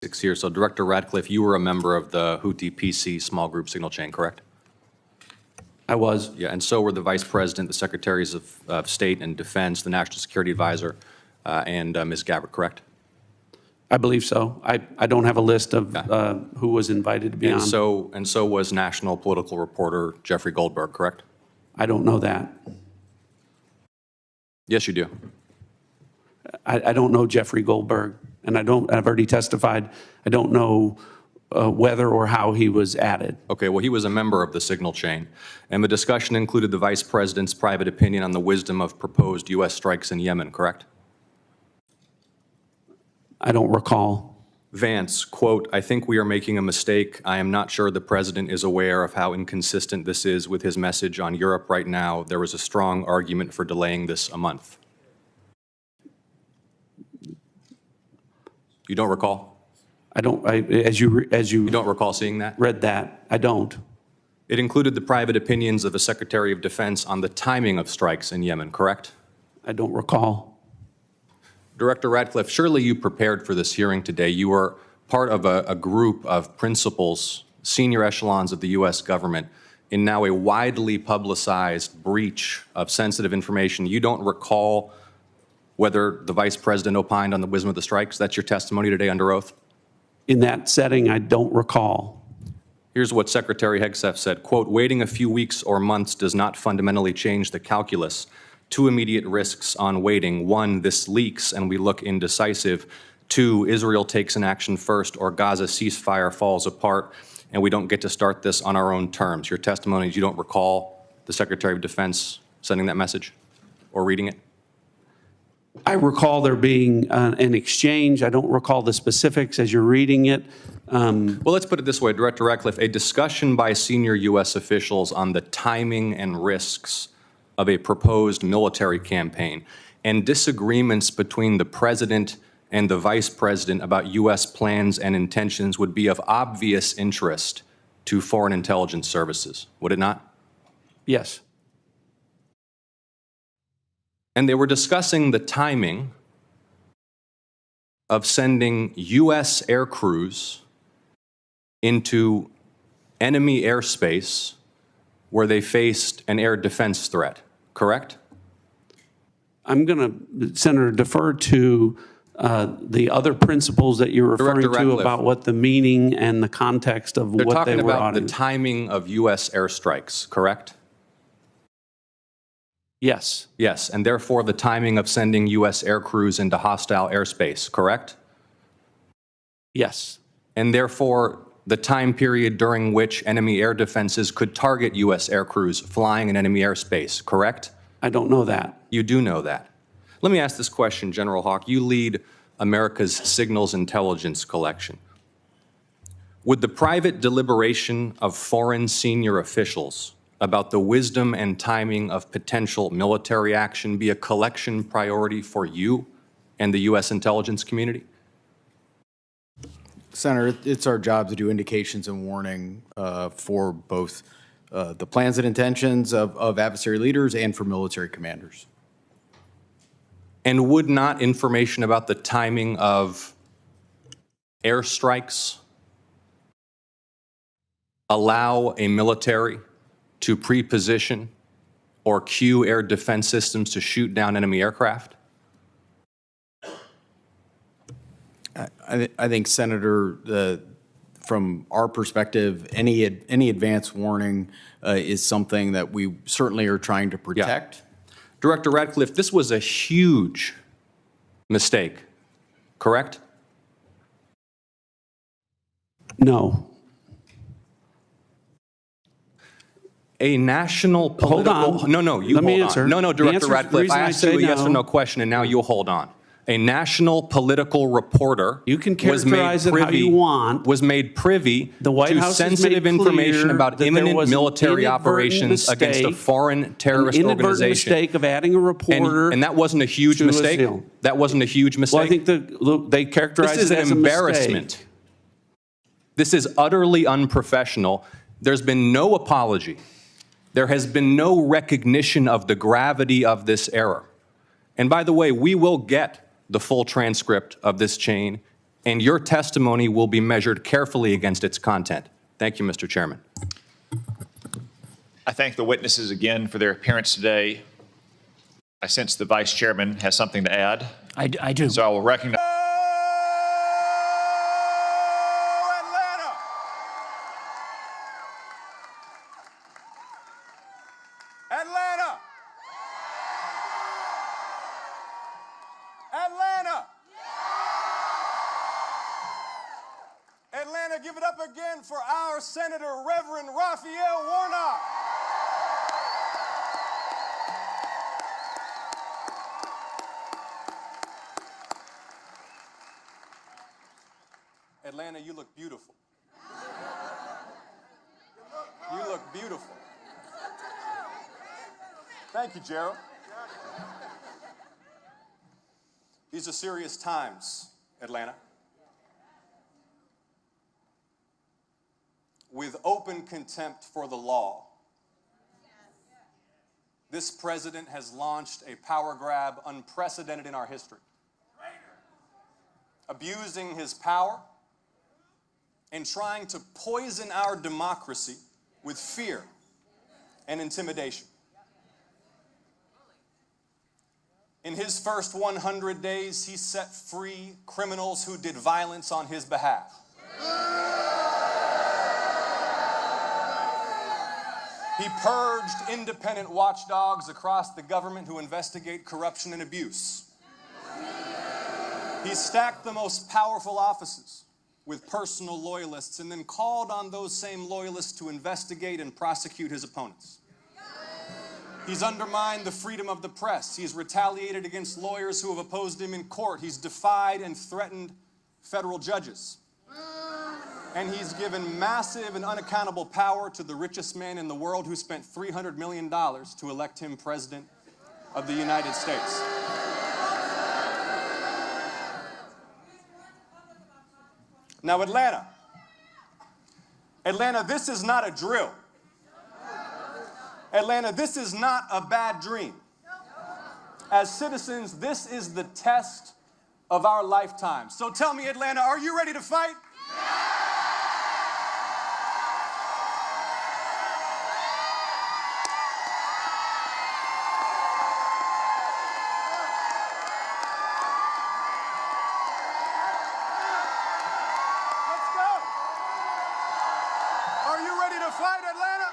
Here. So Director Radcliffe, you were a member of the Houthi PC small group signal chain, correct? I was. Yeah, and so were the Vice President, the Secretaries of State and Defense, the National Security Advisor, and Ms. Gabbard, correct? I believe so. I don't have a list of who was invited to be on. And so was national political reporter Jeffrey Goldberg, correct? I don't know that. Yes, you do. I don't know Jeffrey Goldberg, and I've already testified. I don't know whether or how he was added. Okay, well, he was a member of the signal chain, and the discussion included the Vice President's private opinion on the wisdom of proposed U.S. strikes in Yemen, correct? I don't recall. Vance, quote, "I think we are making a mistake. I am not sure the President is aware of how inconsistent this is with his message on Europe right now. There was a strong argument for delaying this a month." You don't recall? I don't. As you You don't recall seeing that? read that, I don't. It included the private opinions of the Secretary of Defense on the timing of strikes in Yemen, correct? I don't recall. Director Radcliffe, surely you prepared for this hearing today. You were part of a group of principals, senior echelons of the U.S. government, in now a widely publicized breach of sensitive information. You don't recall whether the Vice President opined on the wisdom of the strikes? That's your testimony today under oath? In that setting, I don't recall. Here's what Secretary Hegseth said, quote, "Waiting a few weeks or months does not fundamentally change the calculus. Two immediate risks on waiting. One, this leaks and we look indecisive. Two, Israel takes an action first or Gaza ceasefire falls apart and we don't get to start this on our own terms." Your testimony is you don't recall the Secretary of Defense sending that message or reading it? I recall there being an exchange. I don't recall the specifics as you're reading it. Well, let's put it this way, Director Radcliffe, a discussion by senior U.S. officials on the timing and risks of a proposed military campaign and disagreements between the President and the Vice President about U.S. plans and intentions would be of obvious interest to foreign intelligence services, would it not? Yes. And they were discussing the timing of sending U.S. air crews into enemy airspace where they faced an air defense threat, correct? I'm going to, Senator, defer to the other principles that you're referring to about what the meaning and the context of what they were auditing. They're talking about the timing of U.S. airstrikes, correct? Yes. Yes, and therefore the timing of sending U.S. air crews into hostile airspace, correct? Yes. And therefore the time period during which enemy air defenses could target U.S. air crews flying in enemy airspace, correct? I don't know that. You do know that. Let me ask this question, General Hawk. You lead America's signals intelligence collection. Would the private deliberation of foreign senior officials about the wisdom and timing of potential military action be a collection priority for you and the U.S. intelligence community? Senator, it's our job to do indications and warning for both the plans and intentions of adversary leaders and for military commanders. And would not information about the timing of airstrikes allow a military to pre-position or cue air defense systems to shoot down enemy aircraft? I think, Senator, from our perspective, any advance warning is something that we certainly are trying to protect. Yeah. Director Radcliffe, this was a huge mistake, correct? No. A national political... Hold on. No, you Let me hold answer. on. No, Director The Radcliffe, I asked you a yes no. or no question, and now you hold on. A national political reporter You can characterize it how you want. was made privy The White to House has sensitive made information clear about that there imminent was an military inadvertent operations against a mistake, foreign terrorist an inadvertent organization. mistake of adding a reporter. And that wasn't a huge to a mistake? seal. That wasn't a huge mistake? Well, I think they characterize This is it an as a embarrassment. mistake. This is utterly unprofessional. There's been no apology. There has been no recognition of the gravity of this error. And by the way, we will get the full transcript of this chain and your testimony will be measured carefully against its content. Thank you, Mr. Chairman. I thank the witnesses again for their appearance today. I sense the Vice Chairman has something to add. I do. So I will recognize. Atlanta! Atlanta! Atlanta! Atlanta, give it up again for our Senator, Reverend Raphael Warnock. Atlanta, you look beautiful. You look beautiful. Thank you, Gerald. These are serious times, Atlanta. With open contempt for the law, this president has launched a power grab unprecedented in our history, abusing his power and trying to poison our democracy with fear and intimidation. In his first 100 days, he set free criminals who did violence on his behalf. He purged independent watchdogs across the government who investigate corruption and abuse. He stacked the most powerful offices with personal loyalists and then called on those same loyalists to investigate and prosecute his opponents. He's undermined the freedom of the press. He's retaliated against lawyers who have opposed him in court. He's defied and threatened federal judges. And he's given massive and unaccountable power to the richest man in the world who spent $300 million to elect him president of the United States. Now, Atlanta, this is not a drill. Atlanta, this is not a bad dream. As citizens, this is the test of our lifetime. So tell me, Atlanta, are you ready to fight? Fight, Atlanta!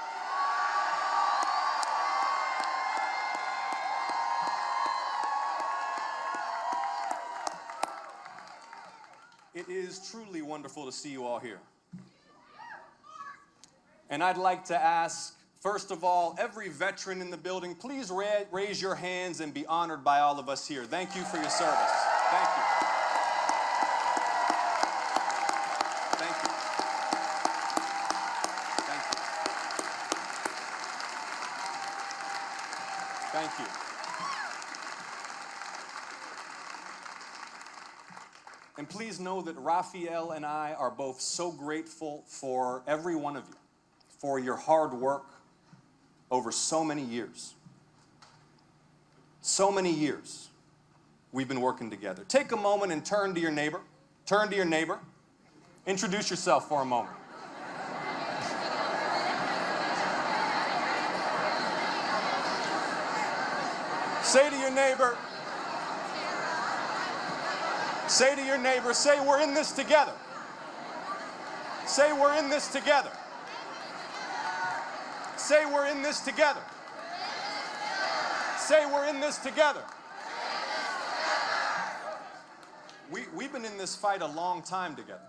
It is truly wonderful to see you all here. And I'd like to ask, first of all, every veteran in the building, please raise your hands and be honored by all of us here. Thank you for your service. Thank you. Thank you. And please know that Raphael and I are both so grateful for every one of you, for your hard work over so many years. So many years we've been working together. Take a moment and turn to your neighbor. Turn to your neighbor. Introduce yourself for a moment. Say to your neighbor, say we're in this together. Say we're in this together. Say we're in this together. Say we're in this together. We've been in this fight a long time together.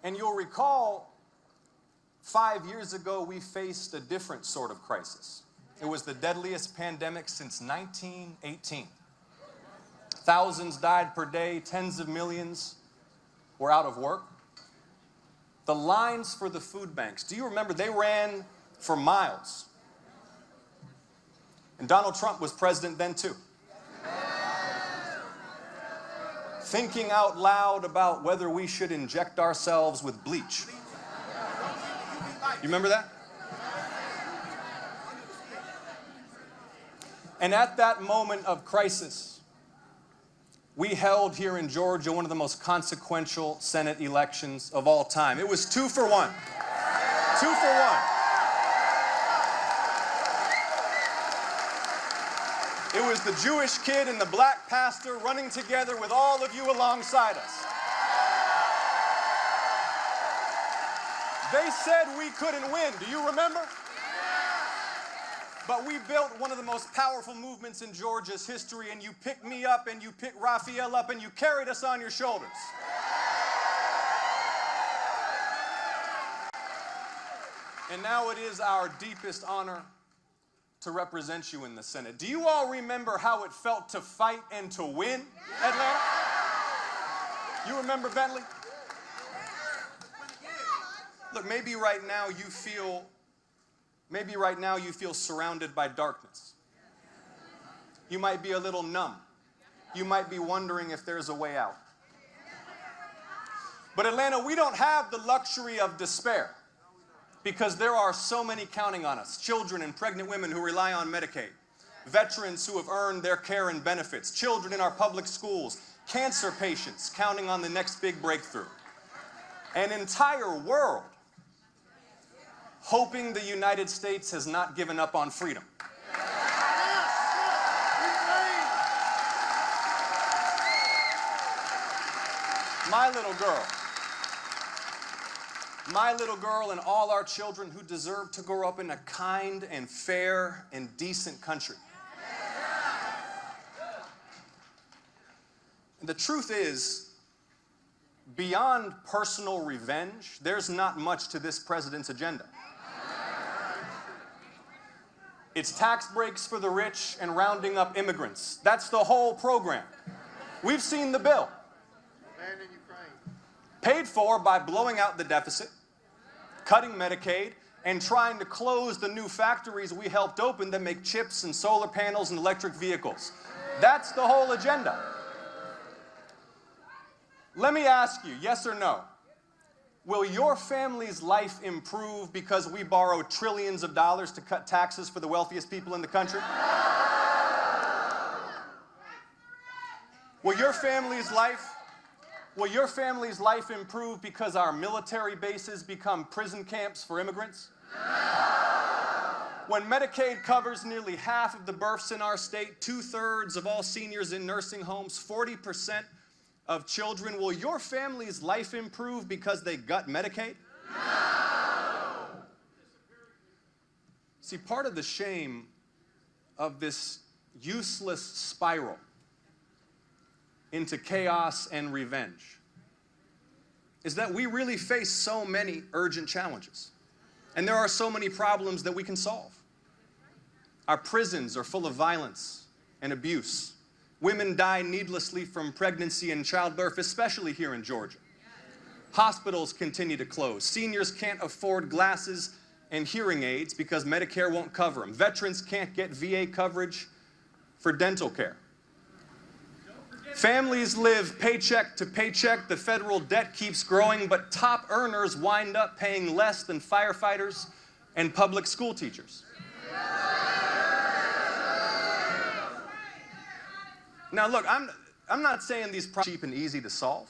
And you'll recall 5 years ago we faced a different sort of crisis. It was the deadliest pandemic since 1918. Thousands died per day, tens of millions were out of work. The lines for the food banks, do you remember? They ran for miles. And Donald Trump was president then too. Thinking out loud about whether we should inject ourselves with bleach. You remember that? And at that moment of crisis, we held here in Georgia one of the most consequential Senate elections of all time. It was 2 for 1. 2 for 1. It was the Jewish kid and the black pastor running together with all of you alongside us. They said we couldn't win. Do you remember? But we built one of the most powerful movements in Georgia's history, and you picked me up and you picked Raphael up and you carried us on your shoulders. And now it is our deepest honor to represent you in the Senate. Do you all remember how it felt to fight and to win, Atlanta? You remember Bentley? Look, maybe right now you feel surrounded by darkness. You might be a little numb. You might be wondering if there's a way out. But Atlanta, we don't have the luxury of despair because there are so many counting on us. Children and pregnant women who rely on Medicaid. Veterans who have earned their care and benefits. Children in our public schools. Cancer patients counting on the next big breakthrough. An entire world hoping the United States has not given up on freedom. My little girl and all our children who deserve to grow up in a kind and fair and decent country. And the truth is, beyond personal revenge, there's not much to this president's agenda. It's tax breaks for the rich and rounding up immigrants. That's the whole program. We've seen the bill. Paid for by blowing out the deficit, cutting Medicaid, and trying to close the new factories we helped open that make chips and solar panels and electric vehicles. That's the whole agenda. Let me ask you, yes or no? Will your family's life improve because we borrow trillions of dollars to cut taxes for the wealthiest people in the country? Will your family's life improve because our military bases become prison camps for immigrants? When Medicaid covers nearly half of the births in our state, 2/3 of all seniors in nursing homes, 40% of children, will your family's life improve because they gut Medicaid? No! See, part of the shame of this useless spiral into chaos and revenge is that we really face so many urgent challenges. And there are so many problems that we can solve. Our prisons are full of violence and abuse. Women die needlessly from pregnancy and childbirth, especially here in Georgia. Hospitals continue to close. Seniors can't afford glasses and hearing aids because Medicare won't cover them. Veterans can't get VA coverage for dental care. Families live paycheck to paycheck. The federal debt keeps growing, but top earners wind up paying less than firefighters and public school teachers. Now look, I'm not saying these problems are cheap and easy to solve,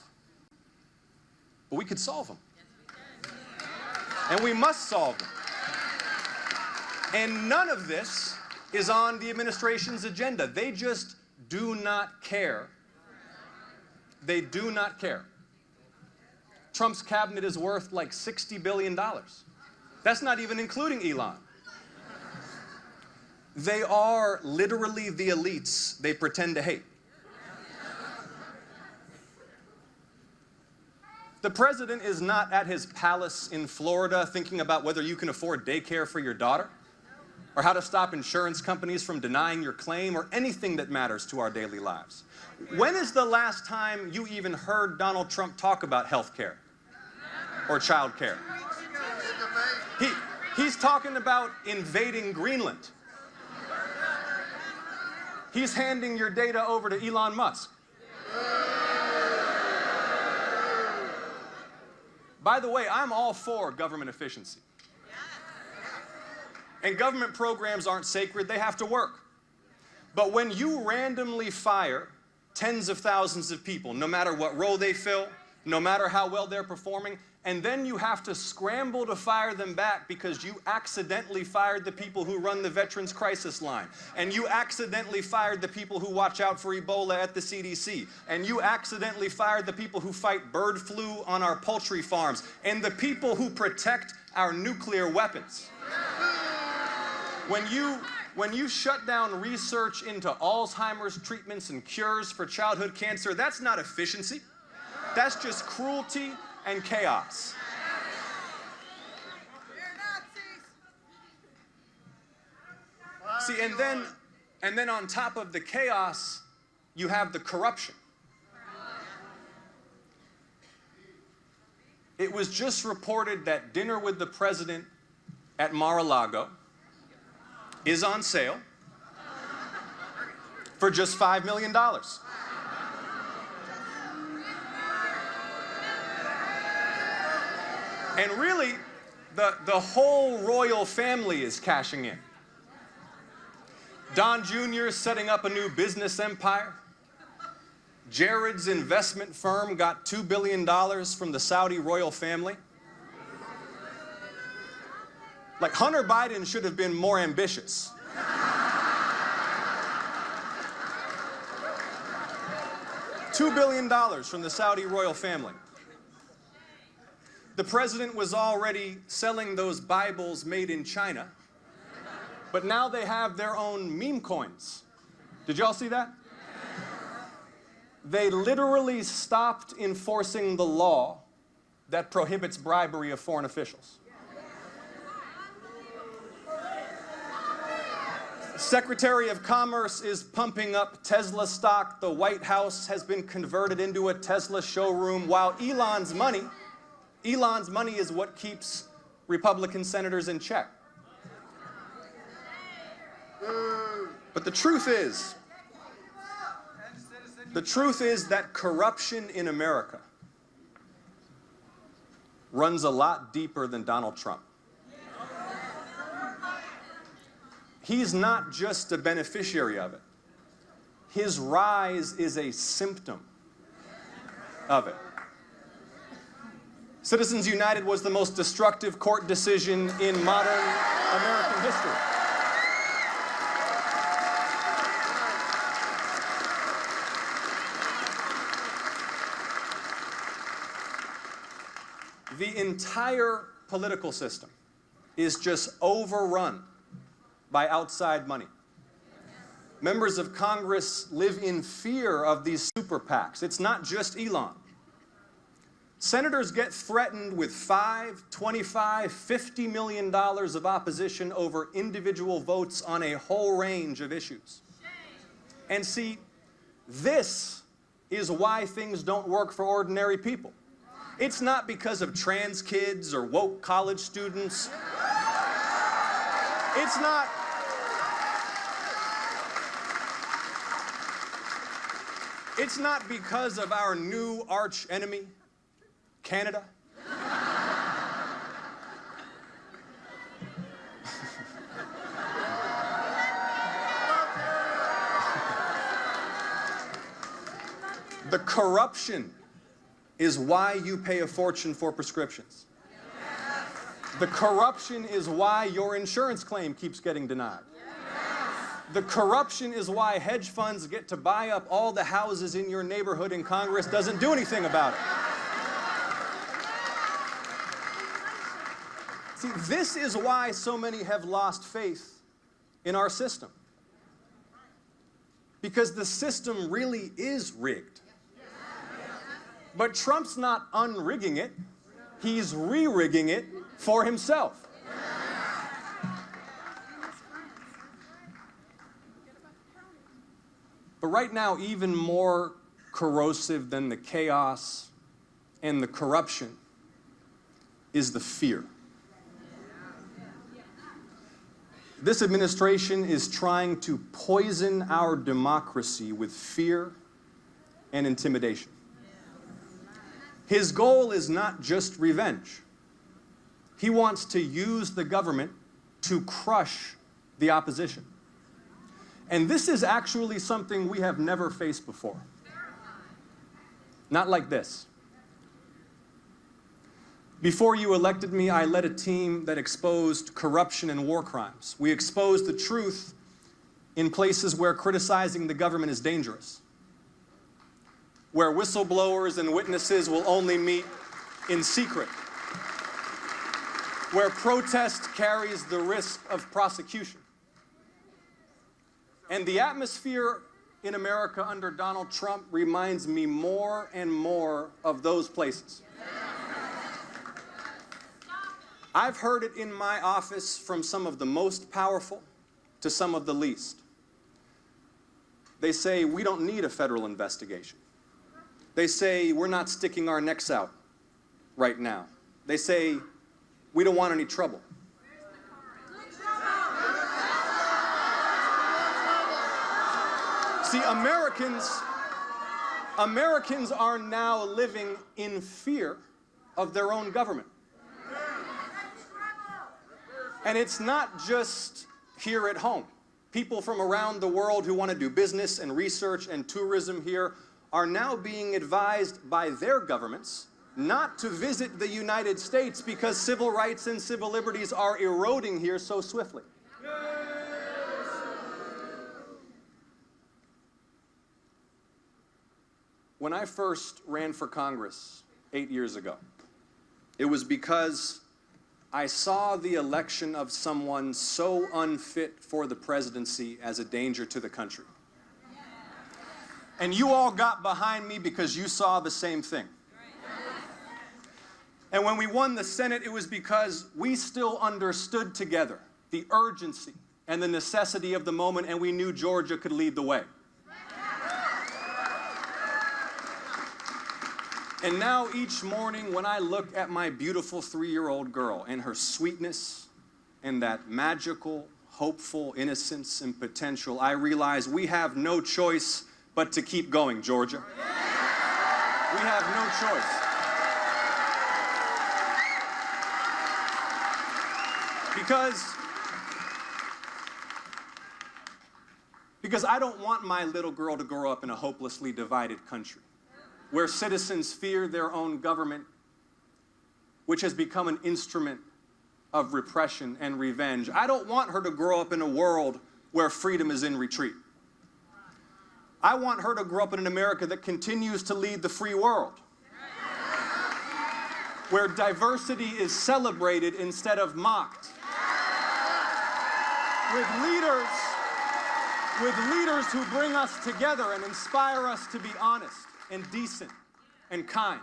but we could solve them. And we must solve them. And none of this is on the administration's agenda. They just do not care. They do not care. Trump's cabinet is worth like $60 billion. That's not even including Elon. They are literally the elites they pretend to hate. The president is not at his palace in Florida thinking about whether you can afford daycare for your daughter, or how to stop insurance companies from denying your claim, or anything that matters to our daily lives. When is the last time you even heard Donald Trump talk about health care or child care? He's talking about invading Greenland. He's handing your data over to Elon Musk. By the way, I'm all for government efficiency. And government programs aren't sacred, they have to work. But when you randomly fire tens of thousands of people, no matter what role they fill, no matter how well they're performing, and then you have to scramble to fire them back because you accidentally fired the people who run the Veterans Crisis Line, and you accidentally fired the people who watch out for Ebola at the CDC, and you accidentally fired the people who fight bird flu on our poultry farms, and the people who protect our nuclear weapons. When you shut down research into Alzheimer's treatments and cures for childhood cancer, that's not efficiency. That's just cruelty and chaos. See, and then on top of the chaos, you have the corruption. It was just reported that dinner with the president at Mar-a-Lago is on sale for just $5 million. And really, the whole royal family is cashing in. Don Jr. is setting up a new business empire. Jared's investment firm got $2 billion from the Saudi royal family. Like, Hunter Biden should have been more ambitious. $2 billion from the Saudi royal family. The president was already selling those Bibles made in China, but now they have their own meme coins. Did y'all see that? They literally stopped enforcing the law that prohibits bribery of foreign officials. Secretary of Commerce is pumping up Tesla stock. The White House has been converted into a Tesla showroom, while Elon's money is what keeps Republican senators in check. But the truth is that corruption in America runs a lot deeper than Donald Trump. He's not just a beneficiary of it. His rise is a symptom of it. Citizens United was the most destructive court decision in modern American history. The entire political system is just overrun by outside money. Members of Congress live in fear of these super PACs. It's not just Elon. Senators get threatened with $5, $25, $50 million of opposition over individual votes on a whole range of issues. And see, this is why things don't work for ordinary people. It's not because of trans kids or woke college students. It's not. It's not because of our new arch enemy, Canada. The corruption is why you pay a fortune for prescriptions. The corruption is why your insurance claim keeps getting denied. The corruption is why hedge funds get to buy up all the houses in your neighborhood and Congress doesn't do anything about it. See, this is why so many have lost faith in our system. Because the system really is rigged. But Trump's not unrigging it. He's re-rigging it for himself. But right now, even more corrosive than the chaos and the corruption is the fear. This administration is trying to poison our democracy with fear and intimidation. His goal is not just revenge. He wants to use the government to crush the opposition. And this is actually something we have never faced before. Not like this. Before you elected me, I led a team that exposed corruption and war crimes. We exposed the truth in places where criticizing the government is dangerous, where whistleblowers and witnesses will only meet in secret, where protest carries the risk of prosecution. And the atmosphere in America under Donald Trump reminds me more and more of those places. I've heard it in my office from some of the most powerful to some of the least. They say, we don't need a federal investigation. They say, we're not sticking our necks out right now. They say, we don't want any trouble. See, Americans are now living in fear of their own government. And it's not just here at home. People from around the world who want to do business and research and tourism here are now being advised by their governments not to visit the United States because civil rights and civil liberties are eroding here so swiftly. When I first ran for Congress 8 years ago, it was because I saw the election of someone so unfit for the presidency as a danger to the country. And you all got behind me because you saw the same thing. And when we won the Senate, it was because we still understood together the urgency and the necessity of the moment, and we knew Georgia could lead the way. And now each morning when I look at my beautiful 3-year-old girl and her sweetness and that magical, hopeful innocence and potential, I realize we have no choice but to keep going, Georgia. We have no choice. Because I don't want my little girl to grow up in a hopelessly divided country, where citizens fear their own government, which has become an instrument of repression and revenge. I don't want her to grow up in a world where freedom is in retreat. I want her to grow up in an America that continues to lead the free world, where diversity is celebrated instead of mocked, with leaders who bring us together and inspire us to be honest and decent and kind.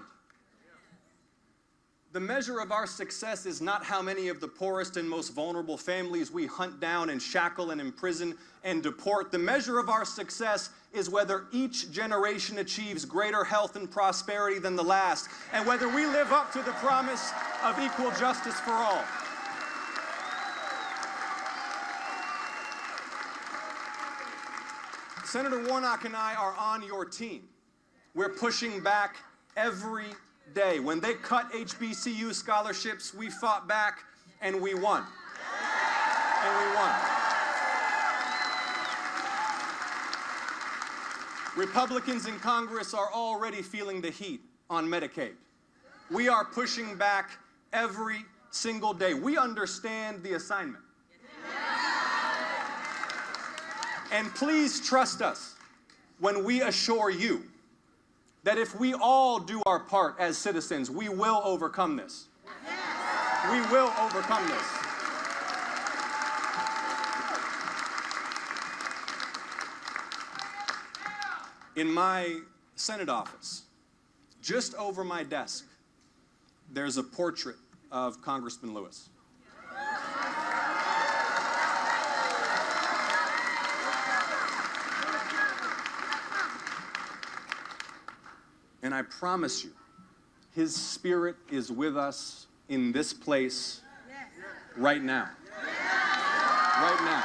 The measure of our success is not how many of the poorest and most vulnerable families we hunt down and shackle and imprison and deport. The measure of our success is whether each generation achieves greater health and prosperity than the last, and whether we live up to the promise of equal justice for all. Senator Warnock and I are on your team. We're pushing back every day. When they cut HBCU scholarships, we fought back and we won. And we won. Republicans in Congress are already feeling the heat on Medicaid. We are pushing back every single day. We understand the assignment. And please trust us when we assure you that if we all do our part as citizens, we will overcome this. We will overcome this. In my Senate office, just over my desk, there's a portrait of Congressman Lewis. And I promise you, his spirit is with us in this place right now. Right now.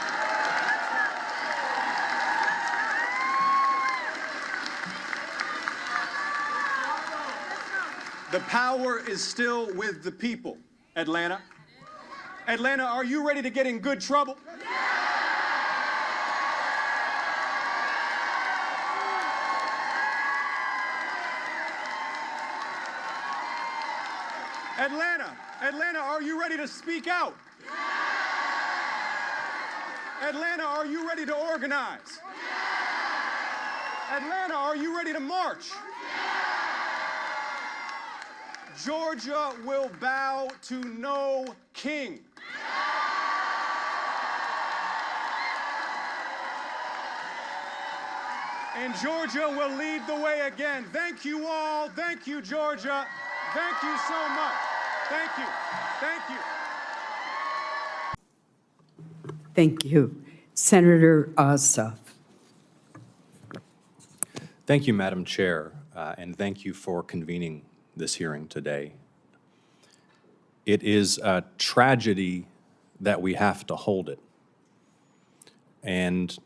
The power is still with the people, Atlanta. Atlanta, are you ready to get in good trouble? Atlanta, are you ready to speak out? Atlanta, are you ready to organize? Atlanta, are you ready to march? Georgia will bow to no king. And Georgia will lead the way again. Thank you all. Thank you, Georgia. Thank you so much. Thank you. Thank you. Thank you. Senator Ossoff. Thank you, Madam Chair, and thank you for convening this hearing today. It is a tragedy that we have to hold it. And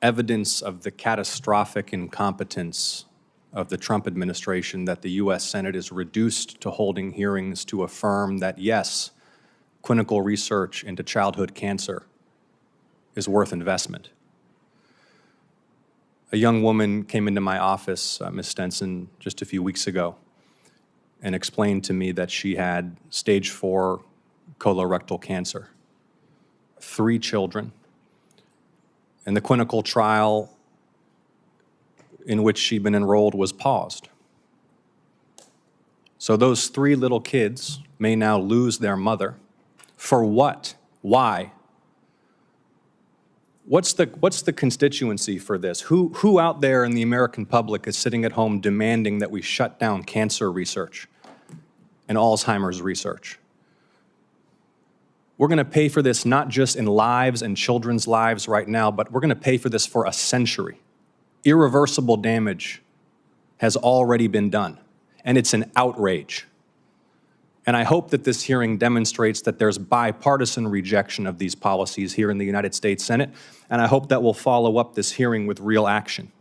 evidence of the catastrophic incompetence of the Trump administration that the U.S. Senate is reduced to holding hearings to affirm that, yes, clinical research into childhood cancer is worth investment. A young woman came into my office, Ms. Stenson, just a few weeks ago and explained to me that she had stage 4 colorectal cancer, 3 children, and the clinical trial in which she'd been enrolled was paused. So those 3 little kids may now lose their mother. For what? Why? What's the constituency for this? Who out there in the American public is sitting at home demanding that we shut down cancer research and Alzheimer's research? We're going to pay for this not just in lives and children's lives right now, but we're going to pay for this for a century. Irreversible damage has already been done, and it's an outrage. And I hope that this hearing demonstrates that there's bipartisan rejection of these policies here in the United States Senate, and I hope that we'll follow up this hearing with real action.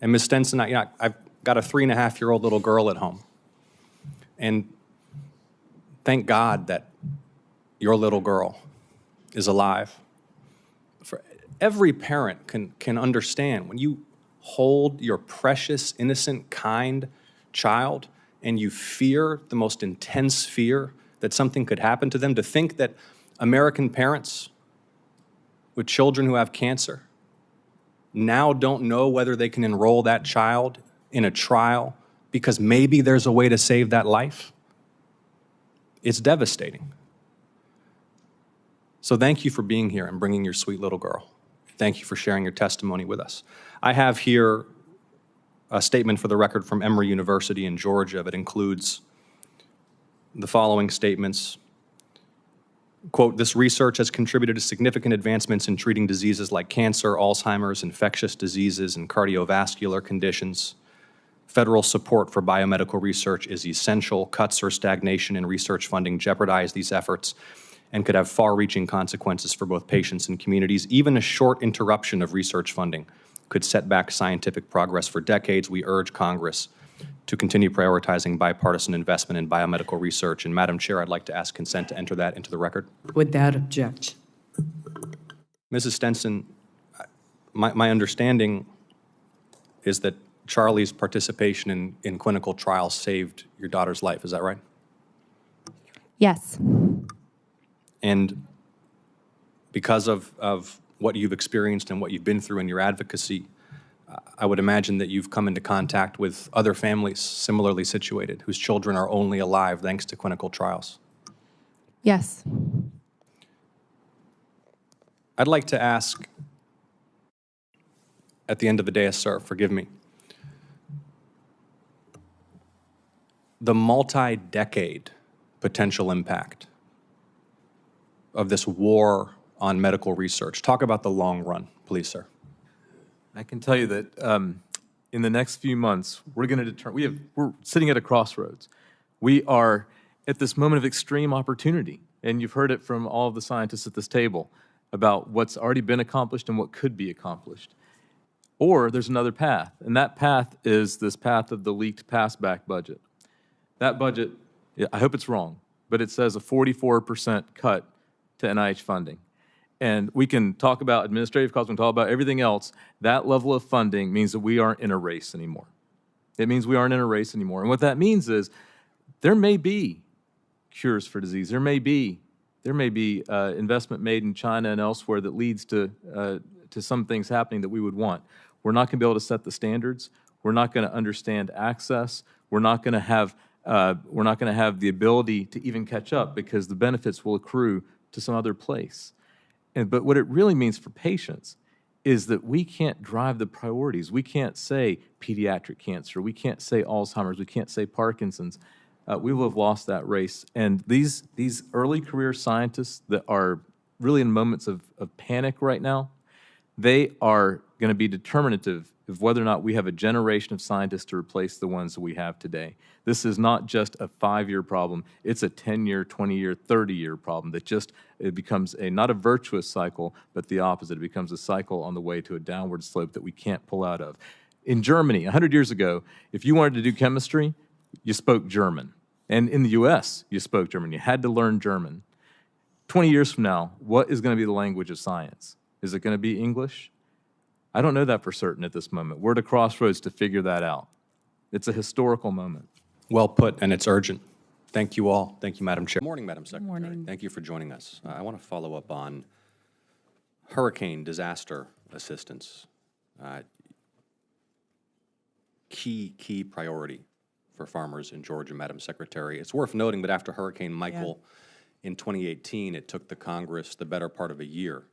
And Ms. Stenson, I've got a 3.5-year-old little girl at home, and thank God that your little girl is alive. For every parent can understand when you hold your precious, innocent, kind child and you fear the most intense fear that something could happen to them, to think that American parents with children who have cancer now don't know whether they can enroll that child in a trial because maybe there's a way to save that life. It's devastating. So thank you for being here and bringing your sweet little girl. Thank you for sharing your testimony with us. I have here a statement for the record from Emory University in Georgia that includes the following statements. Quote, "This research has contributed to significant advancements in treating diseases like cancer, Alzheimer's, infectious diseases, and cardiovascular conditions. Federal support for biomedical research is essential. Cuts or stagnation in research funding jeopardize these efforts and could have far-reaching consequences for both patients and communities. Even a short interruption of research funding could set back scientific progress for decades. We urge Congress to continue prioritizing bipartisan investment in biomedical research." And Madam Chair, I'd like to ask consent to enter that into the record. Without objection. Mrs. Stenson, my understanding is that Charlie's participation in clinical trials saved your daughter's life. Is that right? Yes. And because of what you've experienced and what you've been through in your advocacy, I would imagine that you've come into contact with other families similarly situated whose children are only alive thanks to clinical trials. Yes. I'd like to ask, at the end of the day, sir, forgive me, the multi-decade potential impact of this war on medical research. Talk about the long run, please, sir. I can tell you that in the next few months, we're going to determine, we're sitting at a crossroads. We are at this moment of extreme opportunity, and you've heard it from all of the scientists at this table about what's already been accomplished and what could be accomplished. Or there's another path, and that path is this path of the leaked pass-back budget. That budget, I hope it's wrong, but it says a 44% cut to NIH funding. And we can talk about administrative costs, we can talk about everything else. That level of funding means that we aren't in a race anymore. It means we aren't in a race anymore. And what that means is there may be cures for disease. There may be investment made in China and elsewhere that leads to some things happening that we would want. We're not going to be able to set the standards. We're not going to understand access. We're not going to have the ability to even catch up because the benefits will accrue to some other place. But what it really means for patients is that we can't drive the priorities. We can't say pediatric cancer. We can't say Alzheimer's. We can't say Parkinson's. We will have lost that race. And these early career scientists that are really in moments of panic right now, they are going to be determinative of whether or not we have a generation of scientists to replace the ones that we have today. This is not just a 5-year problem. It's a 10-year, 20-year, 30-year problem that it becomes not a virtuous cycle, but the opposite. It becomes a cycle on the way to a downward slope that we can't pull out of. In Germany, 100 years ago, if you wanted to do chemistry, you spoke German. And in the U.S., you spoke German. You had to learn German. 20 years from now, what is going to be the language of science? Is it going to be English? I don't know that for certain at this moment. We're at a crossroads to figure that out. It's a historical moment. Well put, and it's urgent. Thank you all. Thank you, Madam Chair. Good morning, Madam Secretary. morning. Thank you for joining us. I want to follow up on hurricane disaster assistance. Key priority for farmers in Georgia, Madam Secretary. It's worth noting that after Hurricane Michael in 2018, it took the Congress the better part of a year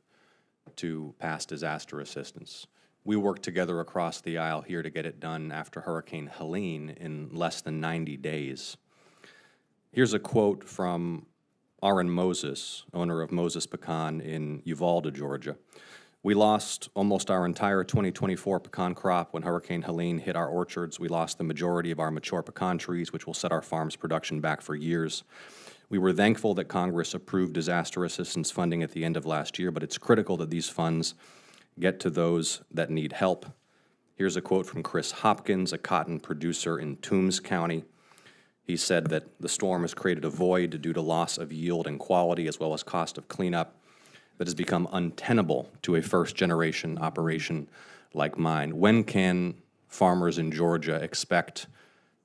to pass disaster assistance. We worked together across the aisle here to get it done after Hurricane Helene in less than 90 days. Here's a quote from Aaron Moses, owner of Moses Pecan in Uvalde, Georgia. We lost almost our entire 2024 pecan crop when Hurricane Helene hit our orchards. We lost the majority of our mature pecan trees, which will set our farm's production back for years. We were thankful that Congress approved disaster assistance funding at the end of last year, but it's critical that these funds get to those that need help. Here's a quote from Chris Hopkins, a cotton producer in Toombs County. He said that the storm has created a void due to loss of yield and quality as well as cost of cleanup that has become untenable to a first-generation operation like mine. When can farmers in Georgia expect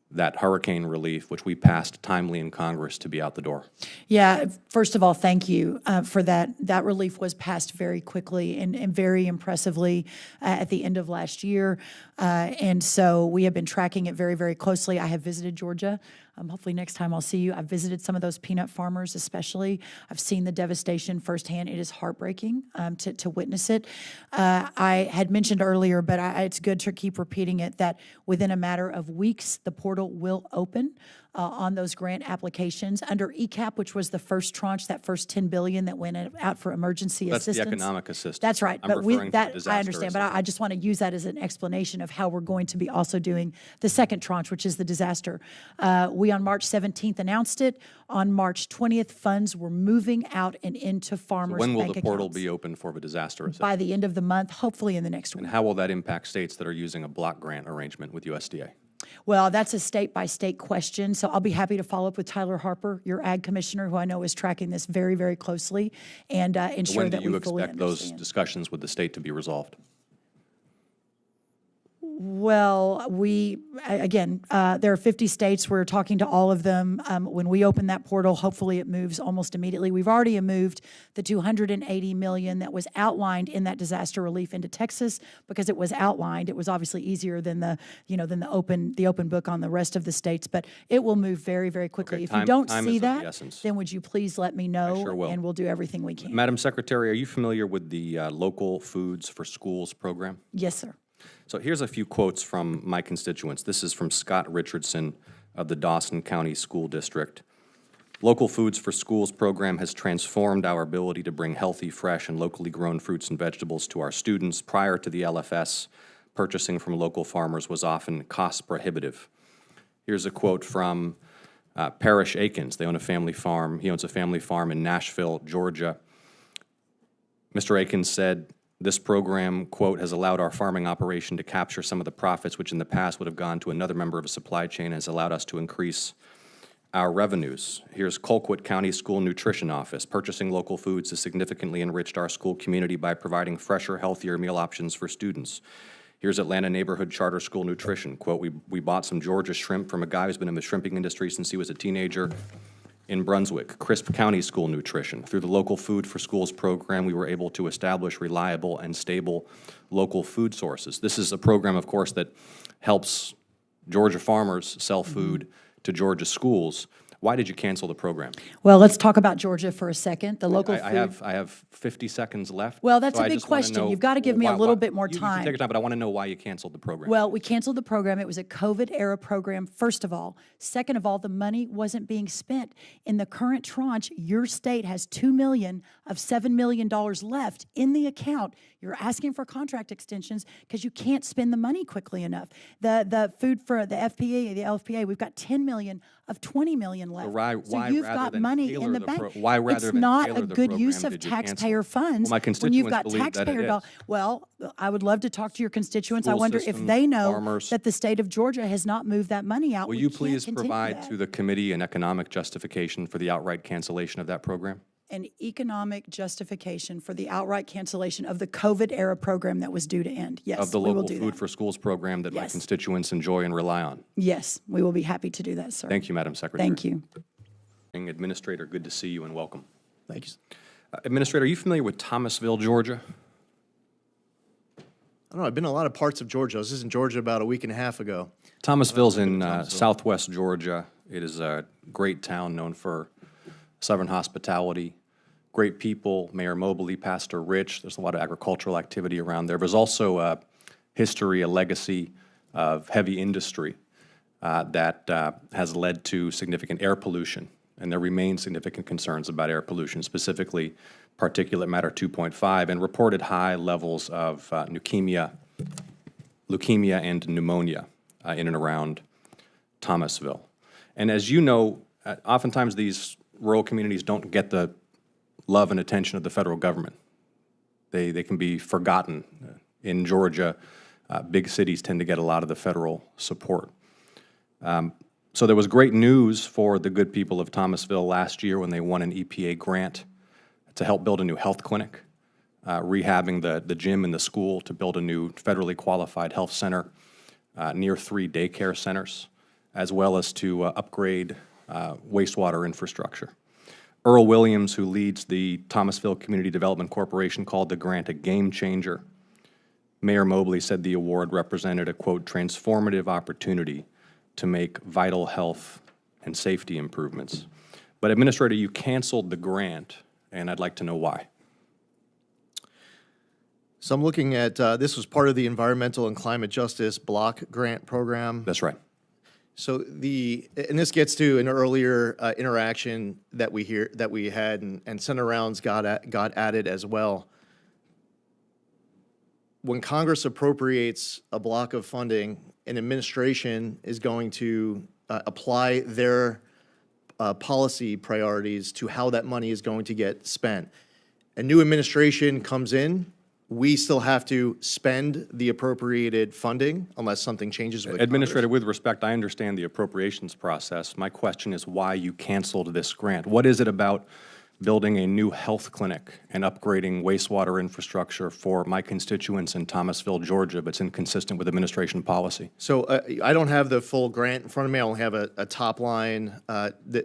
that hurricane relief, which we passed timely in Congress, to be out the door? Yeah, first of all, thank you for that. That relief was passed very quickly and very impressively at the end of last year. And so we have been tracking it very, very closely. I have visited Georgia. Hopefully next time I'll see you. I've visited some of those peanut farmers especially. I've seen the devastation firsthand. It is heartbreaking to witness it. I had mentioned earlier, but it's good to keep repeating it, that within a matter of weeks, the portal will open on those grant applications under ECAP, which was the first tranche, that first $10 billion that went out for emergency assistance. That's the economic assistance. That's right. I'm but referring to disaster I understand, but I just want to use that as an explanation of how we're going to be also doing the second tranche, which is the disaster. We on March 17th announced it. On March 20th, funds were moving out and into farmers' When will bank the portal accounts. be open for the disaster assistance? By the end of the month, hopefully in the next week. And how will that impact states that are using a block grant arrangement with USDA? Well, that's a state-by-state question, so I'll be happy to follow up with Tyler Harper, your ag commissioner, who I know is tracking this very, very closely, and ensure that we fully understand. When do you expect those discussions with the state to be resolved? Well, there are 50 states. We're talking to all of them. When we open that portal, hopefully it moves almost immediately. We've already moved the $280 million that was outlined in that disaster relief into Texas because it was outlined. It was obviously easier than the open book on the rest of the states, but it will move very, very quickly. Okay, if you don't see is of the that, essence. then would you please let me know, sure will. and we'll do everything we can. Madam Secretary, are you familiar with the Local Foods for Schools program? Yes, sir. So here's a few quotes from my constituents. This is from Scott Richardson of the Dawson County School District. Local Foods for Schools program has transformed our ability to bring healthy, fresh, and locally grown fruits and vegetables to our students. Prior to the LFS, purchasing from local farmers was often cost prohibitive. Here's a quote from Parrish Akins. They own a family farm. He owns a family farm in Nashville, Georgia. Mr. Akins said, this program, quote, has allowed our farming operation to capture some of the profits which in the past would have gone to another member of a supply chain and has allowed us to increase our revenues. Here's Colquitt County School Nutrition Office. Purchasing local foods has significantly enriched our school community by providing fresher, healthier meal options for students. Here's Atlanta Neighborhood Charter School Nutrition. Quote, we bought some Georgia shrimp from a guy who's been in the shrimping industry since he was a teenager in Brunswick. Crisp County School Nutrition. Through the Local Food for Schools program, we were able to establish reliable and stable local food sources. This is a program, of course, that helps Georgia farmers sell food to Georgia schools. Why did you cancel the program? Well, let's talk about Georgia for a second. The local I food. have 50 seconds left. Well, that's so a I big just wanna question. know You've got to give me a little bit more You time. can take your time, but I want to know why you canceled the program. Well, we canceled the program. It was a COVID-era program, first of all. Second of all, the money wasn't being spent. In the current tranche, your state has $2 million of $7 million left in the account. You're asking for contract extensions because you can't spend the money quickly enough. The food for the FPA, the LFPA, we've got $10 million of $20 million left. why you've rather got than money tailor in the the bank. why rather it's than not tailor a the good program use of did you cancel? taxpayer funds Well, my when you've constituents got believe that it taxpayer is. dollars. Well, I would love to talk to your constituents. I School wonder if system, they know farmers. that the state of Georgia has not moved that money out. Will We you can't please continue provide that. to the committee an economic justification for the outright cancellation of that program? An economic justification for the outright cancellation of the COVID-era program that was due to end. Yes, Of the we will local do Food that. for Schools program that my Yes. constituents enjoy and rely on? Yes, we will be happy to do that, sir. Thank you, Madam Secretary. Thank you. Administrator, good to see you and welcome. Thank you. Administrator, are you familiar with Thomasville, Georgia? I don't know. I've been in a lot of parts of Georgia. I was just in Georgia about a week and a half ago. Thomasville's in southwest Georgia. It is a great town known for Southern hospitality, great people, Mayor Mobley, Pastor Rich. There's a lot of agricultural activity around there. There's also a history, a legacy of heavy industry that has led to significant air pollution. And there remain significant concerns about air pollution, specifically particulate matter 2.5, and reported high levels of leukemia and pneumonia in and around Thomasville. And as you know, oftentimes these rural communities don't get the love and attention of the federal government. They can be forgotten. In Georgia, big cities tend to get a lot of the federal support. So there was great news for the good people of Thomasville last year when they won an EPA grant to help build a new health clinic, rehabbing the gym in the school to build a new federally qualified health center near 3 daycare centers, as well as to upgrade wastewater infrastructure. Earl Williams, who leads the Thomasville Community Development Corporation, called the grant a game changer. Mayor Mobley said the award represented a, quote, transformative opportunity to make vital health and safety improvements. But Administrator, you canceled the grant, and I'd like to know why. So I'm looking at, this was part of the Environmental and Climate Justice Block Grant Program. That's right. So and this gets to an earlier interaction that we had, and Senator Rounds got added as well. When Congress appropriates a block of funding, an administration is going to apply their policy priorities to how that money is going to get spent. A new administration comes in, we still have to spend the appropriated funding unless something changes with Administrator, Congress. with respect, I understand the appropriations process. My question is why you canceled this grant. What is it about building a new health clinic and upgrading wastewater infrastructure for my constituents in Thomasville, Georgia, that's inconsistent with administration policy? So I don't have the full grant in front of me. I only have a top line,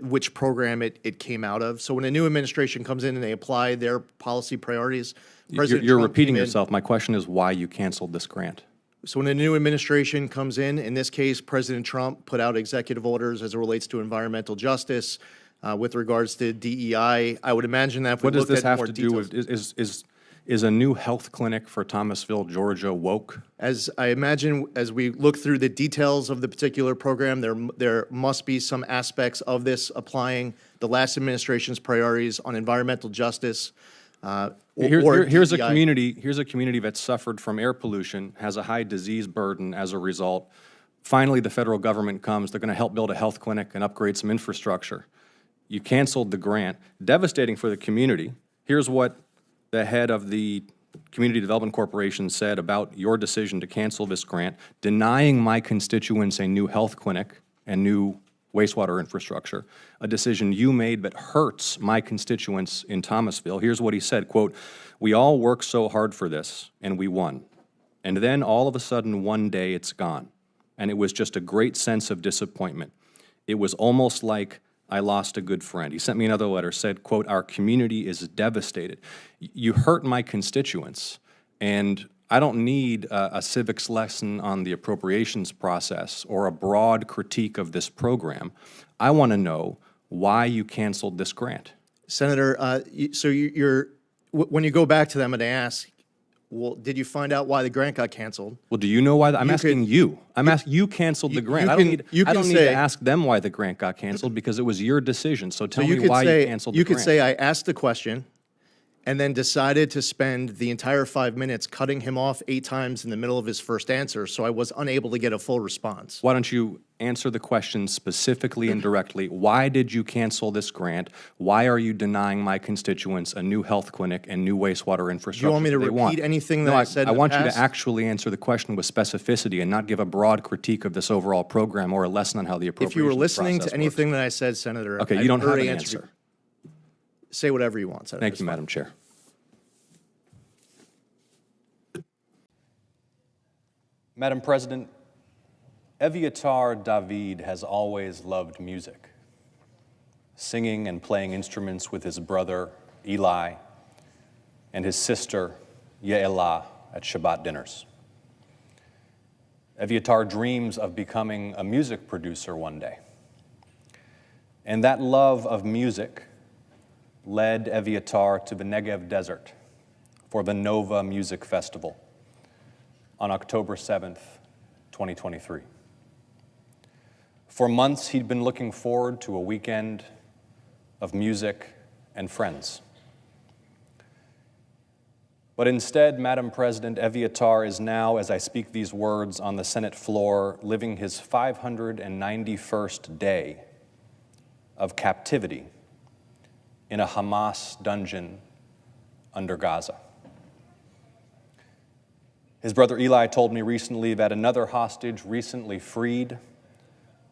which program it came out of. So when a new administration comes in and they apply their policy priorities, President You're Trump repeating came in. yourself. My question is why you canceled this grant. So when a new administration comes in this case, President Trump put out executive orders as it relates to environmental justice, with regards to DEI. I would imagine that if we What does looked this at have more to do details, with, is a new health clinic for Thomasville, Georgia woke? as I imagine, as we look through the details of the particular program, there must be some aspects of this applying the last administration's priorities on environmental justice. Here's a DEI. community that suffered from air pollution, has a high disease burden as a result. Finally, the federal government comes, they're going to help build a health clinic and upgrade some infrastructure. You canceled the grant. Devastating for the community. Here's what the head of the Community Development Corporation said about your decision to cancel this grant, denying my constituents a new health clinic and new wastewater infrastructure, a decision you made that hurts my constituents in Thomasville. Here's what he said, quote, "We all worked so hard for this, and we won. And then all of a sudden, one day, it's gone. And it was just a great sense of disappointment. It was almost like I lost a good friend. He sent me another letter, said, quote, "Our community is devastated. You hurt my constituents, and I don't need a civics lesson on the appropriations process or a broad critique of this program. I want to know why you canceled this grant." Senator, so when you go back to them and ask, well, did you find out why the grant got canceled? Well, do you know why? I'm asking you. I'm asking you canceled the grant. I don't need to ask them why the grant got canceled because it was your decision. So tell me why you canceled the grant. You could say I asked the question and then decided to spend the entire 5 minutes cutting him off 8 times in the middle of his first answer, so I was unable to get a full response. Why don't you answer the question specifically and directly? Why did you cancel this grant? Why are you denying my constituents a new health clinic and new wastewater infrastructure? Do you want me to repeat anything that I said in the I want you past? to actually answer the question with specificity and not give a broad critique of this overall program or a lesson on how the appropriations If you were listening to process anything works. that I said, Senator, Okay, I've you don't have already an answered answer. Say whatever you want, Senator. Thank It's you, fine. Madam Chair. Madam President, Eviatar David has always loved music, singing and playing instruments with his brother Eli and his sister Ye'elah at Shabbat dinners. Eviatar dreams of becoming a music producer one day. And that love of music led Eviatar to the Negev Desert for the Nova Music Festival on October 7th, 2023. For months, he'd been looking forward to a weekend of music and friends. But instead, Madam President, Eviatar is now, as I speak these words on the Senate floor, living his 591st day of captivity in a Hamas dungeon under Gaza. His brother Eli told me recently that another hostage recently freed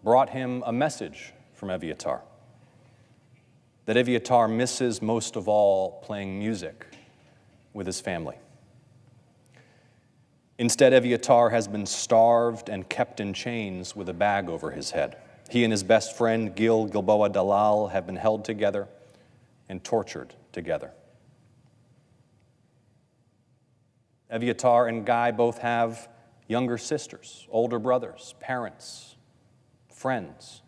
brought him a message from Eviatar, that Eviatar misses most of all playing music with his family. Instead, Eviatar has been starved and kept in chains with a bag over his head. He and his best friend, Gil Gilboa Dalal, have been held together and tortured together. Eviatar and Guy both have younger sisters, older brothers, parents, friends,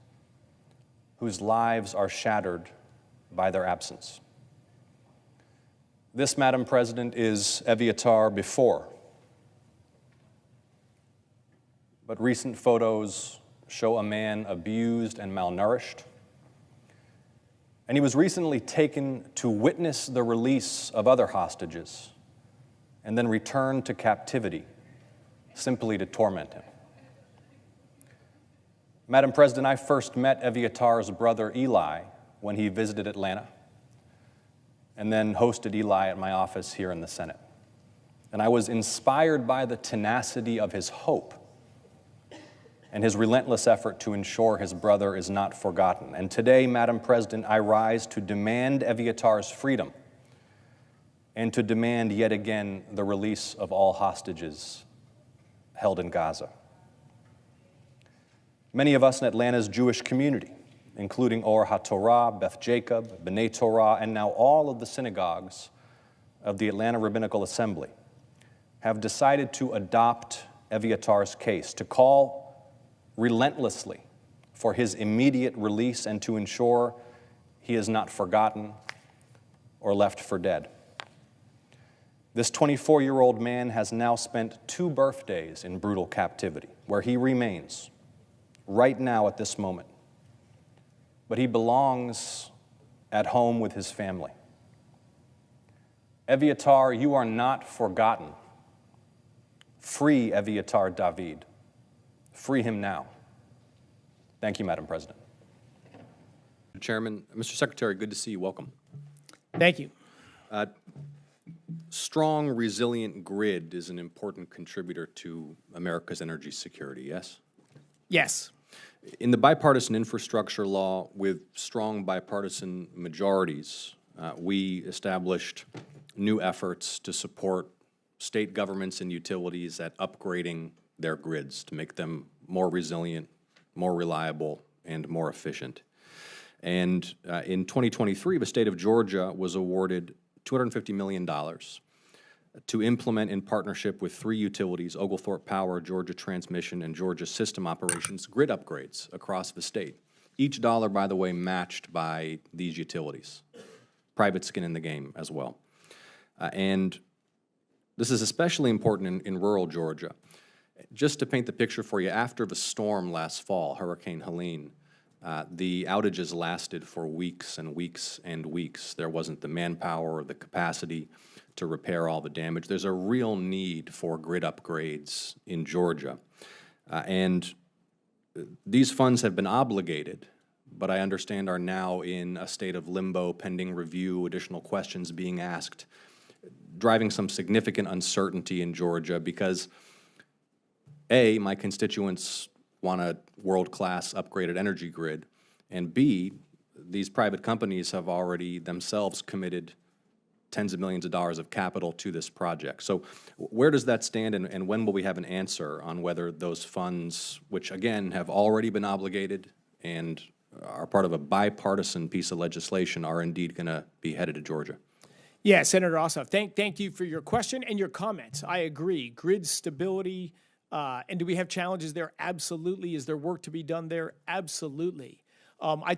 whose lives are shattered by their absence. This, Madam President, is Eviatar before. But recent photos show a man abused and malnourished. And he was recently taken to witness the release of other hostages and then returned to captivity simply to torment him. Madam President, I first met Eviatar's brother Eli when he visited Atlanta and then hosted Eli at my office here in the Senate. And I was inspired by the tenacity of his hope and his relentless effort to ensure his brother is not forgotten. And today, Madam President, I rise to demand Eviatar's freedom and to demand yet again the release of all hostages held in Gaza. Many of us in Atlanta's Jewish community, including Or HaTorah, Beth Jacob, B'nai Torah, and now all of the synagogues of the Atlanta Rabbinical Assembly, have decided to adopt Eviatar's case, to call relentlessly for his immediate release and to ensure he is not forgotten or left for dead. This 24-year-old man has now spent 2 birthdays in brutal captivity, where he remains right now at this moment. But he belongs at home with his family. Eviatar, you are not forgotten. Free Eviatar David. Free him now. Thank you, Madam President. Chairman, Mr. Secretary, good to see you. Welcome. Thank you. Strong, resilient grid is an important contributor to America's energy security, yes? Yes. In the bipartisan infrastructure law with strong bipartisan majorities, we established new efforts to support state governments and utilities at upgrading their grids to make them more resilient, more reliable, and more efficient. And in 2023, the state of Georgia was awarded $250 million to implement in partnership with 3 utilities, Oglethorpe Power, Georgia Transmission, and Georgia System Operations, grid upgrades across the state. Each dollar, by the way, matched by these utilities. Private skin in the game as well. And this is especially important in rural Georgia. Just to paint the picture for you, after the storm last fall, Hurricane Helene, the outages lasted for weeks and weeks and weeks. There wasn't the manpower or the capacity to repair all the damage. There's a real need for grid upgrades in Georgia. And these funds have been obligated, but I understand are now in a state of limbo, pending review, additional questions being asked, driving some significant uncertainty in Georgia because, A, my constituents want a world-class upgraded energy grid, and B, these private companies have already themselves committed tens of millions of dollars of capital to this project. So where does that stand, and when will we have an answer on whether those funds, which again have already been obligated and are part of a bipartisan piece of legislation, are indeed going to be headed to Georgia? Yeah, Senator Ossoff, thank you for your question and your comments. I agree. Grid stability, and do we have challenges there? Absolutely. Is there work to be done there? Absolutely. I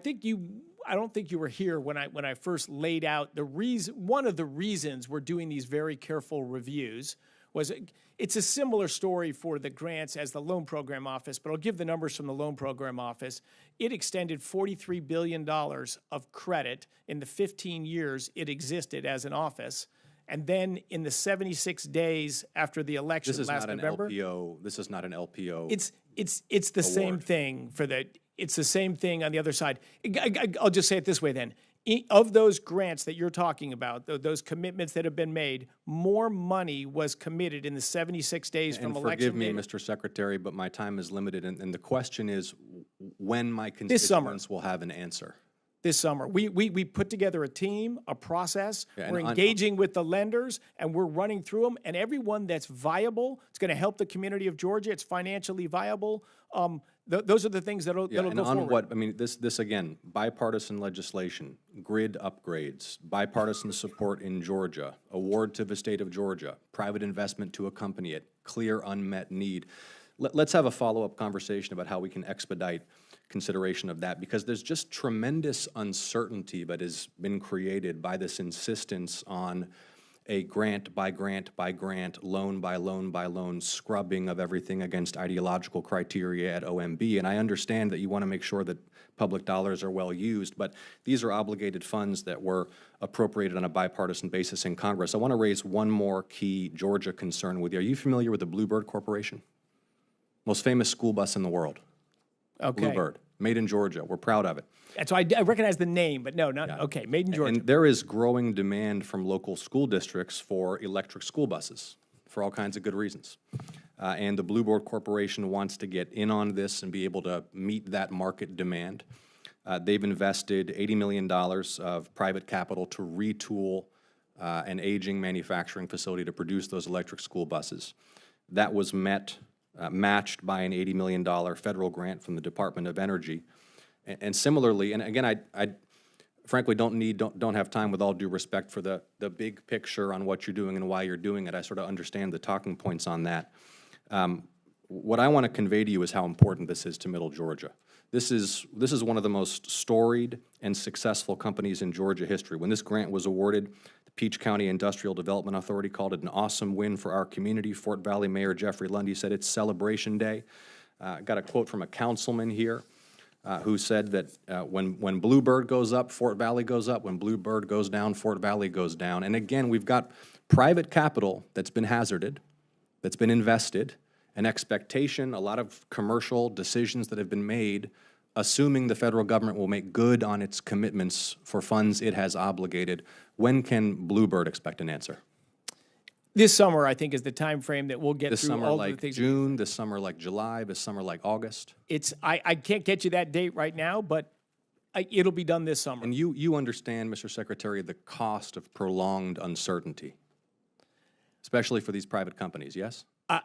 don't think you were here when I first laid out the reason. One of the reasons we're doing these very careful reviews was it's a similar story for the grants as the Loan Program Office, but I'll give the numbers from the Loan Program Office. It extended $43 billion of credit in the 15 years it existed as an office. And then in the 76 days after the election last November. This is not an LPO. It's the same thing for the. It's the same thing on the other side. I'll just say it this way then. Of those grants that you're talking about, those commitments that have been made, more money was committed in the 76 days from election. Forgive me, Mr. Secretary, but my time is limited, and the question is when my constituents will have an answer. This summer. We put together a team, a process. We're engaging with the lenders, and we're running through them. And everyone that's viable, it's going to help the community of Georgia. It's financially viable. Those are the things that'll go forward. This again, bipartisan legislation, grid upgrades, bipartisan support in Georgia, award to the state of Georgia, private investment to accompany it, clear unmet need. Let's have a follow-up conversation about how we can expedite consideration of that, because there's just tremendous uncertainty that has been created by this insistence on a grant by grant by grant, loan by loan by loan scrubbing of everything against ideological criteria at OMB. And I understand that you want to make sure that public dollars are well used, but these are obligated funds that were appropriated on a bipartisan basis in Congress. I want to raise one more key Georgia concern with you. Are you familiar with the Bluebird Corporation? Most famous school bus in the world. Okay. Bluebird, made in Georgia. We're proud of it. And so I recognize the name, but no, not okay. Made in Georgia. And there is growing demand from local school districts for electric school buses for all kinds of good reasons. And the Bluebird Corporation wants to get in on this and be able to meet that market demand. They've invested $80 million of private capital to retool an aging manufacturing facility to produce those electric school buses. That was matched by an $80 million federal grant from the Department of Energy. And similarly, and again, I frankly don't have time, with all due respect, for the big picture on what you're doing and why you're doing it. I sort of understand the talking points on that. What I want to convey to you is how important this is to Middle Georgia. This is one of the most storied and successful companies in Georgia history. When this grant was awarded, the Peach County Industrial Development Authority called it an awesome win for our community. Fort Valley Mayor Jeffrey Lundy said it's celebration day. Got a quote from a councilman here who said that when Bluebird goes up, Fort Valley goes up. When Bluebird goes down, Fort Valley goes down. And again, we've got private capital that's been hazarded, that's been invested, an expectation, a lot of commercial decisions that have been made, assuming the federal government will make good on its commitments for funds it has obligated. When can Bluebird expect an answer? This summer, I think, is the time frame that we'll get through all like the things. June, this summer like July, this summer like August? I can't get you that date right now, but it'll be done this summer. And you understand, Mr. Secretary, the cost of prolonged uncertainty. especially for these private companies, yes?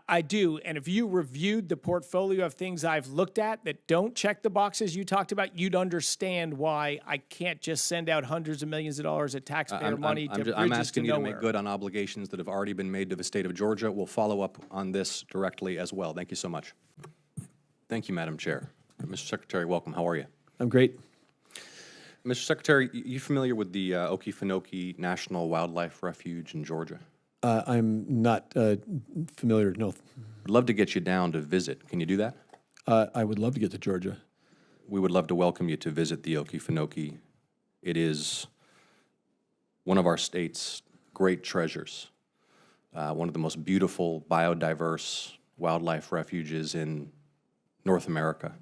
I do. And if you reviewed the portfolio of things I've looked at that don't check the boxes you talked about, you'd understand why I can't just send out hundreds of millions of dollars of taxpayer money to bridges I'm asking to you to nowhere. make good on obligations that have already been made to the state of Georgia. We'll follow up on this directly as well. Thank you so much. Thank you, Madam Chair. Mr. Secretary, welcome. How are you? I'm great. Mr. Secretary, you familiar with the Okefenokee National Wildlife Refuge in Georgia? I'm not familiar, no. I'd love to get you down to visit. Can you do that? I would love to get to Georgia. We would love to welcome you to visit the Okefenokee. It is one of our state's great treasures, one of the most beautiful, biodiverse wildlife refuges in North America,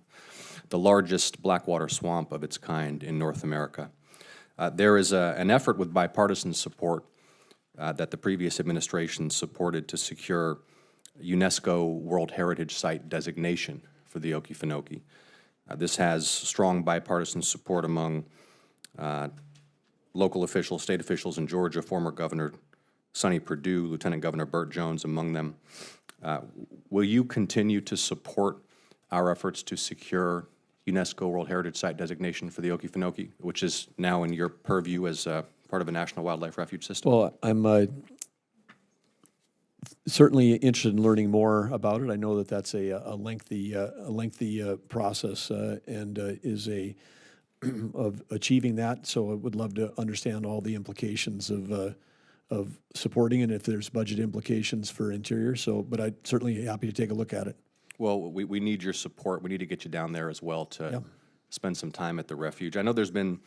the largest blackwater swamp of its kind in North America. There is an effort with bipartisan support that the previous administration supported to secure UNESCO World Heritage Site designation for the Okefenokee. This has strong bipartisan support among local officials, state officials in Georgia, former Governor Sonny Perdue, Lieutenant Governor Burt Jones among them. Will you continue to support our efforts to secure UNESCO World Heritage Site designation for the Okefenokee, which is now in your purview as part of a National Wildlife Refuge system? Well, I'm certainly interested in learning more about it. I know that that's a lengthy process and is of achieving that. So I would love to understand all the implications of supporting it, if there's budget implications for Interior. So, but I'd certainly happy to take a look at it. Well, we need your support. We need to get you down there as well to spend some time at the refuge. I know there's been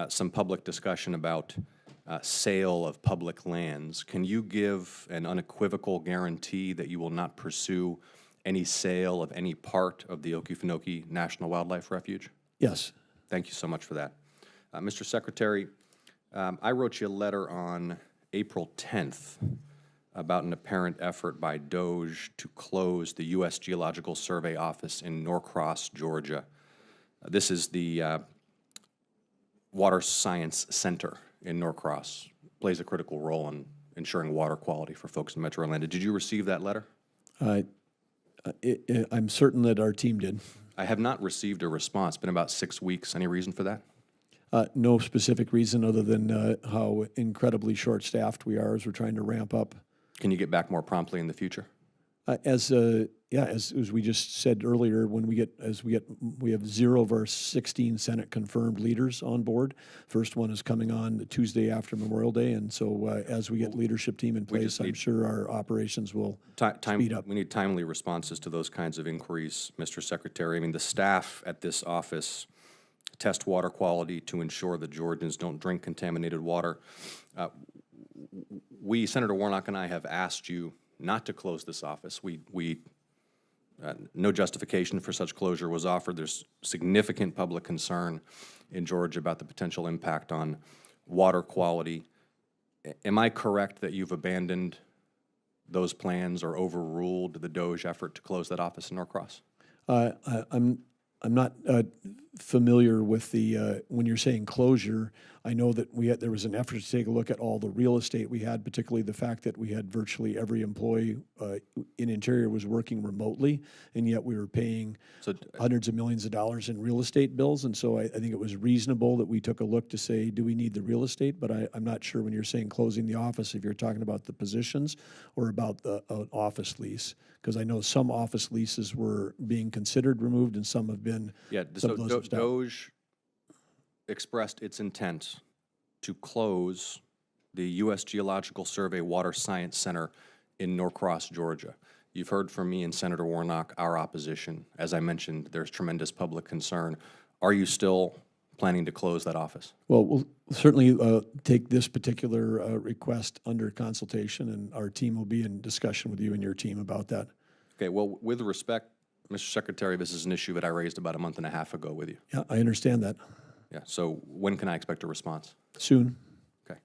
some public discussion about sale of public lands. Can you give an unequivocal guarantee that you will not pursue any sale of any part of the Okefenokee National Wildlife Refuge? Yes. Thank you so much for that. Mr. Secretary, I wrote you a letter on April 10th about an apparent effort by DOGE to close the U.S. Geological Survey office in Norcross, Georgia. This is the Water Science Center in Norcross. Plays a critical role in ensuring water quality for folks in Metro Atlanta. Did you receive that letter? I'm certain that our team did. I have not received a response. It's been about 6 weeks. Any reason for that? No specific reason other than how incredibly short-staffed we are as we're trying to ramp up. Can you get back more promptly in the future? As we just said earlier, when we have 0 of our 16 Senate confirmed leaders on board. First one is coming on the Tuesday after Memorial Day, and so as we get leadership team in place, I'm sure our operations will speed up. We need timely responses to those kinds of inquiries, Mr. Secretary. I mean, the staff at this office test water quality to ensure that Georgians don't drink contaminated water. Senator Warnock and I have asked you not to close this office. No justification for such closure was offered. There's significant public concern in Georgia about the potential impact on water quality. Am I correct that you've abandoned those plans or overruled the DOGE effort to close that office in Norcross? I'm not familiar with the when you're saying closure. I know that there was an effort to take a look at all the real estate we had, particularly the fact that we had virtually every employee in Interior was working remotely, and yet we were paying hundreds of millions of dollars in real estate bills. And so I think it was reasonable that we took a look to say, do we need the real estate? But I'm not sure when you're saying closing the office, if you're talking about the positions or about the office lease, because I know some office leases were being considered removed and some have been. Yeah, so DOGE expressed its intent to close the U.S. Geological Survey Water Science Center in Norcross, Georgia. You've heard from me and Senator Warnock our opposition. As I mentioned, there's tremendous public concern. Are you still planning to close that office? Well, we'll certainly take this particular request under consultation, and our team will be in discussion with you and your team about that. Okay, well, with respect, Mr. Secretary, this is an issue that I raised about a month and a half ago with you. Yeah, I understand that. Yeah, so when can I expect a response? Soon. Okay.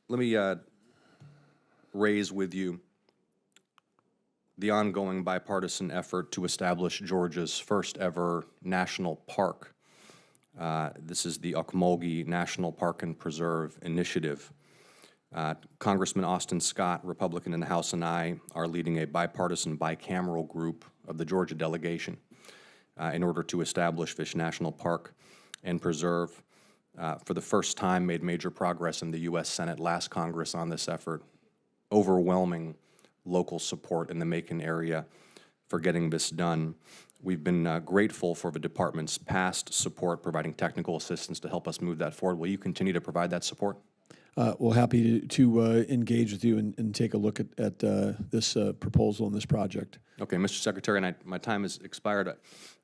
Let me raise with you the ongoing bipartisan effort to establish Georgia's first ever national park. This is the Ocmulgee National Park and Preserve Initiative. Congressman Austin Scott, Republican in the House, and I are leading a bipartisan bicameral group of the Georgia delegation in order to establish Fish National Park and Preserve. For the first time, made major progress in the U.S. Senate last Congress on this effort. Overwhelming local support in the Macon area for getting this done. We've been grateful for the department's past support, providing technical assistance to help us move that forward. Will you continue to provide that support? Well, happy to engage with you and take a look at this proposal and this project. Okay, Mr. Secretary, and my time has expired.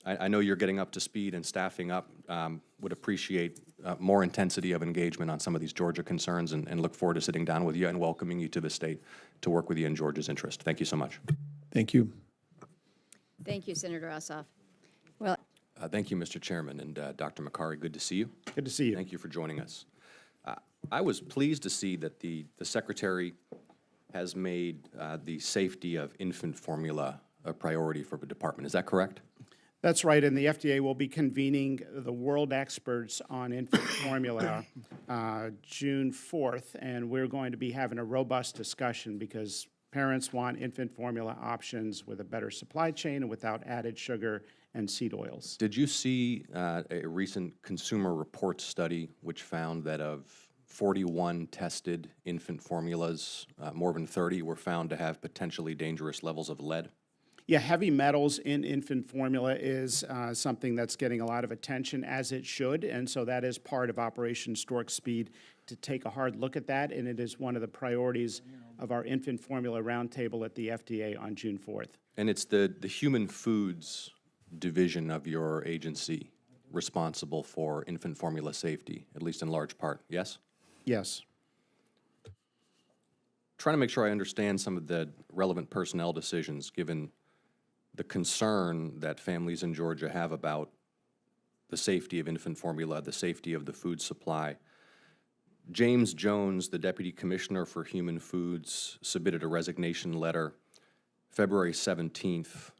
I know you're getting up to speed and staffing up. Would appreciate more intensity of engagement on some of these Georgia concerns and look forward to sitting down with you and welcoming you to the state to work with you in Georgia's interest. Thank you so much. Thank you. Thank you, Senator Ossoff. Well, thank you, Mr. Chairman, and Dr. McCarry, good to see you. Good to see you. Thank you for joining us. I was pleased to see that the Secretary has made the safety of infant formula a priority for the department. Is that correct? That's right, and the FDA will be convening the world experts on infant formula June 4th, and we're going to be having a robust discussion because parents want infant formula options with a better supply chain and without added sugar and seed oils. Did you see a recent Consumer Reports study which found that of 41 tested infant formulas, more than 30 were found to have potentially dangerous levels of lead? Yeah, heavy metals in infant formula is something that's getting a lot of attention, as it should, and so that is part of Operation Stork Speed to take a hard look at that, and it is one of the priorities of our infant formula roundtable at the FDA on June 4th. And it's the Human Foods division of your agency responsible for infant formula safety, at least in large part, yes? Yes. Trying to make sure I understand some of the relevant personnel decisions given the concern that families in Georgia have about the safety of infant formula, the safety of the food supply. James Jones, the Deputy Commissioner for Human Foods, submitted a resignation letter February 17th,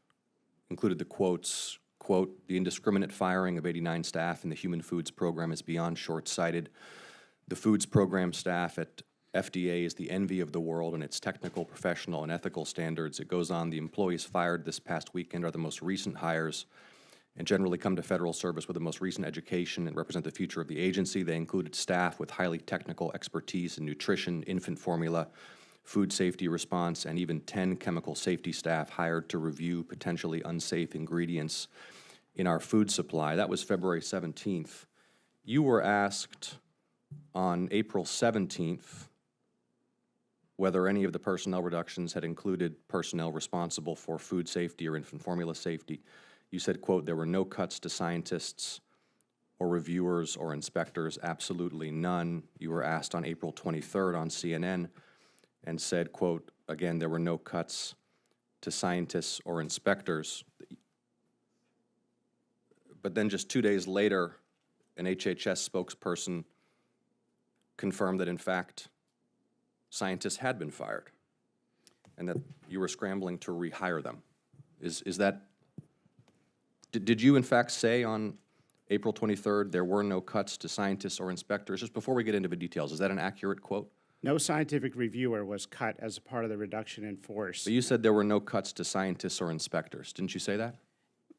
included the quotes, quote, "The indiscriminate firing of 89 staff in the Human Foods program is beyond short-sighted. The foods program staff at FDA is the envy of the world in its technical, professional, and ethical standards." It goes on, "The employees fired this past weekend are the most recent hires and generally come to federal service with the most recent education and represent the future of the agency. They included staff with highly technical expertise in nutrition, infant formula, food safety response, and even 10 chemical safety staff hired to review potentially unsafe ingredients in our food supply." That was February 17th. You were asked on April 17th whether any of the personnel reductions had included personnel responsible for food safety or infant formula safety. You said, quote, "There were no cuts to scientists or reviewers or inspectors, absolutely none." You were asked on April 23rd on CNN and said, quote, again, "There were no cuts to scientists or inspectors." But then just 2 days later, an HHS spokesperson confirmed that, in fact, scientists had been fired and that you were scrambling to rehire them. Is that, did you in fact say on April 23rd there were no cuts to scientists or inspectors? Just before we get into the details, is that an accurate quote? No scientific reviewer was cut as a part of the reduction in force. So you said there were no cuts to scientists or inspectors. Didn't you say that?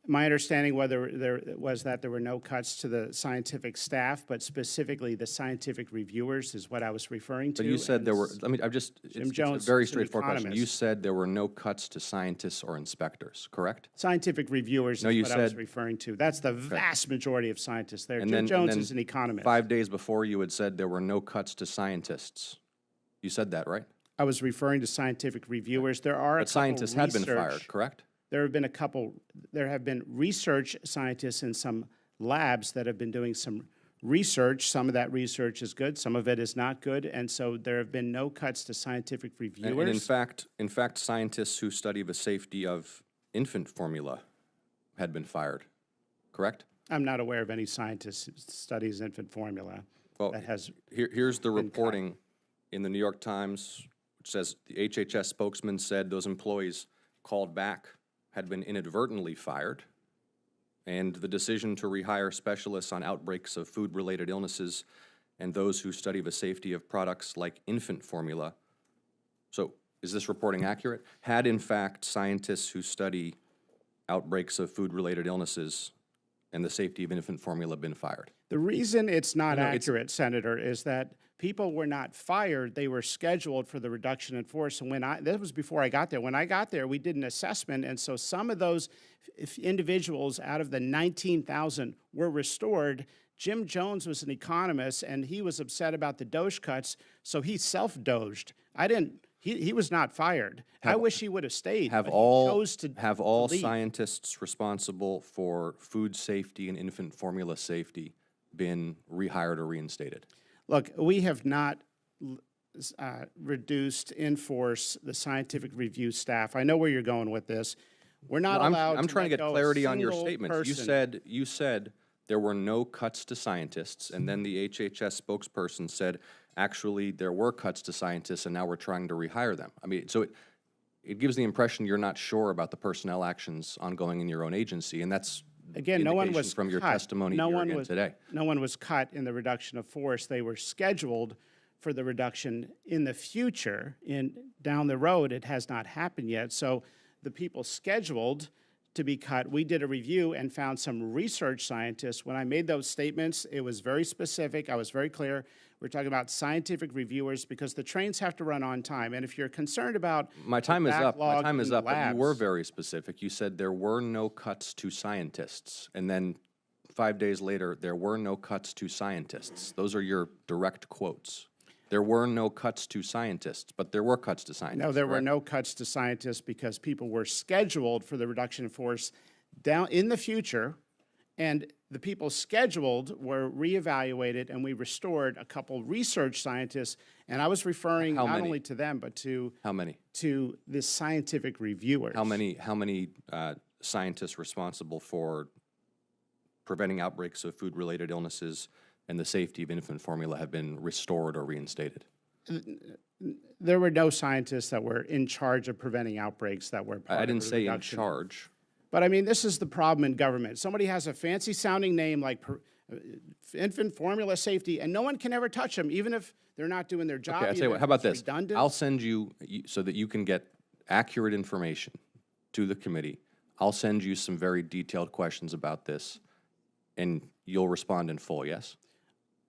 My understanding was that there were no cuts to the scientific staff, but specifically the scientific reviewers is what I was referring to. But you said there were, it's a very straightforward question. You said there were no cuts to scientists or inspectors, correct? Scientific reviewers is what I was referring to. That's the vast majority of scientists there. Jim Jones is an economist. 5 days before you had said there were no cuts to scientists. You said that, right? I was referring to scientific reviewers. There are but scientists had been fired, correct? There have been research scientists in some labs that have been doing some research. Some of that research is good, some of it is not good, and so there have been no cuts to scientific reviewers. And in fact, scientists who study the safety of infant formula had been fired, correct? I'm not aware of any scientist who studies infant formula that has here's the reporting in the New York Times, which says the HHS spokesman said those employees called back had been inadvertently fired, and the decision to rehire specialists on outbreaks of food-related illnesses and those who study the safety of products like infant formula. So is this reporting accurate? Had in fact scientists who study outbreaks of food-related illnesses and the safety of infant formula been fired? The reason it's not accurate, Senator, is that people were not fired. They were scheduled for the reduction in force. And that was before I got there. When I got there, we did an assessment. And so some of those individuals out of the 19,000 were restored. Jim Jones was an economist, and he was upset about the Doge cuts, so he self-doged. He was not fired. I wish he would have stayed. Have all scientists responsible for food safety and infant formula safety been rehired or reinstated? Look, we have not reduced in force the scientific review staff. I know where you're going with this. We're not allowed. I'm trying to get clarity on your statements. Person. You said there were no cuts to scientists, and then the HHS spokesperson said, actually, there were cuts to scientists, and now we're trying to rehire them. I mean, so it gives the impression you're not sure about the personnel actions ongoing in your own agency, and that's again, no one was from your testimony today. No one was cut in the reduction of force. They were scheduled for the reduction in the future. Down the road, it has not happened yet. So the people scheduled to be cut, we did a review and found some research scientists. When I made those statements, it was very specific. I was very clear. We're talking about scientific reviewers because the trains have to run on time. And if you're concerned about my time is up. My time is up. Labs, but you were very specific. You said there were no cuts to scientists, and then 5 days later, there were no cuts to scientists. Those are your direct quotes. There were no cuts to scientists, but there were cuts to scientists. No, there were no cuts to scientists because people were scheduled for the reduction in force down in the future, and the people scheduled were reevaluated, and we restored a couple research scientists, and I was referring not only to them, but to how many? To the scientific reviewers. How many scientists responsible for preventing outbreaks of food-related illnesses and the safety of infant formula have been restored or reinstated? There were no scientists that were in charge of preventing outbreaks that were part I didn't of the say reduction. in charge. But I mean, this is the problem in government. Somebody has a fancy sounding name like infant formula safety, and no one can ever touch them, even if they're not doing their job. Okay, I tell you what, how about this? Redundant. I'll send you, so that you can get accurate information to the committee, I'll send you some very detailed questions about this, and you'll respond in full, yes?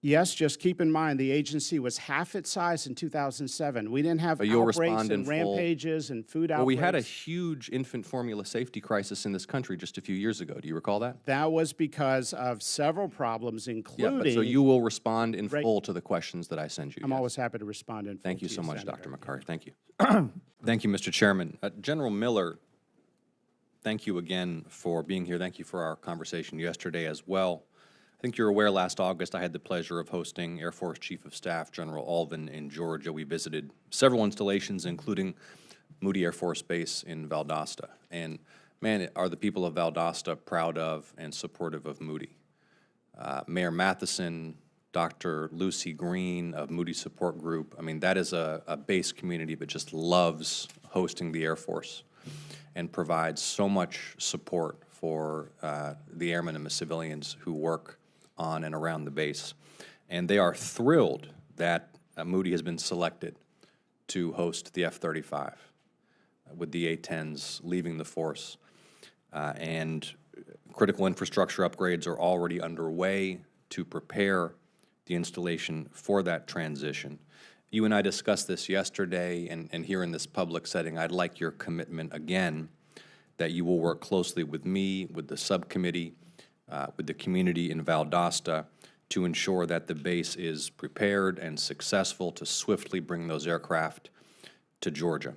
Yes, just keep in mind, the agency was half its size in 2007. We didn't have outbreaks and rampages and food outbreaks. Well, we had a huge infant formula safety crisis in this country just a few years ago. Do you recall that? That was because of several problems, including... Yeah, but so you will respond in full to the questions that I send you. I'm always happy to respond in full. Thank you so much, Senator. Dr. McCarthy. Thank you. Thank you, Mr. Chairman. General Miller, thank you again for being here. Thank you for our conversation yesterday as well. I think you're aware last August I had the pleasure of hosting Air Force Chief of Staff General Alvin in Georgia. We visited several installations, including Moody Air Force Base in Valdosta. And man, are the people of Valdosta proud of and supportive of Moody. Mayor Matheson, Dr. Lucy Green of Moody Support Group, I mean, that is a base community that just loves hosting the Air Force and provides so much support for the airmen and the civilians who work on and around the base. And they are thrilled that Moody has been selected to host the F-35 with the A-10s leaving the force. And critical infrastructure upgrades are already underway to prepare the installation for that transition. You and I discussed this yesterday, and here in this public setting, I'd like your commitment again that you will work closely with me, with the subcommittee, with the community in Valdosta to ensure that the base is prepared and successful to swiftly bring those aircraft to Georgia.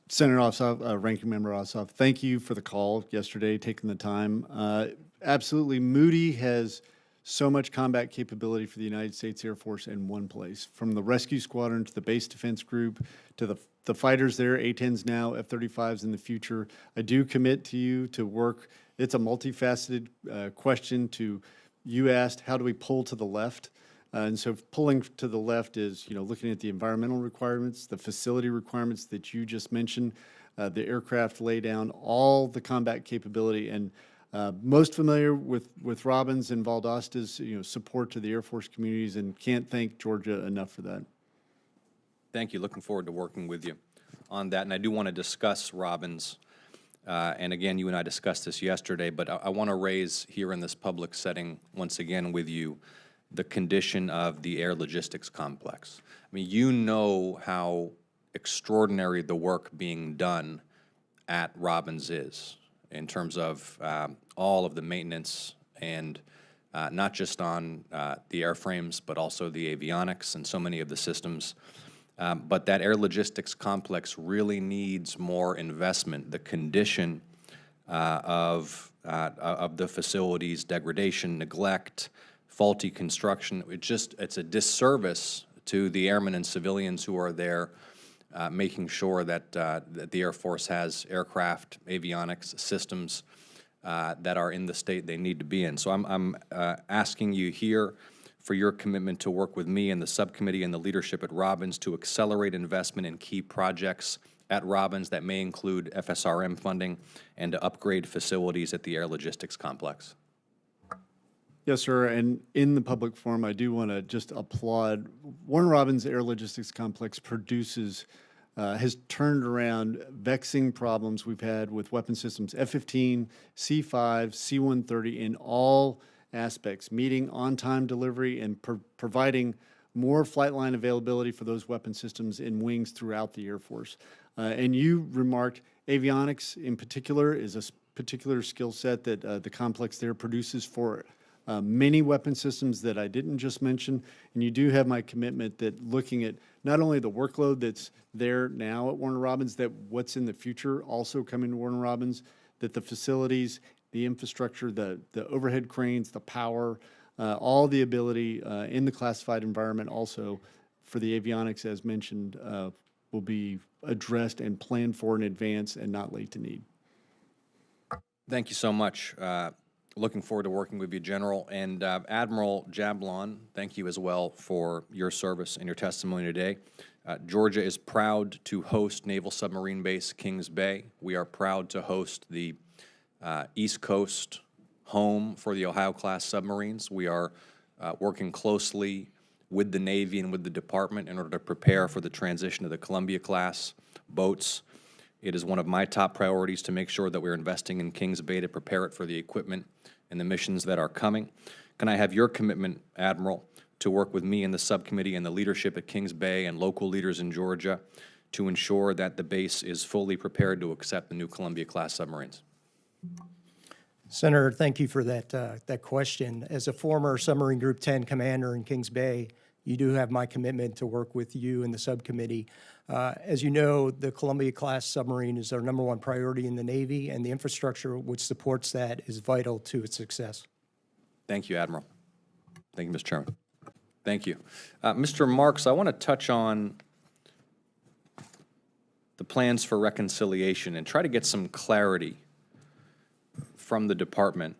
Senator Ossoff, Ranking Member Ossoff, thank you for the call yesterday, taking the time. Absolutely, Moody has so much combat capability for the United States Air Force in one place, from the rescue squadron to the base defense group to the fighters there, A-10s now, F-35s in the future. I do commit to you to work. It's a multifaceted question. You asked, how do we pull to the left? And so pulling to the left is, looking at the environmental requirements, the facility requirements that you just mentioned, the aircraft laydown, all the combat capability. And Most familiar with Robin's and Valdosta's support to the Air Force communities, and can't thank Georgia enough for that. Thank you. Looking forward to working with you on that. And I do want to discuss Robin's. And again, you and I discussed this yesterday, but I want to raise here in this public setting once again with you the condition of the air logistics complex. I mean, you know how extraordinary the work being done at Robin's is in terms of all of the maintenance and not just on the airframes, but also the avionics and so many of the systems. But that air logistics complex really needs more investment. The condition of the facilities, degradation, neglect, faulty construction, it's a disservice to the airmen and civilians who are there, making sure that the Air Force has aircraft, avionics, systems that are in the state they need to be in. So I'm asking you here for your commitment to work with me and the subcommittee and the leadership at Robins to accelerate investment in key projects at Robins that may include FSRM funding and to upgrade facilities at the air logistics complex. Yes, sir. And in the public forum, I do want to just applaud Warner Robins Air Logistics Complex has turned around vexing problems we've had with weapon systems F-15, C-5, C-130 in all aspects, meeting on-time delivery and providing more flight line availability for those weapon systems in wings throughout the Air Force. And you remarked avionics in particular is a particular skill set that the complex there produces for many weapon systems that I didn't just mention. And you do have my commitment that looking at not only the workload that's there now at Warner Robins, that what's in the future also coming to Warner Robins, that the facilities, the infrastructure, the overhead cranes, the power, all the ability in the classified environment also for the avionics, as mentioned, will be addressed and planned for in advance and not late to need. Thank you so much. Looking forward to working with you, General. And Admiral Jablon, thank you as well for your service and your testimony today. Georgia is proud to host Naval Submarine Base Kings Bay. We are proud to host the East Coast home for the Ohio-class submarines. We are working closely with the Navy and with the Department in order to prepare for the transition of the Columbia-class boats. It is one of my top priorities to make sure that we're investing in Kings Bay to prepare it for the equipment and the missions that are coming. Can I have your commitment, Admiral, to work with me and the subcommittee and the leadership at Kings Bay and local leaders in Georgia to ensure that the base is fully prepared to accept the new Columbia-class submarines? Senator, thank you for that question. As a former Submarine Group 10 commander in Kings Bay, you do have my commitment to work with you and the subcommittee. As you know, the Columbia-class submarine is our #1 priority in the Navy, and the infrastructure which supports that is vital to its success. Thank you, Admiral. Thank you, Mr. Chairman. Thank you. Mr. Marks, I want to touch on the plans for reconciliation and try to get some clarity from the department.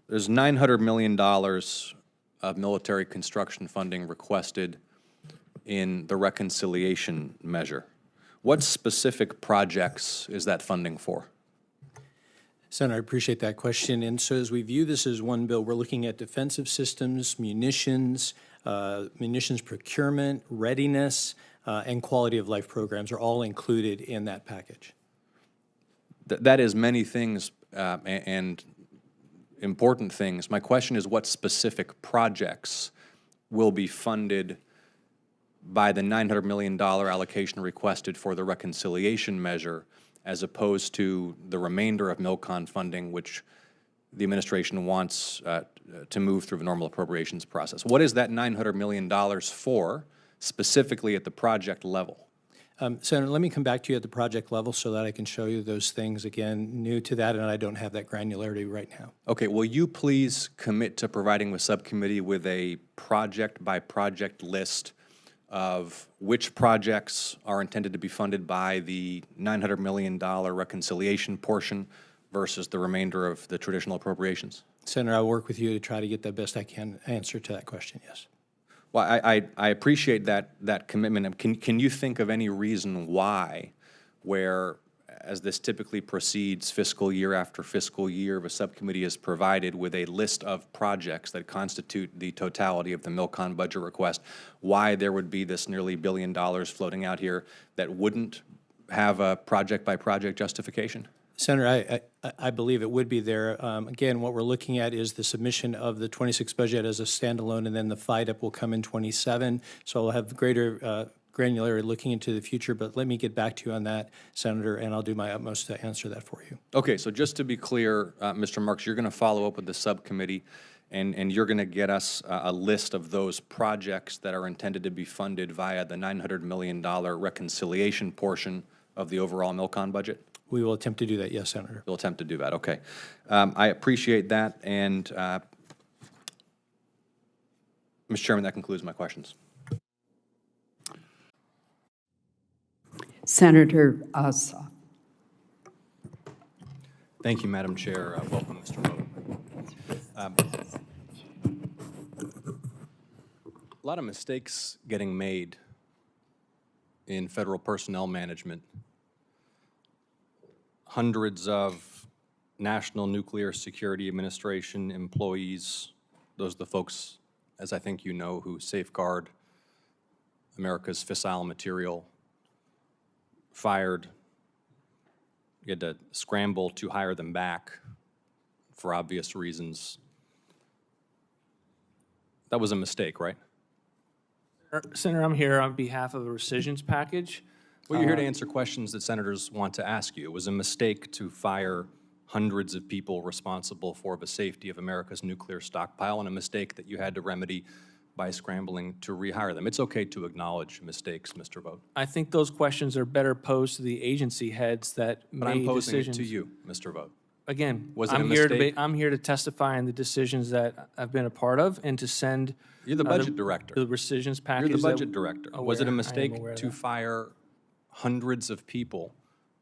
There's $900 million of military construction funding requested in the reconciliation measure. What specific projects is that funding for? Senator, I appreciate that question. And so as we view this as one bill, we're looking at defensive systems, munitions, munitions procurement, readiness, and quality of life programs are all included in that package. That is many things and important things. My question is what specific projects will be funded by the $900 million allocation requested for the reconciliation measure as opposed to the remainder of MILCON funding, which the administration wants to move through the normal appropriations process. What is that $900 million for, specifically at the project level? Senator, let me come back to you at the project level so that I can show you those things. Again, new to that, and I don't have that granularity right now. Okay, will you please commit to providing the subcommittee with a project-by-project list of which projects are intended to be funded by the $900 million reconciliation portion versus the remainder of the traditional appropriations? Senator, I'll work with you to try to get the best I can answer to that question, yes. Well, I appreciate that commitment. Can you think of any reason why, where as this typically proceeds fiscal year after fiscal year, the subcommittee is provided with a list of projects that constitute the totality of the MILCON budget request, why there would be this nearly $1 billion floating out here that wouldn't have a project-by-project justification? Senator, I believe it would be there. Again, what we're looking at is the submission of the 26 budget as a standalone, and then the FIDUP will come in 27. So I'll have greater granularity looking into the future, but let me get back to you on that, Senator, and I'll do my utmost to answer that for you. Okay, so just to be clear, Mr. Marks, you're going to follow up with the subcommittee, and you're going to get us a list of those projects that are intended to be funded via the $900 million reconciliation portion of the overall MILCON budget? We will attempt to do that, yes, Senator. We'll attempt to do that, okay. I appreciate that, and Mr. Chairman, that concludes my questions. Senator Ossoff. Thank you, Madam Chair. Welcome, Mr. Vogt. A lot of mistakes getting made in federal personnel management. Hundreds of National Nuclear Security Administration employees, those are the folks, as I think you know, who safeguard America's fissile material, fired. You had to scramble to hire them back for obvious reasons. That was a mistake, right? Senator, I'm here on behalf of the rescissions package. Well, you're here to answer questions that senators want to ask you. It was a mistake to fire hundreds of people responsible for the safety of America's nuclear stockpile, and a mistake that you had to remedy by scrambling to rehire them. It's okay to acknowledge mistakes, Mr. Vogt. I think those questions are better posed to the agency heads that But made I'm posing decisions. it to you, Mr. Vogt. Again, Was it a I'm here to mistake? I'm here to testify on the decisions that I've been a part of and to send. You're the budget director. The rescissions package. You're the that- budget director. aware- Was it I a am mistake aware of to that. fire hundreds of people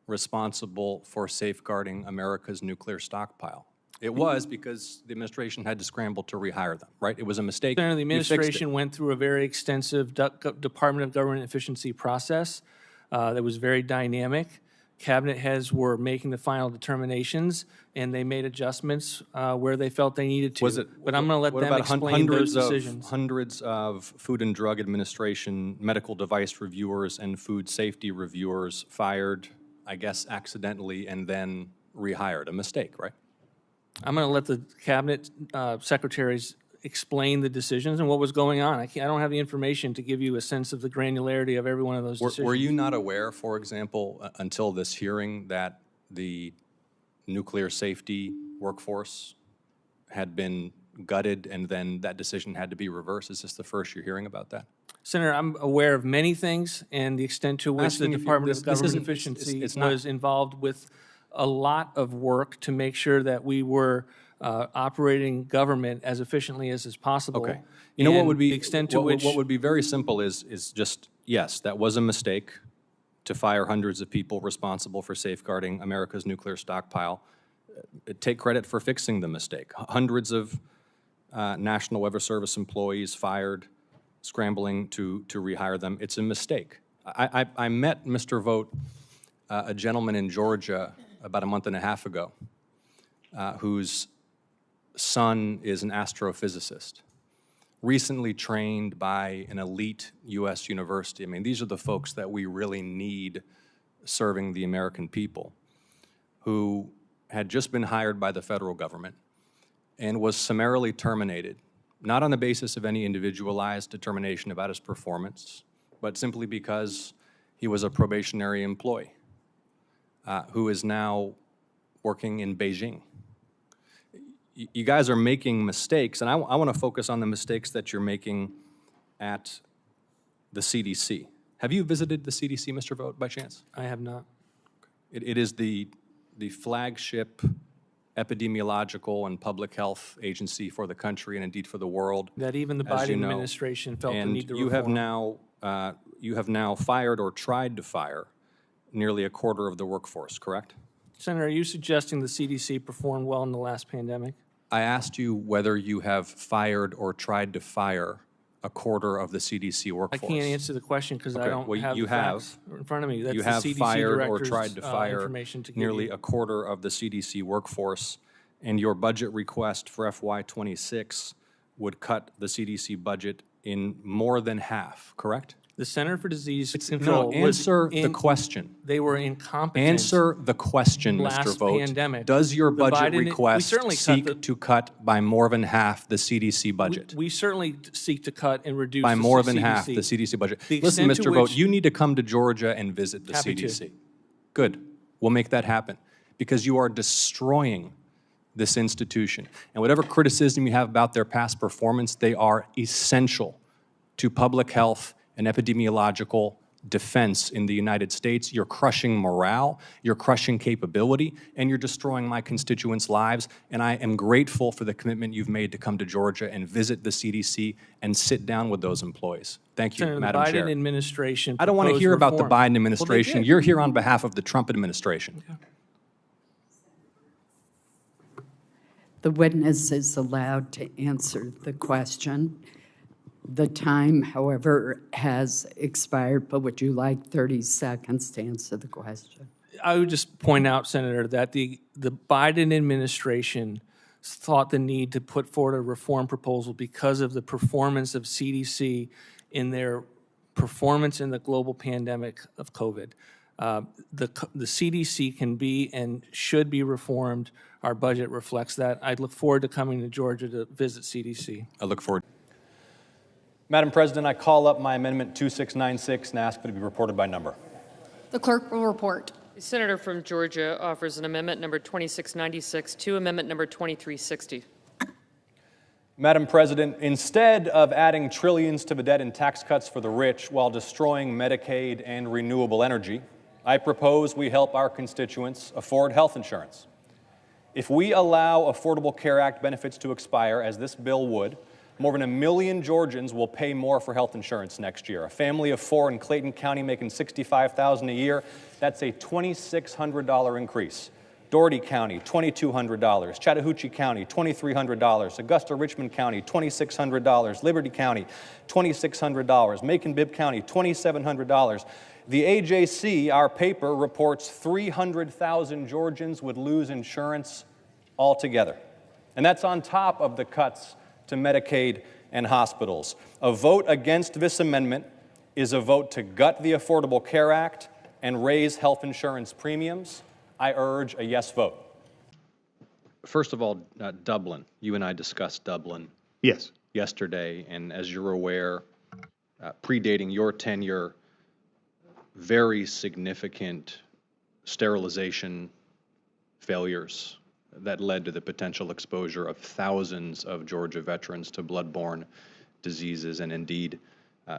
responsible for safeguarding America's nuclear stockpile? It was because the administration had to scramble to rehire them, right? It was a mistake. Senator, the You fixed it. administration went through a very extensive Department of Government Efficiency process that was very dynamic. Cabinet heads were making the final determinations, and they made adjustments where they felt they needed to. Was it? But I'm going to let what them about explain those hundreds of- decisions. Hundreds of Food and Drug Administration medical device reviewers and food safety reviewers fired, I guess, accidentally, and then rehired. A mistake, right? I'm going to let the cabinet secretaries explain the decisions and what was going on. I don't have the information to give you a sense of the granularity of every one of those decisions. Were you not aware, for example, until this hearing, that the nuclear safety workforce had been gutted and then that decision had to be reversed? Is this the first you're hearing about that? Senator, I'm aware of many things and the extent to which the Asking if you- Department this of Government isn't- Efficiency it's not- was involved with a lot of work to make sure that we were operating government as efficiently as is possible. Okay. You know what And would be the extent to what, which what would be very simple is just yes, that was a mistake to fire hundreds of people responsible for safeguarding America's nuclear stockpile. Take credit for fixing the mistake. Hundreds of National Weather Service employees fired, scrambling to rehire them. It's a mistake. I met Mr. Vogt, a gentleman in Georgia about a month and a half ago, whose son is an astrophysicist, recently trained by an elite U.S. university. I mean, these are the folks that we really need serving the American people, who had just been hired by the federal government and was summarily terminated, not on the basis of any individualized determination about his performance, but simply because he was a probationary employee who is now working in Beijing. You guys are making mistakes, and I want to focus on the mistakes that you're making at the CDC. Have you visited the CDC, Mr. Vogt, by chance? I have not. It is the flagship epidemiological and public health agency for the country and indeed for the world. That even the as you Biden know. administration felt the And need to you have reform. you have now fired or tried to fire nearly a quarter of the workforce, correct? Senator, are you suggesting the CDC performed well in the last pandemic? I asked you whether you have fired or tried to fire a quarter of the CDC I workforce. can't answer the question because I don't well, have you the facts in front of me. That's you the have CDC fired or director's, tried to fire information to give nearly you. a quarter of the CDC workforce, and your budget request for FY26 would cut the CDC budget in more than half, correct? The Center for Disease Control No, was answer the in- question. They were incompetent. Answer the question, Mr. last Vogt. pandemic. Does your The budget Biden- we request certainly cut seek to cut by more than half the CDC budget? We certainly seek to cut and reduce By the more than CDC. half the CDC budget. The Listen, extent to Mr. Vogt, which- you need to come to Georgia and visit the Happy to. CDC. Good. We'll make that happen because you are destroying this institution. And whatever criticism you have about their past performance, they are essential to public health and epidemiological defense in the United States. You're crushing morale, you're crushing capability, and you're destroying my constituents' lives. And I am grateful for the commitment you've made to come to Georgia and visit the CDC and sit down with those employees. Thank you, Senator, Madam the Biden Chair. administration I don't want to proposed hear about the reform. Biden administration. did. You're here on behalf of the Trump administration. The witness is allowed to answer the question. The time, however, has expired, but would you like 30 seconds to answer the question? I would just point out, Senator, that the Biden administration thought the need to put forward a reform proposal because of the performance of CDC in their performance in the global pandemic of COVID. The CDC can be and should be reformed. Our budget reflects that. I look forward to coming to Georgia to visit CDC. I look forward. Madam President, I call up my amendment 2696 and ask that it be reported by number. The clerk will report. The senator from Georgia offers an amendment number 2696 to amendment number 2360. Madam President, instead of adding trillions to the debt and tax cuts for the rich while destroying Medicaid and renewable energy, I propose we help our constituents afford health insurance. If we allow Affordable Care Act benefits to expire, as this bill would, more than 1 million Georgians will pay more for health insurance next year. A family of 4 in Clayton County making $65,000 a year, that's a $2,600 increase. Dougherty County, $2,200. Chattahoochee County, $2,300. Augusta Richmond County, $2,600. Liberty County, $2,600. Macon-Bibb County, $2,700. The AJC, our paper, reports 300,000 Georgians would lose insurance altogether. And that's on top of the cuts to Medicaid and hospitals. A vote against this amendment is a vote to gut the Affordable Care Act and raise health insurance premiums. I urge a yes vote. First of all, Dublin. You and I discussed Dublin yesterday, and as you're aware, predating your tenure, very significant sterilization failures that led to the potential exposure of thousands of Georgia veterans to bloodborne diseases, and indeed,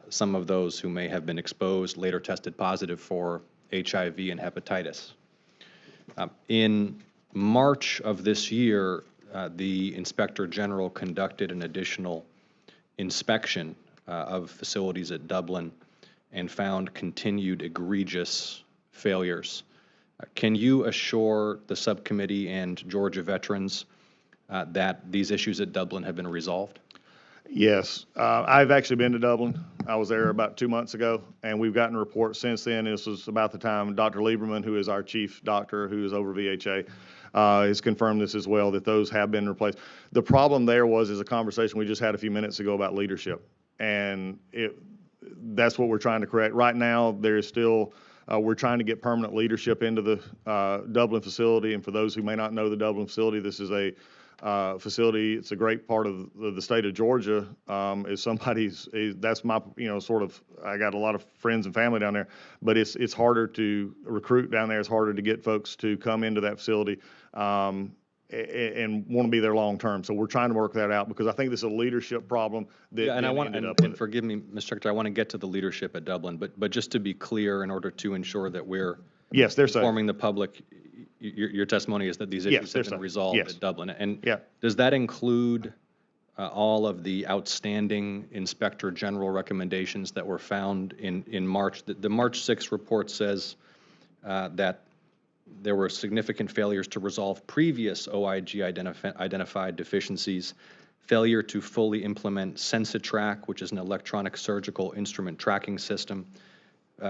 some of those who may have been exposed later tested positive for HIV and hepatitis. In March of this year, the Inspector General conducted an additional inspection of facilities at Dublin and found continued egregious failures. Can you assure the subcommittee and Georgia veterans that these issues at Dublin have been resolved? Yes. I've actually been to Dublin. I was there about 2 months ago, and we've gotten reports since then. This was about the time Dr. Lieberman, who is our chief doctor, who is over VHA, has confirmed this as well, that those have been replaced. The problem there is a conversation we just had a few minutes ago about leadership, and that's what we're trying to correct. Right now, there's still we're trying to get permanent leadership into the Dublin facility. And for those who may not know the Dublin facility, this is a facility. It's a great part of the state of Georgia. That's my, I got a lot of friends and family down there, but it's harder to recruit down there. It's harder to get folks to come into that facility and want to be there long term. So we're trying to work that out because I think this is a leadership problem that and forgive me, Mr. Secretary, I want to get to the leadership at Dublin, but just to be clear, in order to ensure that we're informing the public, your testimony is that these issues have been resolved at Dublin. And does that include all of the outstanding Inspector General recommendations that were found in March? The March 6th report says that there were significant failures to resolve previous OIG identified deficiencies, failure to fully implement SensiTrack, which is an electronic surgical instrument tracking system,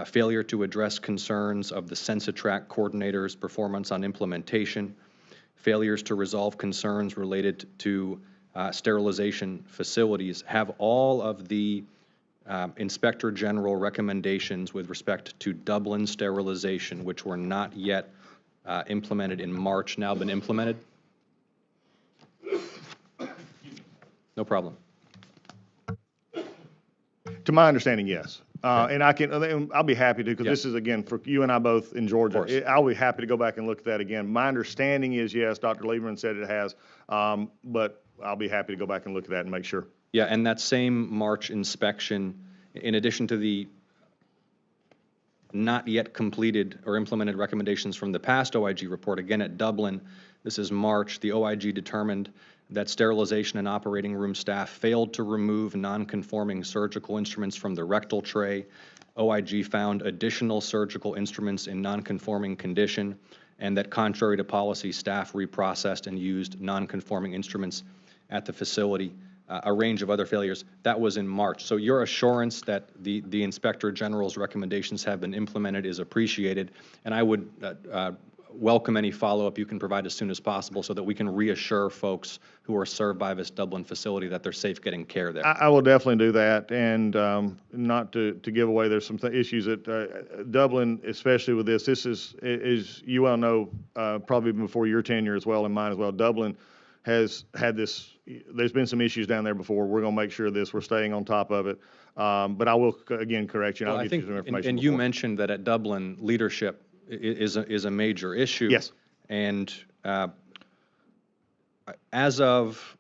failure to address concerns of the SensiTrack coordinator's performance on implementation, failures to resolve concerns related to sterilization facilities, have all of the Inspector General recommendations with respect to Dublin sterilization, which were not yet implemented in March, now been implemented? No problem. To my understanding, yes. And I'll be happy to, because this is, again, for you and I both in Georgia. I'll be happy to go back and look at that again. My understanding is, yes, Dr. Lieberman said it has, but I'll be happy to go back and look at that and make sure. Yeah, and that same March inspection, in addition to the not yet completed or implemented recommendations from the past OIG report, again at Dublin, this is March, the OIG determined that sterilization and operating room staff failed to remove non-conforming surgical instruments from the rectal tray. OIG found additional surgical instruments in non-conforming condition, and that contrary to policy, staff reprocessed and used non-conforming instruments at the facility. A range of other failures. That was in March. So your assurance that the Inspector General's recommendations have been implemented is appreciated, and I would welcome any follow-up you can provide as soon as possible so that we can reassure folks who are served by this Dublin facility that they're safe getting care there. I will definitely do that, and not to give away, there's some issues at Dublin, especially with this. This is, as you well know, probably before your tenure as well and mine as well, Dublin has had this, there's been some issues down there before. We're going to make sure of this. We're staying on top of it. But I will, again, correct you, and I'll get you some information. And you mentioned that at Dublin, leadership is a major issue. Yes. And as of,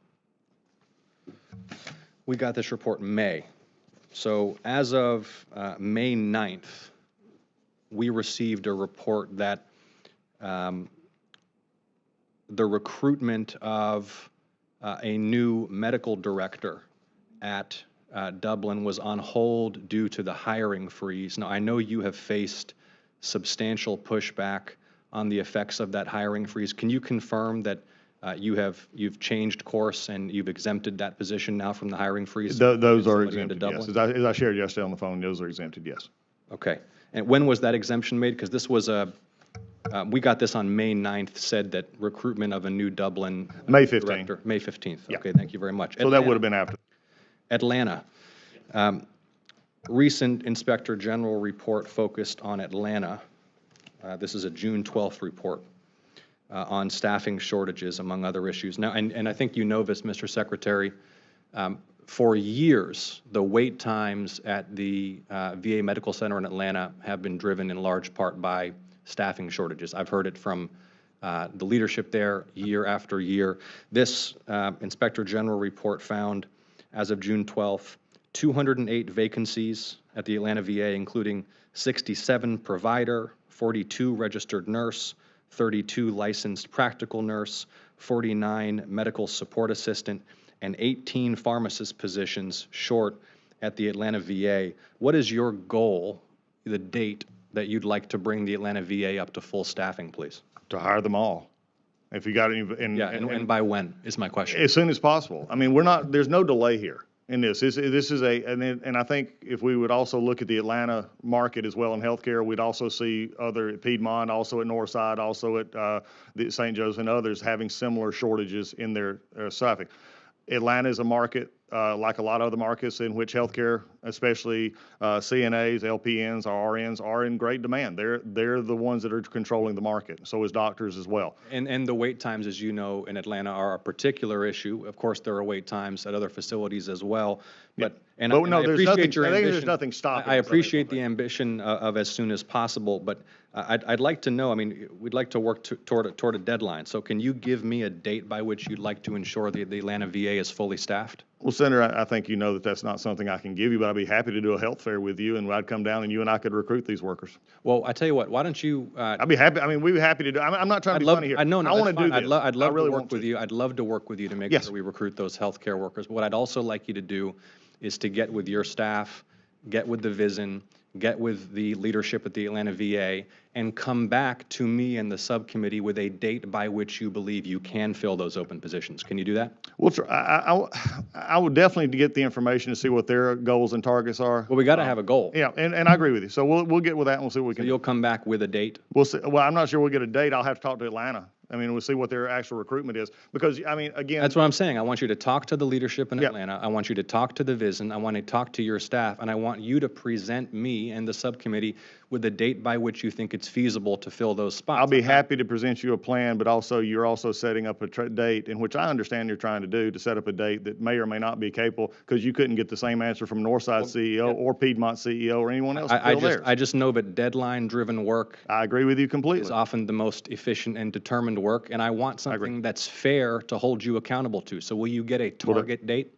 we got this report in May. So as of May 9th, we received a report that the recruitment of a new medical director at Dublin was on hold due to the hiring freeze. Now, I know you have faced substantial pushback on the effects of that hiring freeze. Can you confirm that you've changed course and you've exempted that position now from the hiring freeze? Those are exempted, yes. As I shared yesterday on the phone, those are exempted, yes. Okay. And when was that exemption made? Because this was we got this on May 9th, said that recruitment of a new Dublin May 15th. director. May 15th. Yeah. Okay, thank you very much. So that would have been after. Atlanta. Recent Inspector General report focused on Atlanta. This is a June 12th report on staffing shortages, among other issues. Now, and I think you know this, Mr. Secretary, for years, the wait times at the VA Medical Center in Atlanta have been driven in large part by staffing shortages. I've heard it from the leadership there year after year. This Inspector General report found, as of June 12th, 208 vacancies at the Atlanta VA, including 67 provider, 42 registered nurse, 32 licensed practical nurse, 49 medical support assistant, and 18 pharmacist positions short at the Atlanta VA. What is your goal, the date that you'd like to bring the Atlanta VA up to full staffing, please? To hire them all. If you got any, and by when is my question? As soon as possible. I mean, there's no delay here in this. This is and I think if we would also look at the Atlanta market as well in healthcare, we'd also see other at Piedmont, also at Northside, also at the St. Joe's and others having similar shortages in their staffing. Atlanta is a market like a lot of other markets in which healthcare, especially CNAs, LPNs, or RNs, are in great demand. They're the ones that are controlling the market. So is doctors as well. And the wait times, as you know, in Atlanta are a particular issue. Of course, there are wait times at other facilities as well. But I appreciate your ambition. There's nothing stopping. I appreciate the ambition of as soon as possible, but I'd like to know. I mean, we'd like to work toward a deadline. So can you give me a date by which you'd like to ensure the Atlanta VA is fully staffed? Well, Senator, I think you know that that's not something I can give you, but I'd be happy to do a health fair with you, and I'd come down and you and I could recruit these workers. Well, I tell you what, why don't you? I'd be happy. I mean, we'd be happy to do. I'm not trying to be funny here. I want to do this. I'd love to work with you. I'd love to work with you to make sure we recruit those healthcare workers. What I'd also like you to do is to get with your staff, get with the VISN, get with the leadership at the Atlanta VA, and come back to me and the subcommittee with a date by which you believe you can fill those open positions. Can you do that? Well, I would definitely get the information to see what their goals and targets are. Well, we got to have a goal. Yeah, and I agree with you. So we'll get with that and we'll see what we can. So you'll come back with a date? We'll see. Well, I'm not sure we'll get a date. I'll have to talk to Atlanta. I mean, we'll see what their actual recruitment is. Because, I mean, again. That's what I'm saying. I want you to talk to the leadership in Atlanta. I want you to talk to the VISN. I want to talk to your staff. And I want you to present me and the subcommittee with a date by which you think it's feasible to fill those spots. I'll be happy to present you a plan, but also you're also setting up a date in which I understand you're trying to do, to set up a date that may or may not be capable, because you couldn't get the same answer from Northside CEO or Piedmont CEO or anyone else to fill theirs. I just know that deadline-driven work. I agree with you completely. Is often the most efficient and determined work, and I want something that's fair to hold you accountable to. So will you get a target date?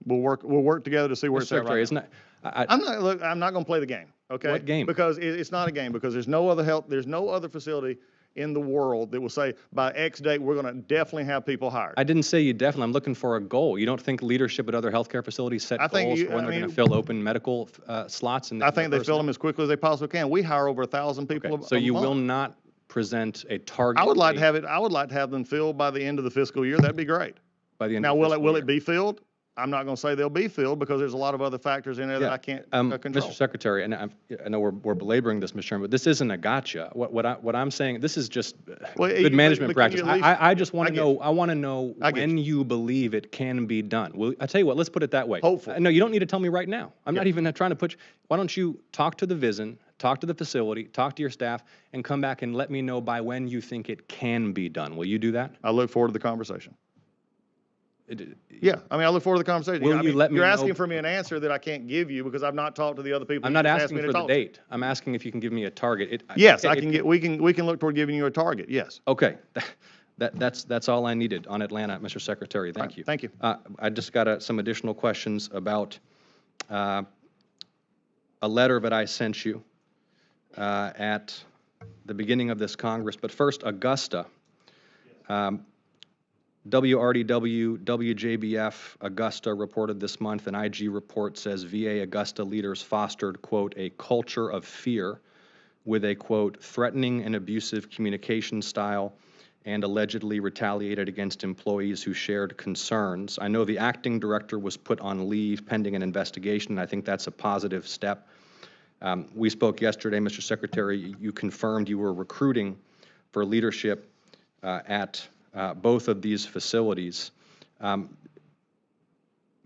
We'll work together to see where it's at right now. Isn't it? I'm not going to play the game. Okay. What game? Because it's not a game. Because there's no other facility in the world that will say by X date we're going to definitely have people hired. I didn't say you definitely. I'm looking for a goal. You don't think leadership at other healthcare facilities set goals for when they're going to fill open medical slots? I think they fill them as quickly as they possibly can. We hire over 1,000 people. Okay. So you will not present a target. I would like to have it. I would like to have them filled by the end of the fiscal year. That'd be great. By the end. Now, of the fiscal will year. it be filled? I'm not going to say they'll be filled because there's a lot of other factors in there that I can't control. Mr. Secretary, and I know we're belaboring this, Mr. Chairman, but this isn't a gotcha. What I'm saying, this is just good management practice. I just want to know. I want to know when you believe it can be done. Well, I tell you what. Let's put it that way. Hopefully. No, you don't need to tell me right now. I'm not even trying to put. Why don't you talk to the VISN, talk to the facility, talk to your staff, and come back and let me know by when you think it can be done. Will you do that? I look forward to the conversation. Yeah, I mean, I look forward to the conversation. Will you let me know? You're asking for me an answer that I can't give you because I've not talked to the other people. I'm not asking for the date. I'm asking if you can give me a target. Yes, I can get. We can look toward giving you a target. Yes. Okay, that's all I needed on Atlanta, Mr. Secretary. Thank you. Thank you. I just got some additional questions about a letter that I sent you at the beginning of this Congress. But first, Augusta. WRDW, WJBF, Augusta reported this month, an IG report says VA Augusta leaders fostered, quote, a culture of fear with a, quote, threatening and abusive communication style and allegedly retaliated against employees who shared concerns. I know the acting director was put on leave pending an investigation. I think that's a positive step. We spoke yesterday, Mr. Secretary. You confirmed you were recruiting for leadership at both of these facilities. Can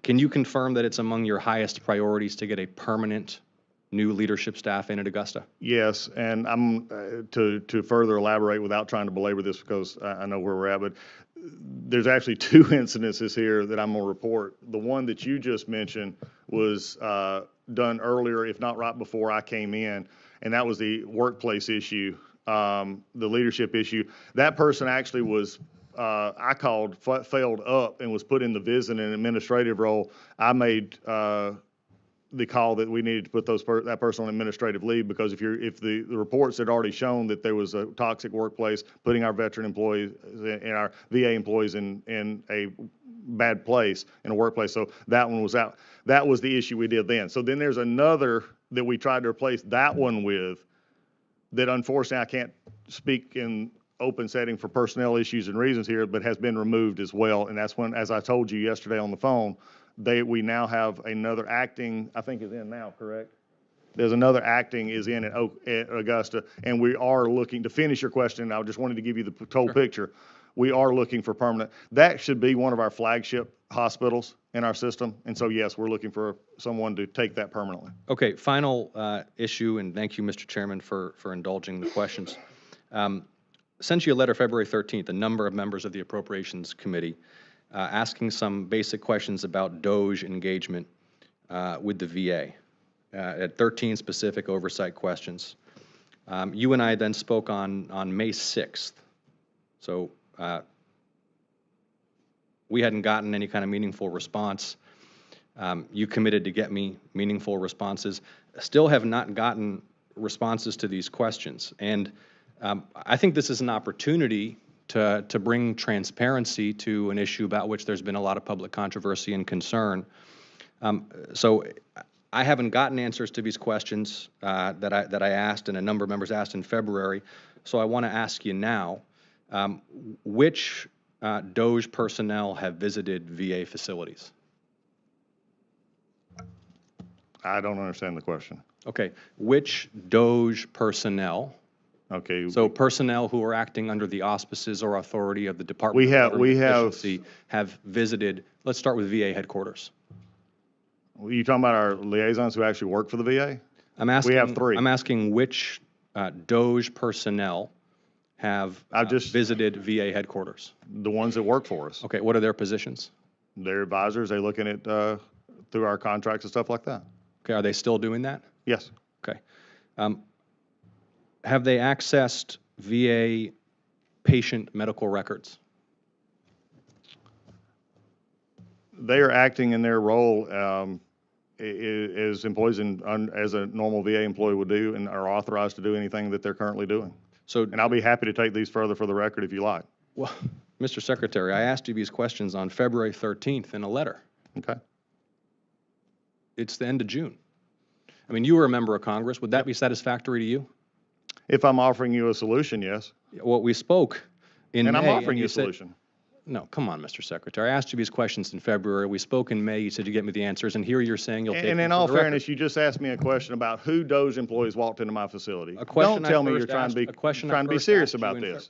you confirm that it's among your highest priorities to get a permanent new leadership staff in at Augusta? Yes, and I'm to further elaborate without trying to belabor this because I know where we're at, but there's actually two incidences here that I'm going to report. The one that you just mentioned was done earlier, if not right before I came in, and that was the workplace issue, the leadership issue. That person actually was I called, failed up, and was put in the VISN and administrative role. I made the call that we needed to put that person on administrative leave because if the reports had already shown that there was a toxic workplace, putting our veteran employees and our VA employees in a bad place in a workplace. So that one was out. That was the issue we did then. So then there's another that we tried to replace that one with that unfortunately I can't speak in open setting for personnel issues and reasons here, but has been removed as well. And that's when, as I told you yesterday on the phone, we now have another acting, I think is in now, correct? There's another acting is in at Augusta, and we are looking, to finish your question, I just wanted to give you the whole picture. We are looking for permanent. That should be one of our flagship hospitals in our system. And so, yes, we're looking for someone to take that permanently. Okay, final issue, and thank you, Mr. Chairman, for indulging the questions. Sent you a letter February 13th, a number of members of the Appropriations Committee asking some basic questions about DOGE engagement with the VA. At 13 specific oversight questions. You and I then spoke on May 6th. So we hadn't gotten any kind of meaningful response. You committed to get me meaningful responses. Still have not gotten responses to these questions. And I think this is an opportunity to bring transparency to an issue about which there's been a lot of public controversy and concern. So I haven't gotten answers to these questions that I asked and a number of members asked in February, so I want to ask you now, which DOGE personnel have visited VA facilities? I don't understand the question. Okay, which DOGE personnel? Okay. So personnel who are acting under the auspices or authority of the Department We of have- Government we have- Efficiency have visited, let's start with VA headquarters. Are you talking about our liaisons who actually work for the VA? I'm asking, We have 3. I'm asking which DOGE personnel have visited VA headquarters? The ones that work for us. Okay, what are their positions? They're advisors. They're looking at through our contracts and stuff like that. Okay, are they still doing that? Yes. Okay. Have they accessed VA patient medical records? They are acting in their role as employees as a normal VA employee would do, and are authorized to do anything that they're currently doing. So, and I'll be happy to take these further for the record if you like. Well, Mr. Secretary, I asked you these questions on February 13th in a letter. Okay. It's the end of June. I mean, you were a member of Congress. Would that be satisfactory to you? If I'm offering you a solution, yes. Well, we spoke in May. And I'm offering you a said, solution. No, come on, Mr. Secretary. I asked you these questions in February. We spoke in May. You said you get me the answers, and here you're saying you'll take And them in for all the record. fairness, you just asked me a question about who DOGE employees walked into my facility. A question Don't I tell me first you're trying asked- to be a question I trying to be first serious asked you about in this.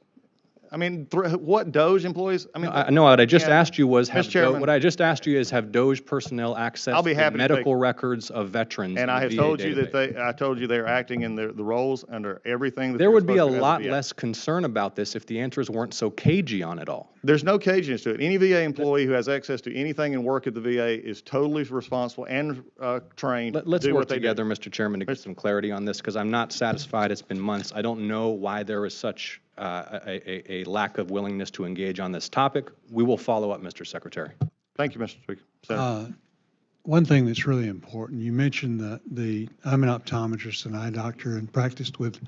I mean, what DOGE employees? I mean, No, what I just and- asked you was, Mr. Chairman, what I just asked you is, have DOGE personnel access I'll be the happy to medical take- records of veterans? and in I the have VA told you database? that I told you they're acting in the roles under everything that There they're would be a supposed to as lot VA. less concern about this if the answers weren't so cagey on it all. There's no caginess to it. Any VA employee who has access to anything and work at the VA is totally responsible and trained Let's to do work what they together, do. Mr. Chairman, to get some clarity on this, because I'm not satisfied. It's been months. I don't know why there is such a lack of willingness to engage on this topic. We will follow up, Mr. Secretary. Thank you, Mr. Speaker. Senator. One thing that's really important, you mentioned that I'm an optometrist and eye doctor and practiced with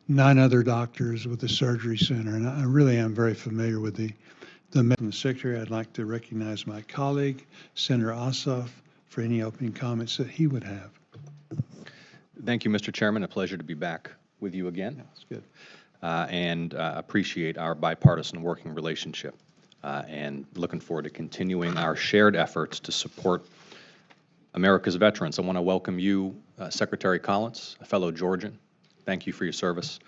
9 other doctors with the surgery center, and I really am very familiar with the Secretary. I'd like to recognize my colleague, Senator Ossoff, for any opening comments that he would have. Thank you, Mr. Chairman. A pleasure to be back with you again. That's good. And appreciate our bipartisan working relationship, and looking forward to continuing our shared efforts to support America's veterans. I want to welcome you, Secretary Collins, a fellow Georgian. Thank you for your service.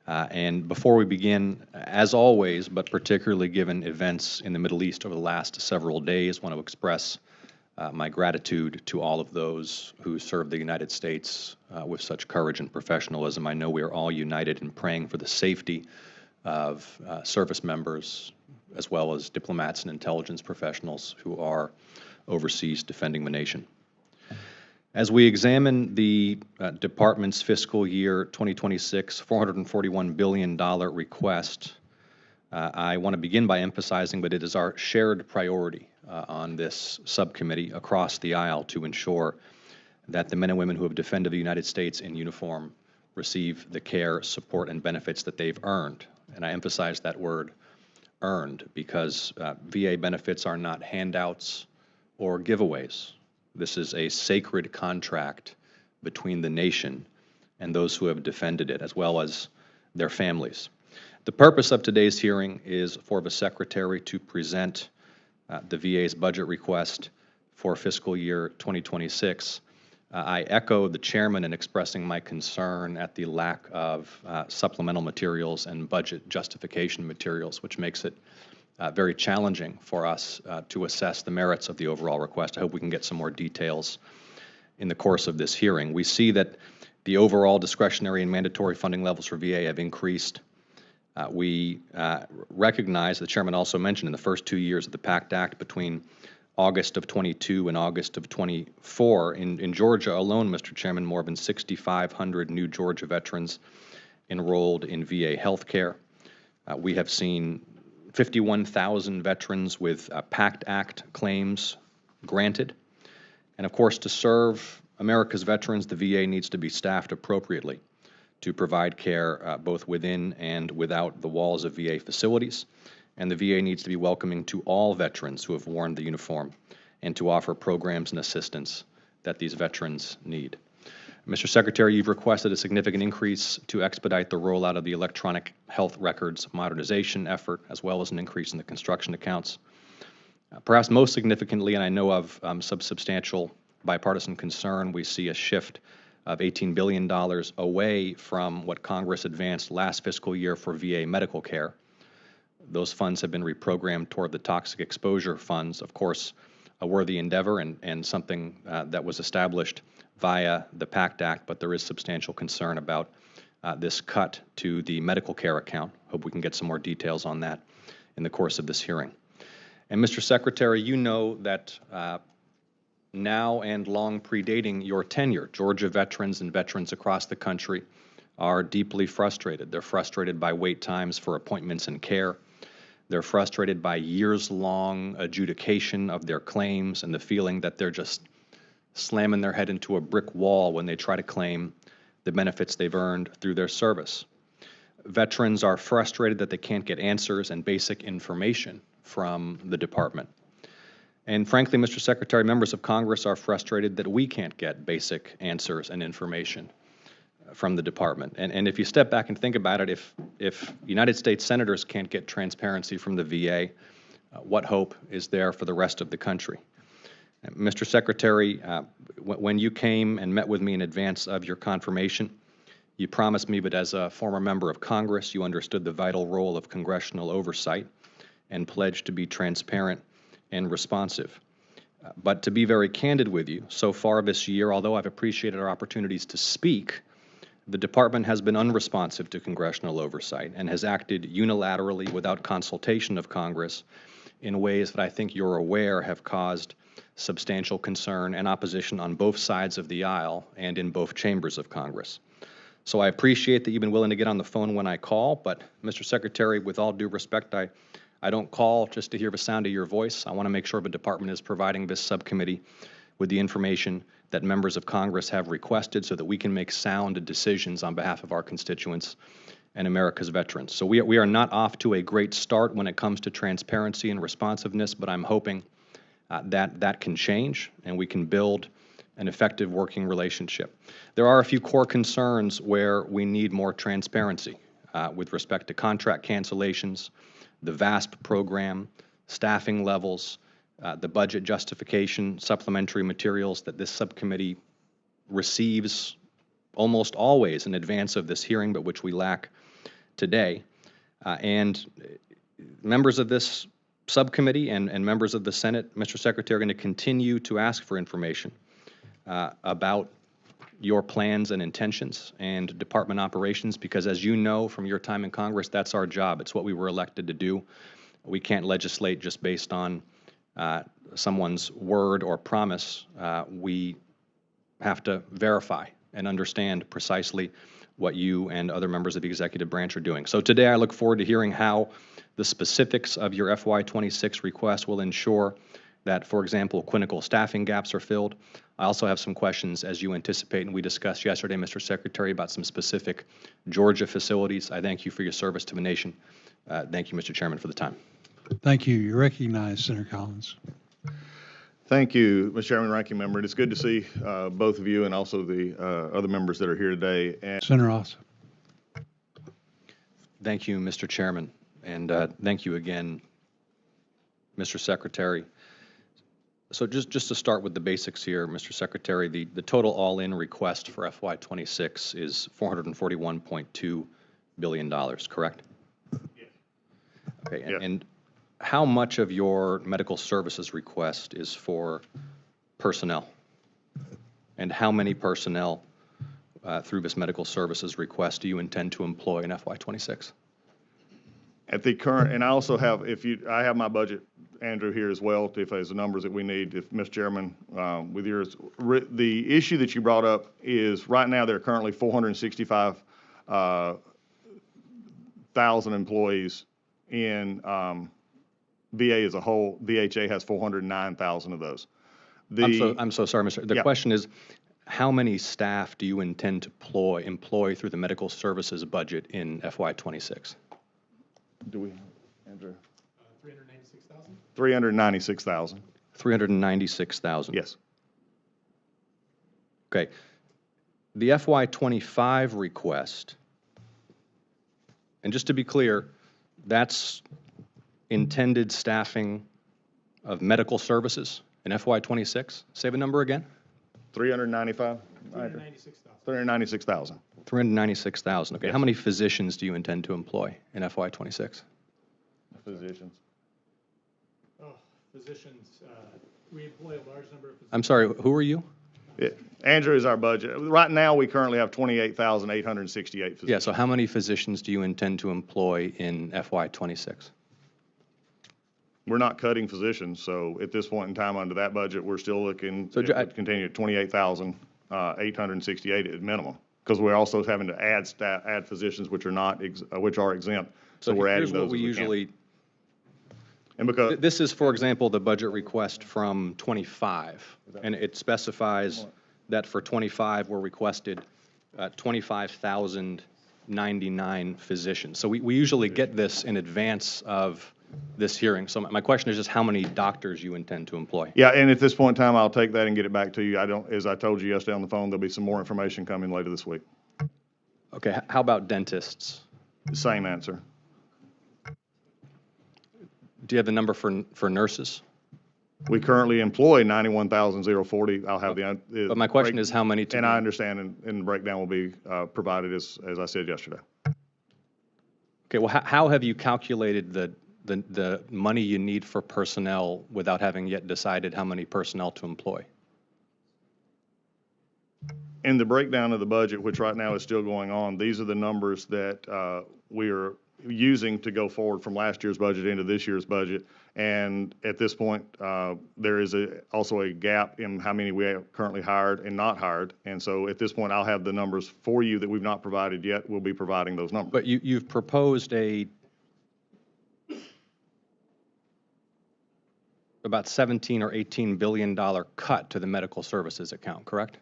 And before we begin, as always, but particularly given events in the Middle East over the last several days, I want to express my gratitude to all of those who serve the United States with such courage and professionalism. I know we are all united in praying for the safety of service members, as well as diplomats and intelligence professionals who are overseas defending the nation. As we examine the Department's fiscal year 2026 $441 billion request, I want to begin by emphasizing that it is our shared priority on this subcommittee across the aisle to ensure that the men and women who have defended the United States in uniform receive the care, support, and benefits that they've earned. And I emphasize that word, earned, because VA benefits are not handouts or giveaways. This is a sacred contract between the nation and those who have defended it, as well as their families. The purpose of today's hearing is for the Secretary to present the VA's budget request for fiscal year 2026. I echo the chairman in expressing my concern at the lack of supplemental materials and budget justification materials, which makes it very challenging for us to assess the merits of the overall request. I hope we can get some more details in the course of this hearing. We see that the overall discretionary and mandatory funding levels for VA have increased. We recognize, the chairman also mentioned, in the first 2 years of the PACT Act, between August of 22 and August of 24, in Georgia alone, Mr. Chairman, more than 6,500 new Georgia veterans enrolled in VA health care. We have seen 51,000 veterans with PACT Act claims granted. And of course, to serve America's veterans, the VA needs to be staffed appropriately to provide care both within and without the walls of VA facilities. And the VA needs to be welcoming to all veterans who have worn the uniform and to offer programs and assistance that these veterans need. Mr. Secretary, you've requested a significant increase to expedite the rollout of the electronic health records modernization effort, as well as an increase in the construction accounts. Perhaps most significantly, and I know of substantial bipartisan concern, we see a shift of $18 billion away from what Congress advanced last fiscal year for VA medical care. Those funds have been reprogrammed toward the toxic exposure funds, of course, a worthy endeavor and something that was established via the PACT Act, but there is substantial concern about this cut to the medical care account. Hope we can get some more details on that in the course of this hearing. And Mr. Secretary, you know that now and long predating your tenure, Georgia veterans and veterans across the country are deeply frustrated. They're frustrated by wait times for appointments and care. They're frustrated by years-long adjudication of their claims and the feeling that they're just slamming their head into a brick wall when they try to claim the benefits they've earned through their service. Veterans are frustrated that they can't get answers and basic information from the department. And frankly, Mr. Secretary, members of Congress are frustrated that we can't get basic answers and information from the department. And if you step back and think about it, if United States senators can't get transparency from the VA, what hope is there for the rest of the country? Mr. Secretary, when you came and met with me in advance of your confirmation, you promised me, but as a former member of Congress, you understood the vital role of congressional oversight and pledged to be transparent and responsive. But to be very candid with you, so far this year, although I've appreciated our opportunities to speak, the department has been unresponsive to congressional oversight and has acted unilaterally without consultation of Congress in ways that I think you're aware have caused substantial concern and opposition on both sides of the aisle and in both chambers of Congress. So I appreciate that you've been willing to get on the phone when I call, but Mr. Secretary, with all due respect, I don't call just to hear the sound of your voice. I want to make sure the department is providing this subcommittee with the information that members of Congress have requested so that we can make sound decisions on behalf of our constituents and America's veterans. So we are not off to a great start when it comes to transparency and responsiveness, but I'm hoping that can change and we can build an effective working relationship. There are a few core concerns where we need more transparency with respect to contract cancellations, the VASP program, staffing levels, the budget justification, supplementary materials that this subcommittee receives almost always in advance of this hearing, but which we lack today. And members of this subcommittee and members of the Senate, Mr. Secretary, are going to continue to ask for information about your plans and intentions and department operations, because as you know from your time in Congress, that's our job. It's what we were elected to do. We can't legislate just based on someone's word or promise. We have to verify and understand precisely what you and other members of the executive branch are doing. So today I look forward to hearing how the specifics of your FY26 request will ensure that, for example, clinical staffing gaps are filled. I also have some questions, as you anticipate, and we discussed yesterday, Mr. Secretary, about some specific Georgia facilities. I thank you for your service to the nation. Thank you, Mr. Chairman, for the time. Thank you. You're recognized, Senator Collins. Thank you, Mr. Chairman, Ranking Member. It's good to see both of you and also the other members that are here today. And Senator Ossoff. Thank you, Mr. Chairman, and thank you again, Mr. Secretary. So just to start with the basics here, Mr. Secretary, the total all-in request for FY26 is $441.2 billion, correct? Yes. Okay, Yes. And how much of your medical services request is for personnel? And how many personnel through this medical services request do you intend to employ in FY26? At the current, and I also have, I have my budget, Andrew, here as well, if there's the numbers that we need, if Mr. Chairman, with yours. The issue that you brought up is right now there are currently 465,000 employees in VA as a whole. VHA has 409,000 of those. I'm so sorry, Mr. The question is, how many staff do you intend to employ through the medical services budget in FY26? Do we, Andrew? 396,000? 396,000. 396,000. Yes. Okay. The FY25 request, and just to be clear, that's intended staffing of medical services in FY26? Say the number again? 395? 396,000. 396,000. Okay. How many physicians do you intend to employ in FY26? Physicians. Physicians, we employ a large number of physicians. I'm sorry, who are you? Yeah. Andrew is our budget. Right now, we currently have 28,868 physicians. Yeah, so how many physicians do you intend to employ in FY26? We're not cutting physicians, so at this point in time, under that budget, we're still looking to continue at 28,868 at minimum, because we're also having to add physicians which are not, which are exempt. So we're adding here's those what we as we usually, can. And because this is, for example, the budget request from 25, and it specifies that for 25, we're requested 25,099 physicians. So we usually get this in advance of this hearing. So my question is just how many doctors you intend to employ? yeah, and at this point in time, I'll take that and get it back to you. As I told you yesterday on the phone, there'll be some more information coming later this week. Okay, how about dentists? Same answer. Do you have the number for nurses? We currently employ 91,040. I'll have the. But my question is how many? And I understand, and the breakdown will be provided as I said yesterday. Okay, well, how have you calculated the money you need for personnel without having yet decided how many personnel to employ? In the breakdown of the budget, which right now is still going on, these are the numbers that we are using to go forward from last year's budget into this year's budget. And at this point, there is also a gap in how many we have currently hired and not hired. And so at this point, I'll have the numbers for you that we've not provided yet. We'll be providing those numbers. But you've proposed about $17 or $18 billion cut to the medical services account, correct?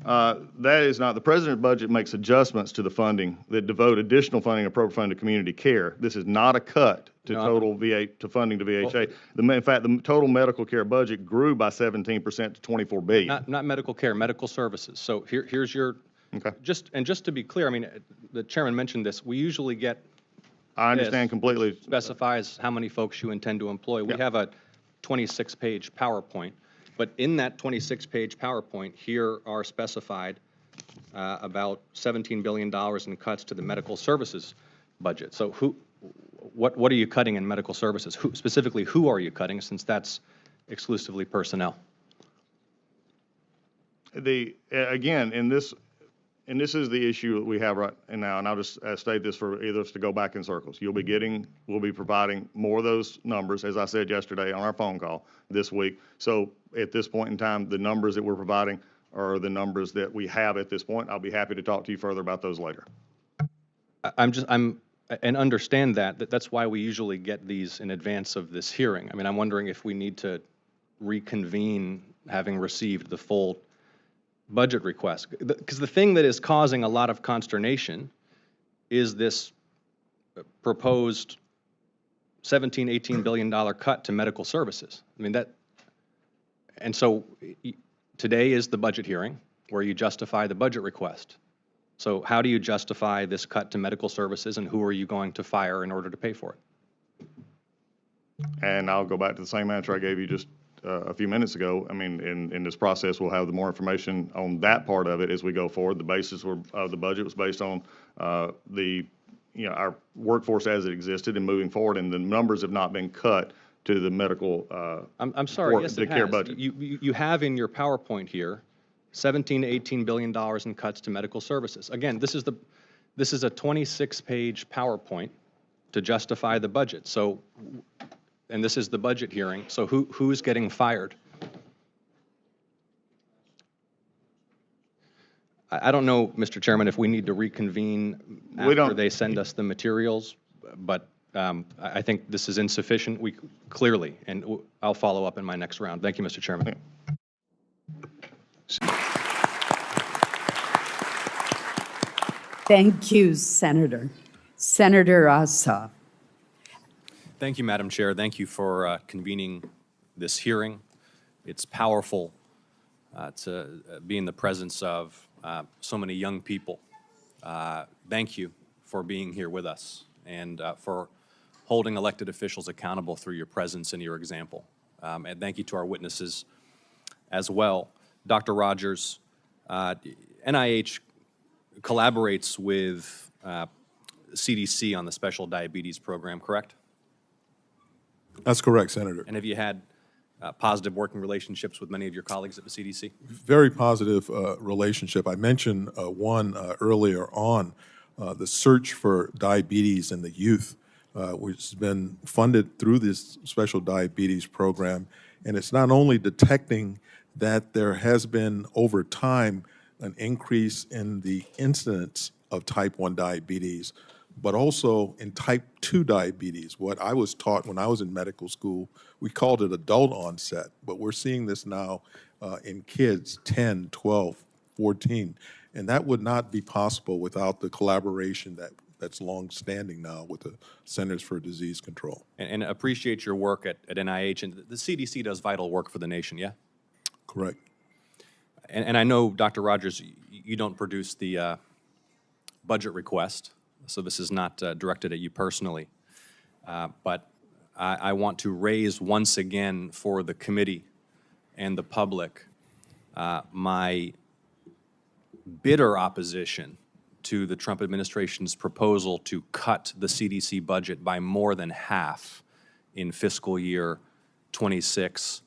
That is not. The president's budget makes adjustments to the funding that devote additional funding appropriate funding to community care. This is not a cut to total to funding to VHA. In fact, the total medical care budget grew by 17% to $24 billion. Not medical care, medical services. So here's your, just to be clear, I mean, the chairman mentioned this, we usually get I understand completely. Specifies how many folks you intend to employ. We have a 26-page PowerPoint. But in that 26-page PowerPoint, here are specified about $17 billion in cuts to the medical services budget. So what are you cutting in medical services? Specifically, who are you cutting, since that's exclusively personnel? Again, and this is the issue that we have right now, and I'll just state this for either of us to go back in circles. We'll be providing more of those numbers, as I said yesterday on our phone call this week. So at this point in time, the numbers that we're providing are the numbers that we have at this point. I'll be happy to talk to you further about those later. And understand that's why we usually get these in advance of this hearing. I mean, I'm wondering if we need to reconvene having received the full budget request. Because the thing that is causing a lot of consternation is this proposed $17, $18 billion cut to medical services. I mean, and so today is the budget hearing where you justify the budget request. So how do you justify this cut to medical services, and who are you going to fire in order to pay for it? And I'll go back to the same answer I gave you just a few minutes ago. I mean, in this process, we'll have the more information on that part of it as we go forward. The basis of the budget was based on our workforce as it existed and moving forward, and the numbers have not been cut to the medical I'm sorry, yes, the it care has. budget. You have in your PowerPoint here $17 to $18 billion in cuts to medical services. Again, this is a 26-page PowerPoint to justify the budget. So, and this is the budget hearing. So who's getting fired? I don't know, Mr. Chairman, if we need to reconvene after they send us the materials, but I think this is insufficient. Clearly, and I'll follow up in my next round. Thank you, Mr. Chairman. Thank you, Senator. Senator Ossoff. Thank you, Madam Chair. Thank you for convening this hearing. It's powerful to be in the presence of so many young people. Thank you for being here with us and for holding elected officials accountable through your presence and your example. And thank you to our witnesses as well. Dr. Rogers, NIH collaborates with CDC on the special diabetes program, correct? That's correct, Senator. And have you had positive working relationships with many of your colleagues at the CDC? Very positive relationship. I mentioned one earlier on, the search for diabetes in the youth, which has been funded through this special diabetes program. And it's not only detecting that there has been, over time, an increase in the incidence of type 1 diabetes, but also in type 2 diabetes. What I was taught when I was in medical school, we called it adult onset, but we're seeing this now in kids 10, 12, 14. And that would not be possible without the collaboration that's long-standing now with the Centers for Disease Control. And appreciate your work at NIH. And the CDC does vital work for the nation, yeah? Correct. And I know, Dr. Rogers, you don't produce the budget request, so this is not directed at you personally. But I want to raise once again for the committee and the public my bitter opposition to the Trump administration's proposal to cut the CDC budget by more than half in fiscal year 26,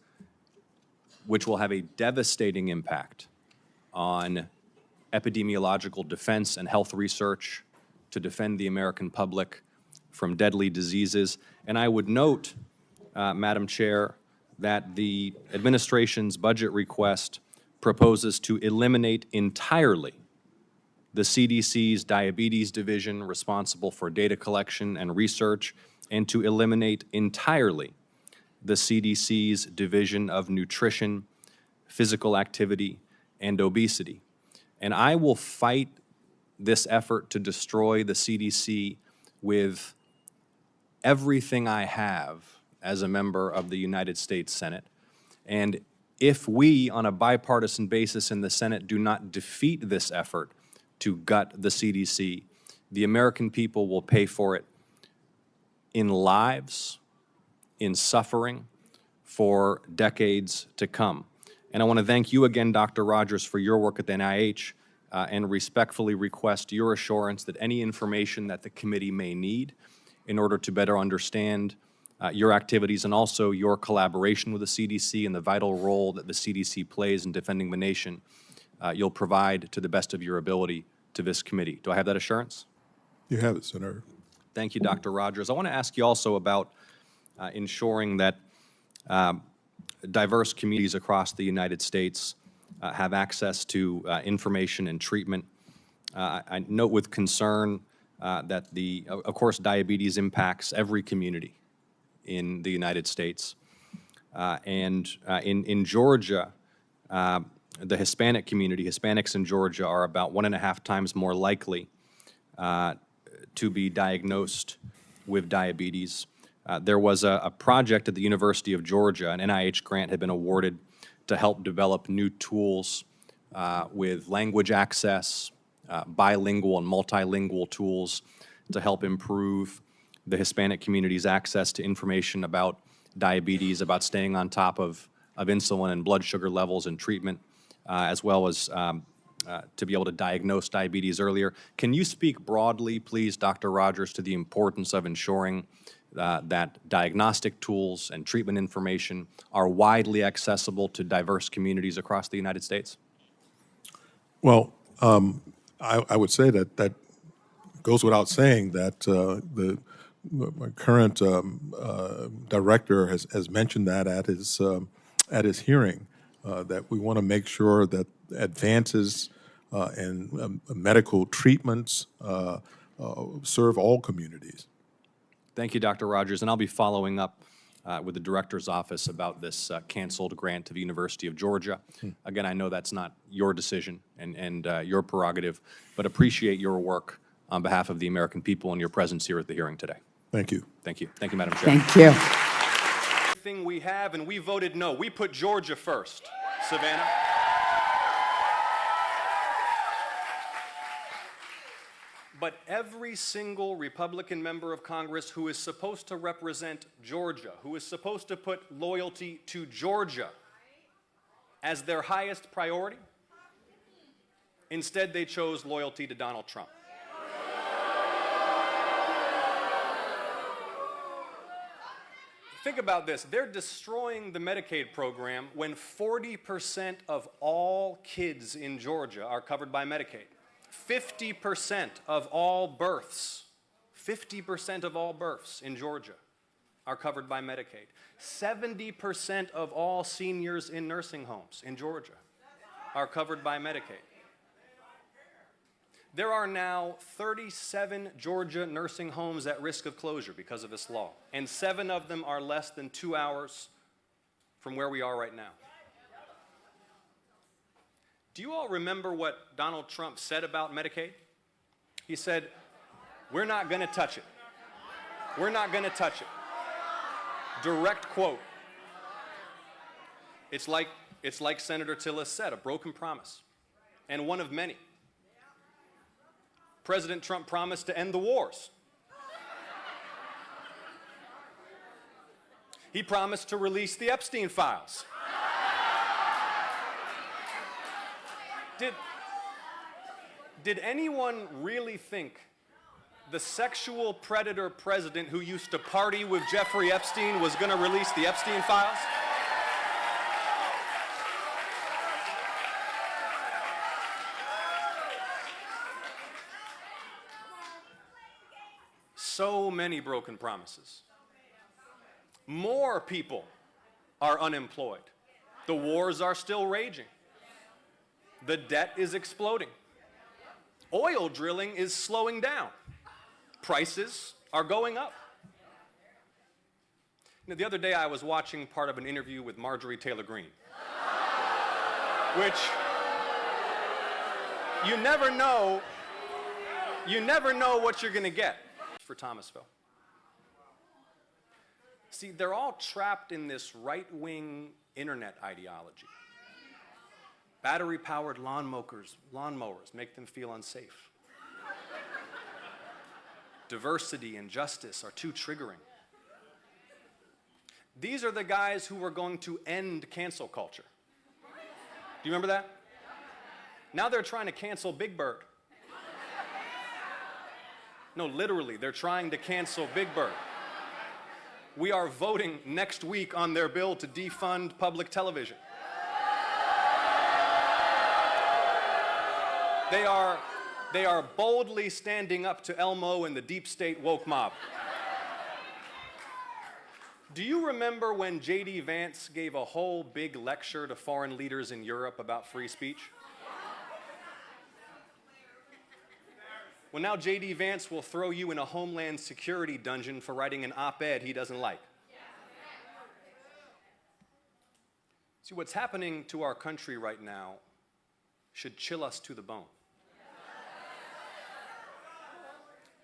which will have a devastating impact on epidemiological defense and health research to defend the American public from deadly diseases. And I would note, Madam Chair, that the administration's budget request proposes to eliminate entirely the CDC's diabetes division responsible for data collection and research, and to eliminate entirely the CDC's division of nutrition, physical activity, and obesity. And I will fight this effort to destroy the CDC with everything I have as a member of the United States Senate. And if we, on a bipartisan basis in the Senate, do not defeat this effort to gut the CDC, the American people will pay for it in lives, in suffering, for decades to come. And I want to thank you again, Dr. Rogers, for your work at the NIH, and respectfully request your assurance that any information that the committee may need in order to better understand your activities and also your collaboration with the CDC and the vital role that the CDC plays in defending the nation, you'll provide to the best of your ability to this committee. Do I have that assurance? You have it, Senator. Thank you, Dr. Rogers. I want to ask you also about ensuring that diverse communities across the United States have access to information and treatment. I note with concern that of course, diabetes impacts every community in the United States. And in Georgia, the Hispanic community, Hispanics in Georgia are about 1.5 times more likely to be diagnosed with diabetes. There was a project at the University of Georgia, an NIH grant had been awarded to help develop new tools with language access, bilingual and multilingual tools to help improve the Hispanic community's access to information about diabetes, about staying on top of insulin and blood sugar levels and treatment, as well as to be able to diagnose diabetes earlier. Can you speak broadly, please, Dr. Rogers, to the importance of ensuring that diagnostic tools and treatment information are widely accessible to diverse communities across the United States? Well, I would say that goes without saying that my current director has mentioned that at his hearing, that we want to make sure that advances in medical treatments serve all communities. Thank you, Dr. Rogers, and I'll be following up with the director's office about this canceled grant to the University of Georgia. Again, I know that's not your decision and your prerogative, but appreciate your work on behalf of the American people and your presence here at the hearing today. Thank you. Thank you. Thank you, Madam Chair. Thank you. Thing we have, and we voted no. We put Georgia first, Savannah. but every single Republican member of Congress who is supposed to represent Georgia, who is supposed to put loyalty to Georgia as their highest priority, instead they chose loyalty to Donald Trump. Think about this. They're destroying the Medicaid program when 40% of all kids in Georgia are covered by Medicaid. 50% of all births, 50% of all births in Georgia are covered by Medicaid. 70% of all seniors in nursing homes in Georgia are covered by Medicaid. There are now 37 Georgia nursing homes at risk of closure because of this law, and 7 of them are less than 2 hours from where we are right now. Do you all remember what Donald Trump said about Medicaid? He said, "We're not going to touch it. We're not going to touch it." Direct quote. It's like Senator Tillis said, a broken promise, and one of many. President Trump promised to end the wars. He promised to release the Epstein files. Did anyone really think the sexual predator president who used to party with Jeffrey Epstein was going to release the Epstein files? So many broken promises. More people are unemployed. The wars are still raging. The debt is exploding. Oil drilling is slowing down. Prices are going up. You know, the other day I was watching part of an interview with Marjorie Taylor Greene, which you never know what you're going to get for Thomasville. See, they're all trapped in this right-wing internet ideology. Battery-powered lawnmowers make them feel unsafe. Diversity and justice are too triggering. These are the guys who were going to end cancel culture. Do you remember that? Now they're trying to cancel Big Bird. No, literally, they're trying to cancel Big Bird. We are voting next week on their bill to defund public television. They are boldly standing up to Elmo and the deep state woke mob. Do you remember when J.D. Vance gave a whole big lecture to foreign leaders in Europe about free speech? Well, now J.D. Vance will throw you in a Homeland Security dungeon for writing an op-ed he doesn't like. See, what's happening to our country right now should chill us to the bone.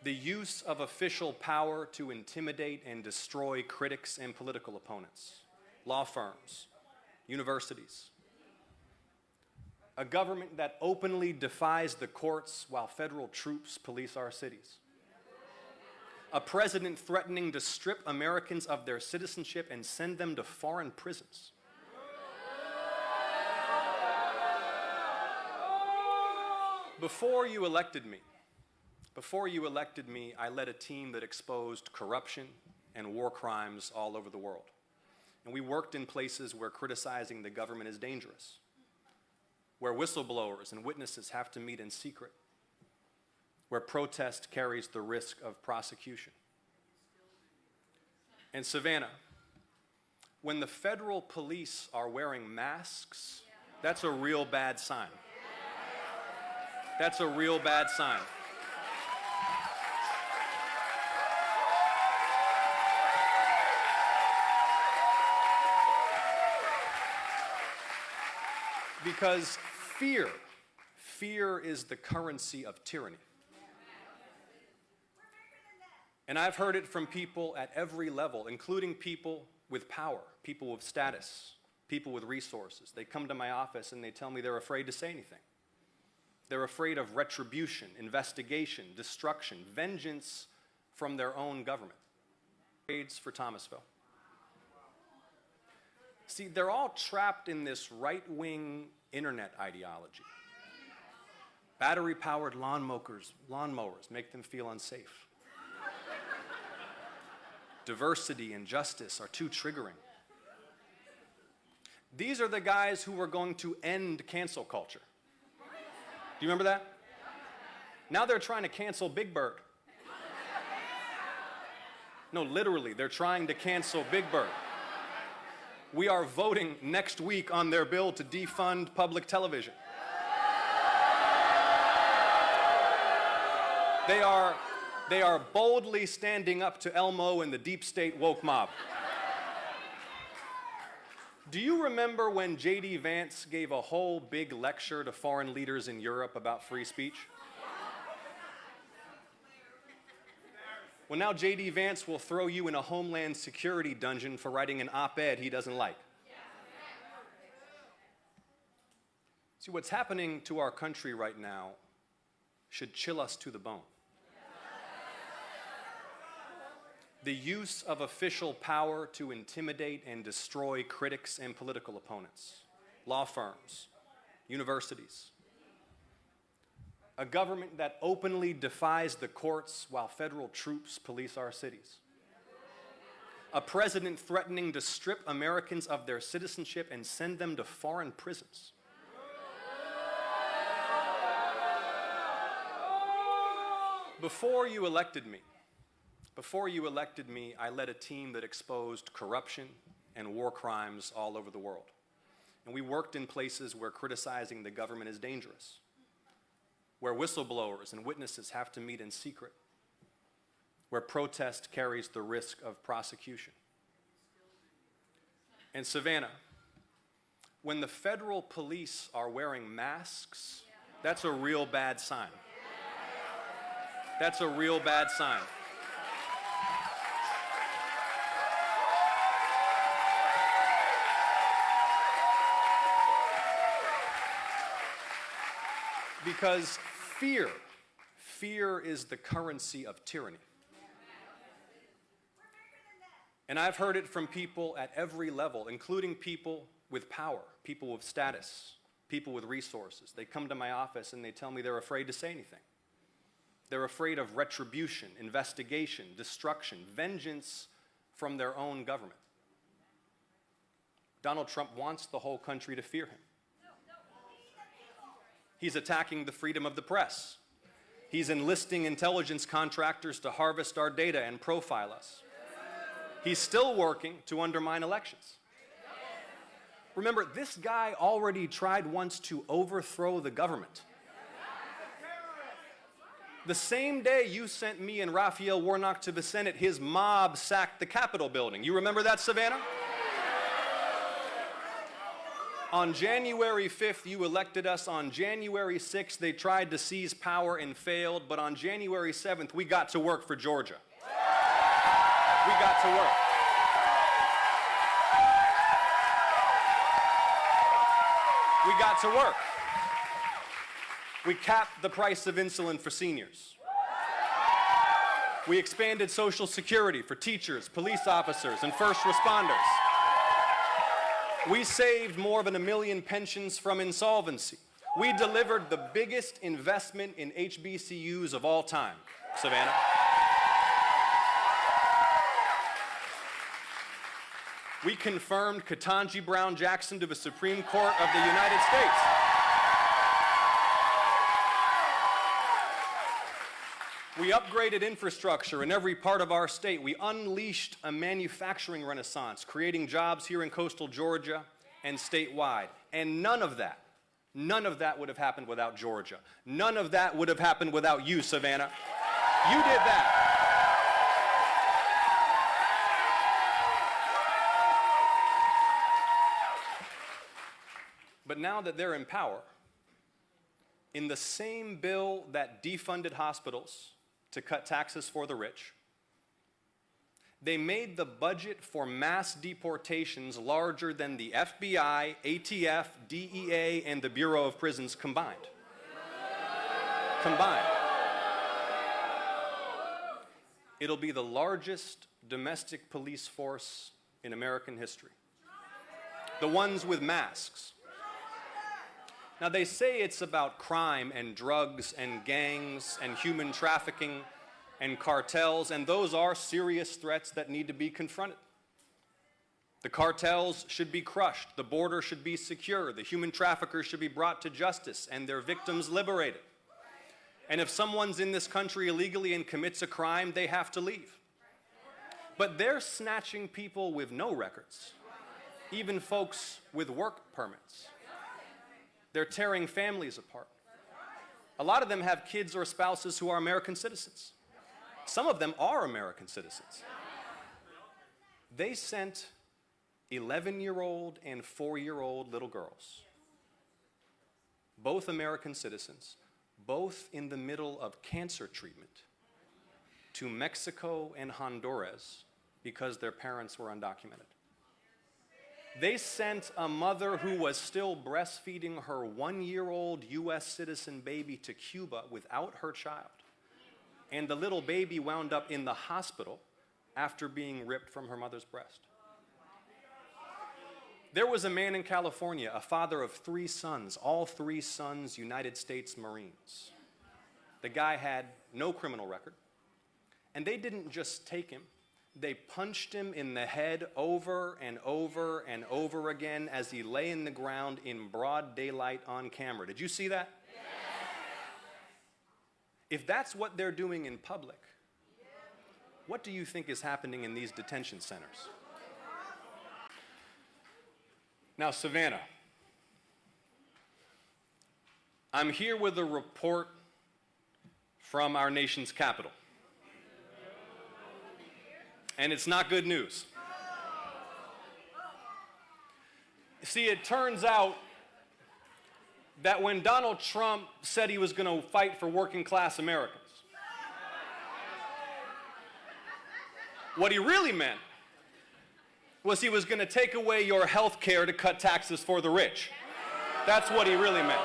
The use of official power to intimidate and destroy critics and political opponents, law firms, universities. A government that openly defies the courts while federal troops police our cities. A president threatening to strip Americans of their citizenship and send them to foreign prisons. Before you elected me, I led a team that exposed corruption and war crimes all over the world. And we worked in places where criticizing the government is dangerous, where whistleblowers and witnesses have to meet in secret, where protest carries the risk of prosecution. And Savannah, when the federal police are wearing masks, that's a real bad sign. That's a real bad sign. Because fear is the currency of tyranny. And I've heard it from people at every level, including people with power, people with status, people with resources. They come to my office and they tell me they're afraid to say anything. They're afraid of retribution, investigation, destruction, vengeance from their own government. Grades for Thomasville. See, they're all trapped in this right-wing internet ideology. Battery-powered lawnmowers make them feel unsafe. Diversity and justice are too triggering. These are the guys who were going to end cancel culture. Do you remember that? Now they're trying to cancel Big Bird. No, literally, they're trying to cancel Big Bird. We are voting next week on their bill to defund public television. They are boldly standing up to Elmo and the deep state woke mob. Do you remember when J.D. Vance gave a whole big lecture to foreign leaders in Europe about free speech? Well, now J.D. Vance will throw you in a Homeland Security dungeon for writing an op-ed he doesn't like. See, what's happening to our country right now should chill us to the bone. The use of official power to intimidate and destroy critics and political opponents, law firms, universities. A government that openly defies the courts while federal troops police our cities. A president threatening to strip Americans of their citizenship and send them to foreign prisons. Before you elected me, I led a team that exposed corruption and war crimes all over the world. And we worked in places where criticizing the government is dangerous, where whistleblowers and witnesses have to meet in secret, where protest carries the risk of prosecution. And Savannah, when the federal police are wearing masks, that's a real bad sign. That's a real bad sign. Because fear is the currency of tyranny. And I've heard it from people at every level, including people with power, people with status, people with resources. They come to my office and they tell me they're afraid to say anything. They're afraid of retribution, investigation, destruction, vengeance from their own government. Donald Trump wants the whole country to fear him. He's attacking the freedom of the press. He's enlisting intelligence contractors to harvest our data and profile us. He's still working to undermine elections. Remember, this guy already tried once to overthrow the government. The same day you sent me and Raphael Warnock to the Senate, his mob sacked the Capitol building. You remember that, Savannah? On January 5th, you elected us. On January 6th, they tried to seize power and failed. But on January 7th, we got to work for Georgia. We got to work. We got to work. We capped the price of insulin for seniors. We expanded Social Security for teachers, police officers, and first responders. We saved more than 1 million pensions from insolvency. We delivered the biggest investment in HBCUs of all time, Savannah. We confirmed Ketanji Brown Jackson to the Supreme Court of the United States. We upgraded infrastructure in every part of our state. We unleashed a manufacturing renaissance, creating jobs here in coastal Georgia and statewide. And none of that would have happened without Georgia. None of that would have happened without you, Savannah. You did that. But now that they're in power, in the same bill that defunded hospitals to cut taxes for the rich, they made the budget for mass deportations larger than the FBI, ATF, DEA, and the Bureau of Prisons combined. combined. It'll be the largest domestic police force in American history. The ones with masks. Now, they say it's about crime and drugs and gangs and human trafficking and cartels, and those are serious threats that need to be confronted. The cartels should be crushed, the border should be secure, the human traffickers should be brought to justice, and their victims liberated. And if someone's in this country illegally and commits a crime, they have to leave. But they're snatching people with no records, even folks with work permits. They're tearing families apart. A lot of them have kids or spouses who are American citizens. Some of them are American citizens. They sent 11-year-old and 4-year-old little girls, both American citizens, both in the middle of cancer treatment, to Mexico and Honduras because their parents were undocumented. They sent a mother who was still breastfeeding her 1-year-old U.S. citizen baby to Cuba without her child. And the little baby wound up in the hospital after being ripped from her mother's breast. There was a man in California, a father of 3 sons, all 3 sons United States Marines. The guy had no criminal record. And they didn't just take him. They punched him in the head over and over and over again as he lay in the ground in broad daylight on camera. Did you see that? Yes. If that's what they're doing in public, what do you think is happening in these detention centers? Now, Savannah, I'm here with a report from our nation's capital. And it's not good news. See, it turns out that when Donald Trump said he was going to fight for working class Americans, what he really meant was he was going to take away your health care to cut taxes for the rich. That's what he really meant.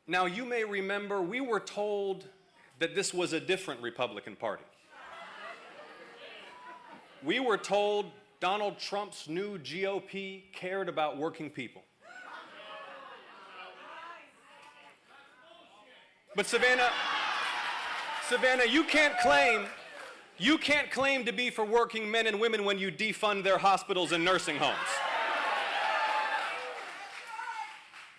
Now, you may remember we were told that this was a different Republican Party. We were told Donald Trump's new GOP cared about working people. But Savannah, you can't claim to be for working men and women when you defund their hospitals and nursing homes.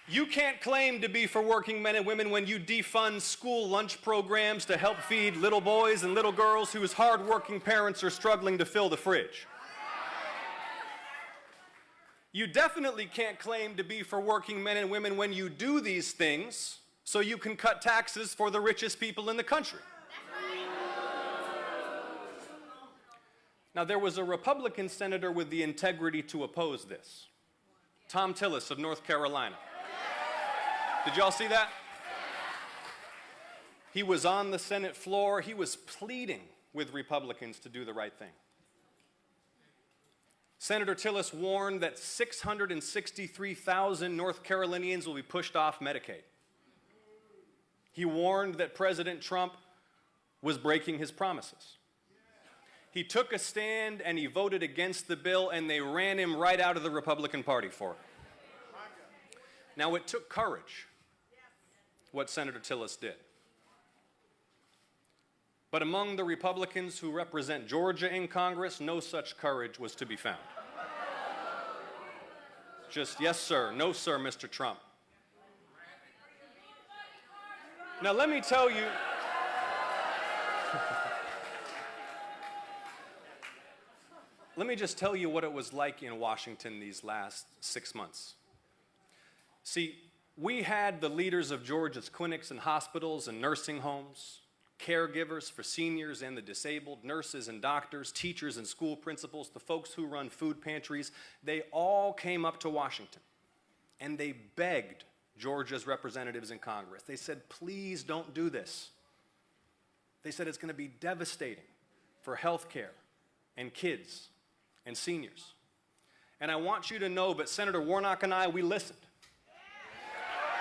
You can't claim to be for working men and women when you defund school lunch programs to help feed little boys and little girls whose hardworking parents are struggling to fill the fridge. You definitely can't claim to be for working men and women when you do these things so you can cut taxes for the richest people in the country. Now, there was a Republican senator with the integrity to oppose this, Tom Tillis of North Carolina. Did y'all see that? He was on the Senate floor. He was pleading with Republicans to do the right thing. Senator Tillis warned that 663,000 North Carolinians will be pushed off Medicaid. He warned that President Trump was breaking his promises. He took a stand and he voted against the bill, and they ran him right out of the Republican Party for it. Now, it took courage, what Senator Tillis did. But among the Republicans who represent Georgia in Congress, no such courage was to be found. Just, yes, sir, no, sir, Mr. Trump. Now, let me tell you, let me just tell you what it was like in Washington these last 6 months. See, we had the leaders of Georgia's clinics and hospitals and nursing homes, caregivers for seniors and the disabled, nurses and doctors, teachers and school principals, the folks who run food pantries. They all came up to Washington and they begged Georgia's representatives in Congress. They said, please don't do this. They said it's going to be devastating for health care and kids and seniors. And I want you to know, but Senator Warnock and I, we listened.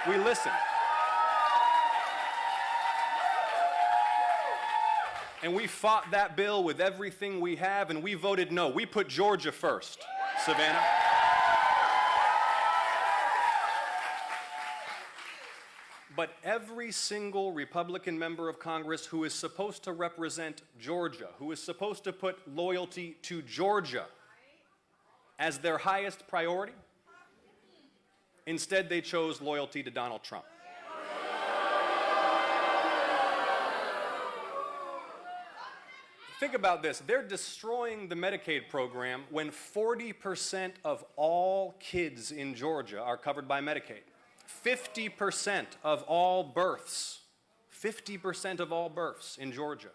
We listened. And we fought that bill with everything we have, and we voted no. We put Georgia first, Savannah. But every single Republican member of Congress who is supposed to represent Georgia, who is supposed to put loyalty to Georgia as their highest priority, instead they chose loyalty to Donald Trump. Think about this. They're destroying the Medicaid program when 40% of all kids in Georgia are covered by Medicaid. 50% of all births, 50% of all births in Georgia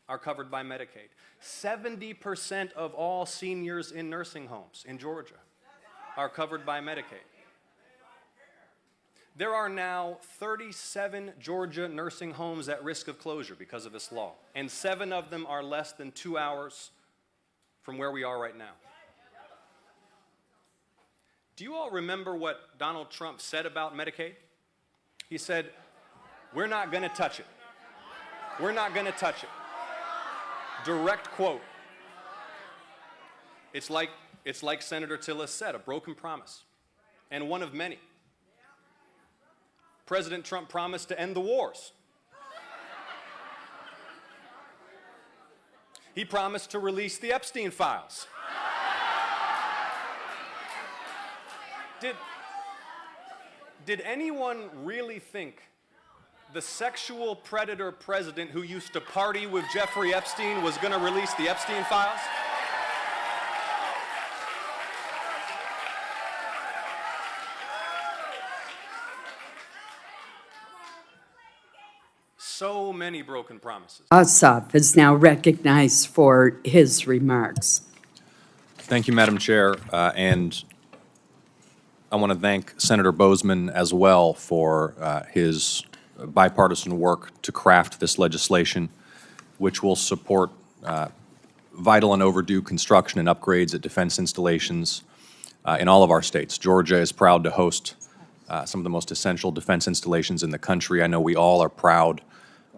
are covered by Medicaid. 70% of all seniors in nursing homes in Georgia are covered by Medicaid. There are now 37 Georgia nursing homes at risk of closure because of this law, and 7 of them are less than 2 hours from where we are right now. Do you all remember what Donald Trump said about Medicaid? He said, "We're not going to touch it. We're not going to touch it." Direct quote. It's like Senator Tillis said, a broken promise, and one of many. President Trump promised to end the wars. He promised to release the Epstein files. Did anyone really think the sexual predator president who used to party with Jeffrey Epstein was going to release the Epstein files? So many broken promises. Ossoff is now recognized for his remarks. Thank you, Madam Chair, and I want to thank Senator Boozman as well for his bipartisan work to craft this legislation, which will support vital and overdue construction and upgrades at defense installations in all of our states. Georgia is proud to host some of the most essential defense installations in the country. I know we all are proud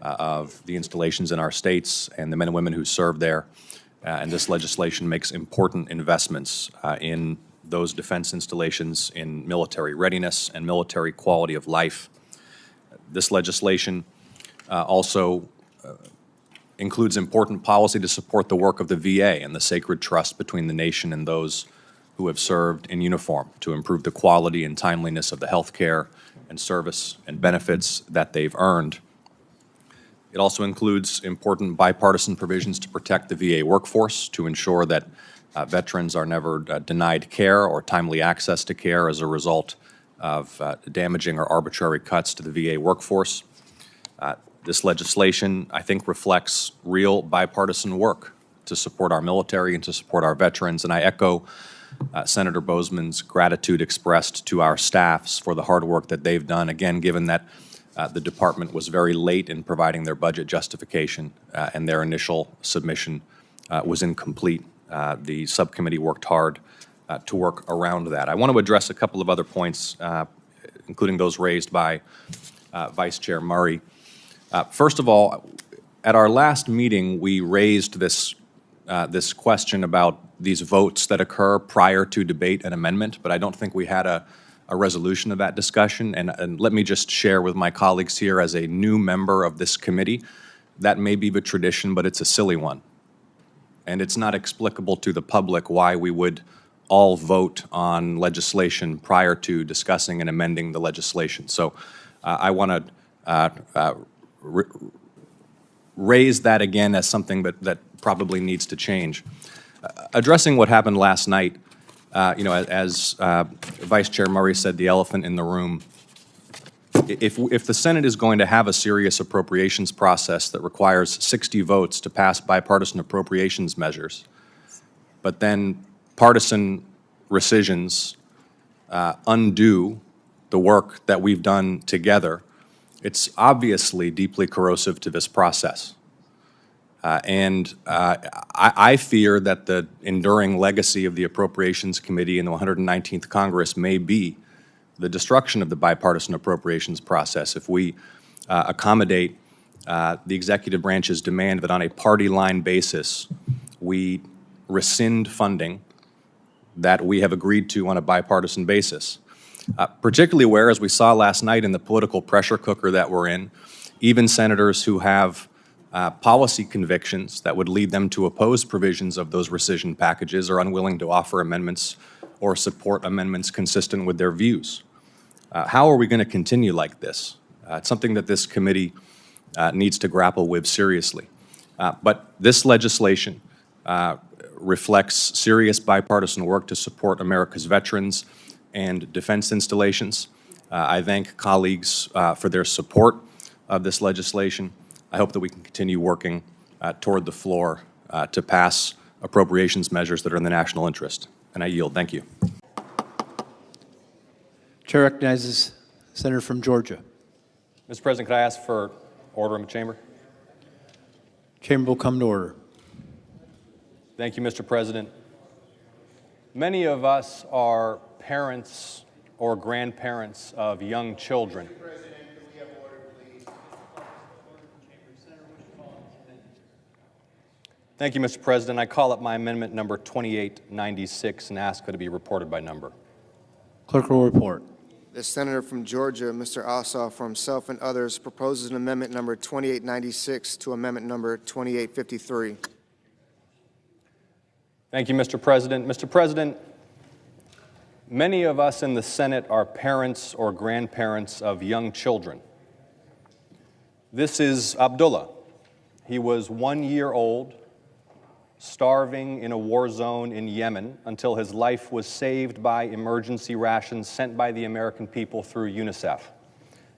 of the installations in our states and the men and women who serve there, and this legislation makes important investments in those defense installations in military readiness and military quality of life. This legislation also includes important policy to support the work of the VA and the sacred trust between the nation and those who have served in uniform to improve the quality and timeliness of the health care and service and benefits that they've earned. It also includes important bipartisan provisions to protect the VA workforce, to ensure that veterans are never denied care or timely access to care as a result of damaging or arbitrary cuts to the VA workforce. This legislation, I think, reflects real bipartisan work to support our military and to support our veterans, and I echo Senator Boozman's gratitude expressed to our staffs for the hard work that they've done, again, given that the department was very late in providing their budget justification and their initial submission was incomplete. The subcommittee worked hard to work around that. I want to address a couple of other points, including those raised by Vice Chair Murray. First of all, at our last meeting, we raised this question about these votes that occur prior to debate and amendment, but I don't think we had a resolution of that discussion. And let me just share with my colleagues here, as a new member of this committee, that may be the tradition, but it's a silly one. And it's not explicable to the public why we would all vote on legislation prior to discussing and amending the legislation. So I want to raise that again as something that probably needs to change. Addressing what happened last night, as Vice Chair Murray said, the elephant in the room. If the Senate is going to have a serious appropriations process that requires 60 votes to pass bipartisan appropriations measures, but then partisan rescissions undo the work that we've done together, it's obviously deeply corrosive to this process. I fear that the enduring legacy of the Appropriations Committee in the 119th Congress may be the destruction of the bipartisan appropriations process if we accommodate the executive branch's demand that on a party line basis we rescind funding that we have agreed to on a bipartisan basis. Particularly where, as we saw last night in the political pressure cooker that we're in, even senators who have policy convictions that would lead them to oppose provisions of those rescission packages are unwilling to offer amendments or support amendments consistent with their views. How are we going to continue like this? It's something that this committee needs to grapple with seriously. But this legislation reflects serious bipartisan work to support America's veterans and defense installations. I thank colleagues for their support of this legislation. I hope that we can continue working toward the floor to pass appropriations measures that are in the national interest. And I yield. Thank you. Chair recognizes Senator from Georgia. Mr. President, could I ask for order in the chamber? Chamber will come to order. Thank you, Mr. President. Many of us are parents or grandparents of young children. Thank you, Mr. President. I call up my amendment number 2896 and ask that it be reported by number. Clerk will report. The senator from Georgia, Mr. Ossoff, for himself and others, proposes an amendment number 2896 to amendment number 2853. Thank you, Mr. President. Mr. President, many of us in the Senate are parents or grandparents of young children. This is Abdullah. He was 1 year old, starving in a war zone in Yemen until his life was saved by emergency rations sent by the American people through UNICEF.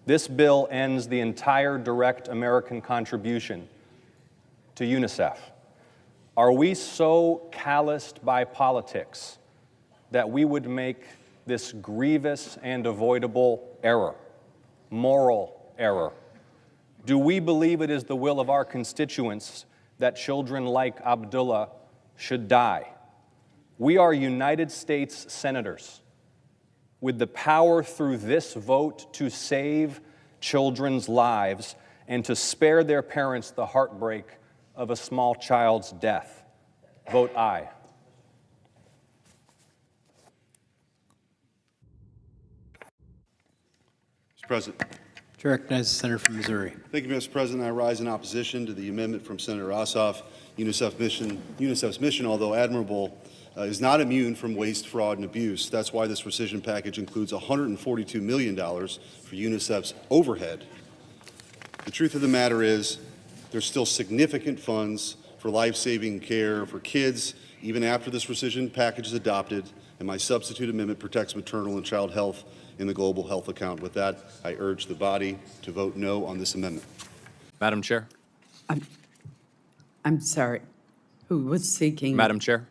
This bill ends the entire direct American contribution to UNICEF. Are we so calloused by politics that we would make this grievous and avoidable error, moral error? Do we believe it is the will of our constituents that children like Abdullah should die? We are United States senators with the power through this vote to save children's lives and to spare their parents the heartbreak of a small child's death. Vote aye. Mr. President. Chair recognizes the senator from Missouri. Thank you, Mr. President. I rise in opposition to the amendment from Senator Ossoff. UNICEF's mission, although admirable, is not immune from waste, fraud, and abuse. That's why this rescission package includes $142 million for UNICEF's overhead. The truth of the matter is there's still significant funds for life-saving care for kids, even after this rescission package is adopted, and my substitute amendment protects maternal and child health in the global health account. With that, I urge the body to vote no on this amendment. Madam Chair. I'm sorry. Who was seeking? Madam Chair.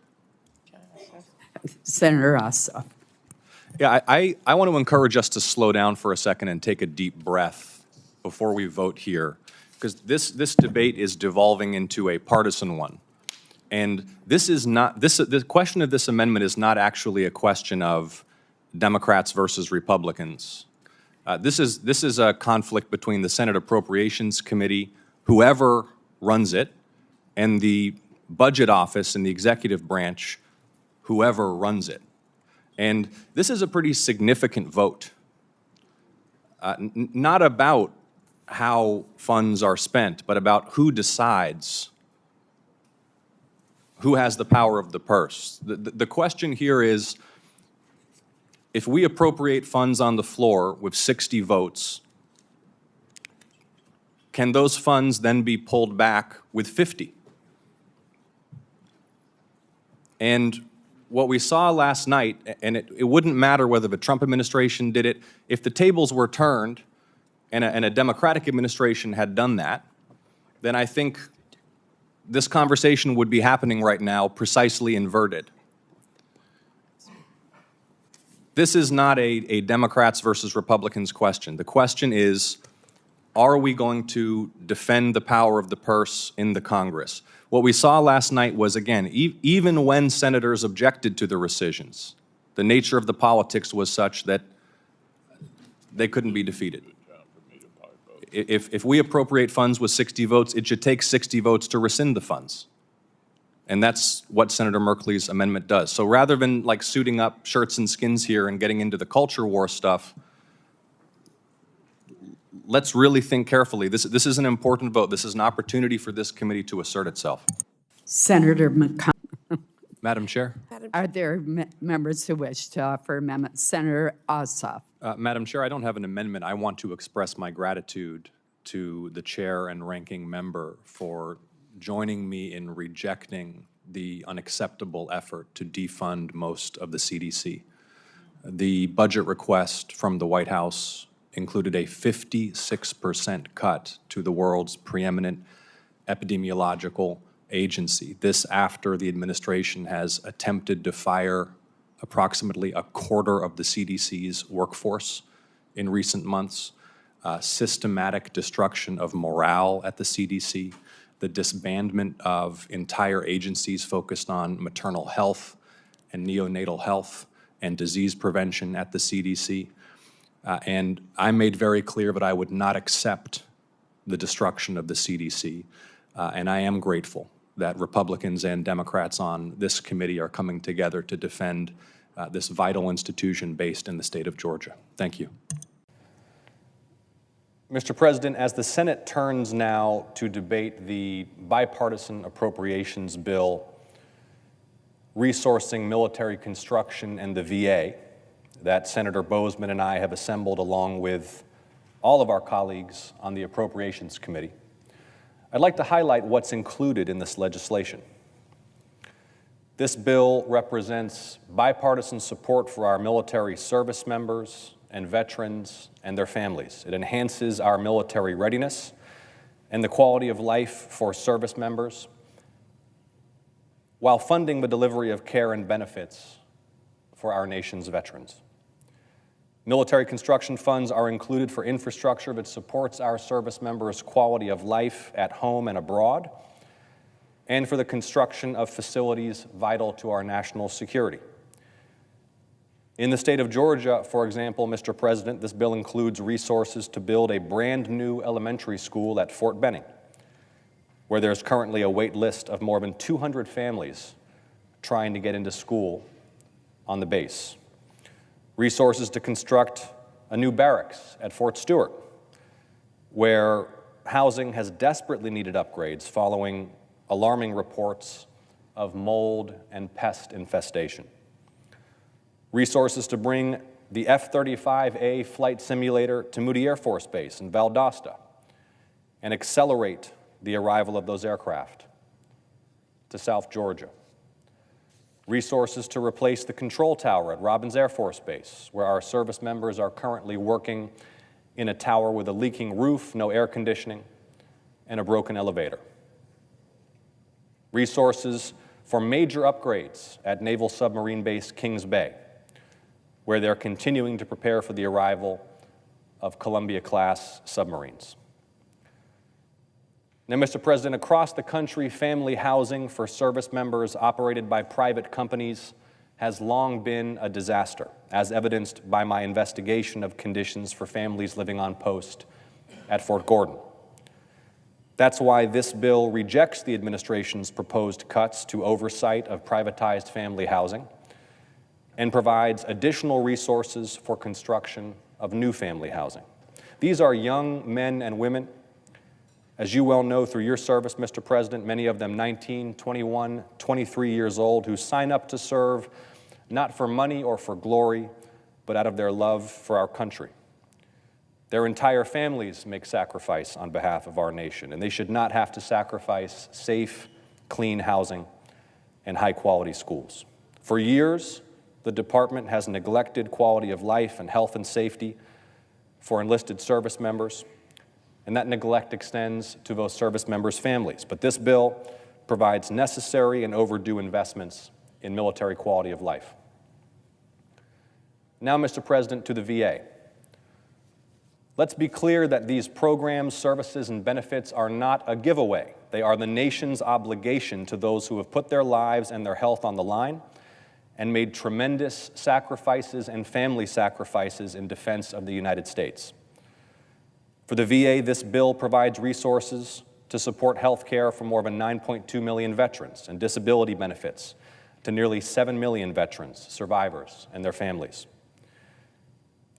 Senator Ossoff. Yeah, I want to encourage us to slow down for a second and take a deep breath before we vote here, because this debate is devolving into a partisan one. And this is not, the question of this amendment is not actually a question of Democrats versus Republicans. This is a conflict between the Senate Appropriations Committee, whoever runs it, and the Budget Office and the executive branch, whoever runs it. And this is a pretty significant vote, not about how funds are spent, but about who decides, who has the power of the purse. The question here is, if we appropriate funds on the floor with 60 votes, can those funds then be pulled back with 50? And what we saw last night, and it wouldn't matter whether the Trump administration did it, if the tables were turned and a Democratic administration had done that, then I think this conversation would be happening right now precisely inverted. This is not a Democrats versus Republicans question. The question is, are we going to defend the power of the purse in the Congress? What we saw last night was, again, even when senators objected to the rescissions, the nature of the politics was such that they couldn't be defeated. If we appropriate funds with 60 votes, it should take 60 votes to rescind the funds. And that's what Senator Merkley's amendment does. So rather than like suiting up shirts and skins here and getting into the culture war stuff, let's really think carefully. This is an important vote. This is an opportunity for this committee to assert itself. Senator McConnell. Madam Chair. Are there members who wish to offer amendments? Senator Ossoff. Madam Chair, I don't have an amendment. I want to express my gratitude to the chair and ranking member for joining me in rejecting the unacceptable effort to defund most of the CDC. The budget request from the White House included a 56% cut to the world's preeminent epidemiological agency. This after the administration has attempted to fire approximately a quarter of the CDC's workforce in recent months, systematic destruction of morale at the CDC, the disbandment of entire agencies focused on maternal health and neonatal health and disease prevention at the CDC. And I made very clear that I would not accept the destruction of the CDC. And I am grateful that Republicans and Democrats on this committee are coming together to defend this vital institution based in the state of Georgia. Thank you. Mr. President, as the Senate turns now to debate the bipartisan appropriations bill resourcing military construction and the VA that Senator Bozeman and I have assembled along with all of our colleagues on the Appropriations Committee, I'd like to highlight what's included in this legislation. This bill represents bipartisan support for our military service members and veterans and their families. It enhances our military readiness and the quality of life for service members while funding the delivery of care and benefits for our nation's veterans. Military construction funds are included for infrastructure that supports our service members' quality of life at home and abroad, and for the construction of facilities vital to our national security. In the state of Georgia, for example, Mr. President, this bill includes resources to build a brand new elementary school at Fort Benning, where there's currently a wait list of more than 200 families trying to get into school on the base. Resources to construct a new barracks at Fort Stewart, where housing has desperately needed upgrades following alarming reports of mold and pest infestation. Resources to bring the F-35A flight simulator to Moody Air Force Base in Valdosta and accelerate the arrival of those aircraft to South Georgia. Resources to replace the control tower at Robins Air Force Base, where our service members are currently working in a tower with a leaking roof, no air conditioning, and a broken elevator. Resources for major upgrades at Naval Submarine Base Kings Bay, where they're continuing to prepare for the arrival of Columbia-class submarines. Now, Mr. President, across the country, family housing for service members operated by private companies has long been a disaster, as evidenced by my investigation of conditions for families living on post at Fort Gordon. That's why this bill rejects the administration's proposed cuts to oversight of privatized family housing and provides additional resources for construction of new family housing. These are young men and women, as you well know through your service, Mr. President, many of them 19, 21, 23 years old, who sign up to serve not for money or for glory, but out of their love for our country. Their entire families make sacrifice on behalf of our nation, and they should not have to sacrifice safe, clean housing and high-quality schools. For years, the department has neglected quality of life and health and safety for enlisted service members, and that neglect extends to those service members' families. But this bill provides necessary and overdue investments in military quality of life. Now, Mr. President, to the VA. Let's be clear that these programs, services, and benefits are not a giveaway. They are the nation's obligation to those who have put their lives and their health on the line and made tremendous sacrifices and family sacrifices in defense of the United States. For the VA, this bill provides resources to support health care for more than 9.2 million veterans and disability benefits to nearly 7 million veterans, survivors, and their families.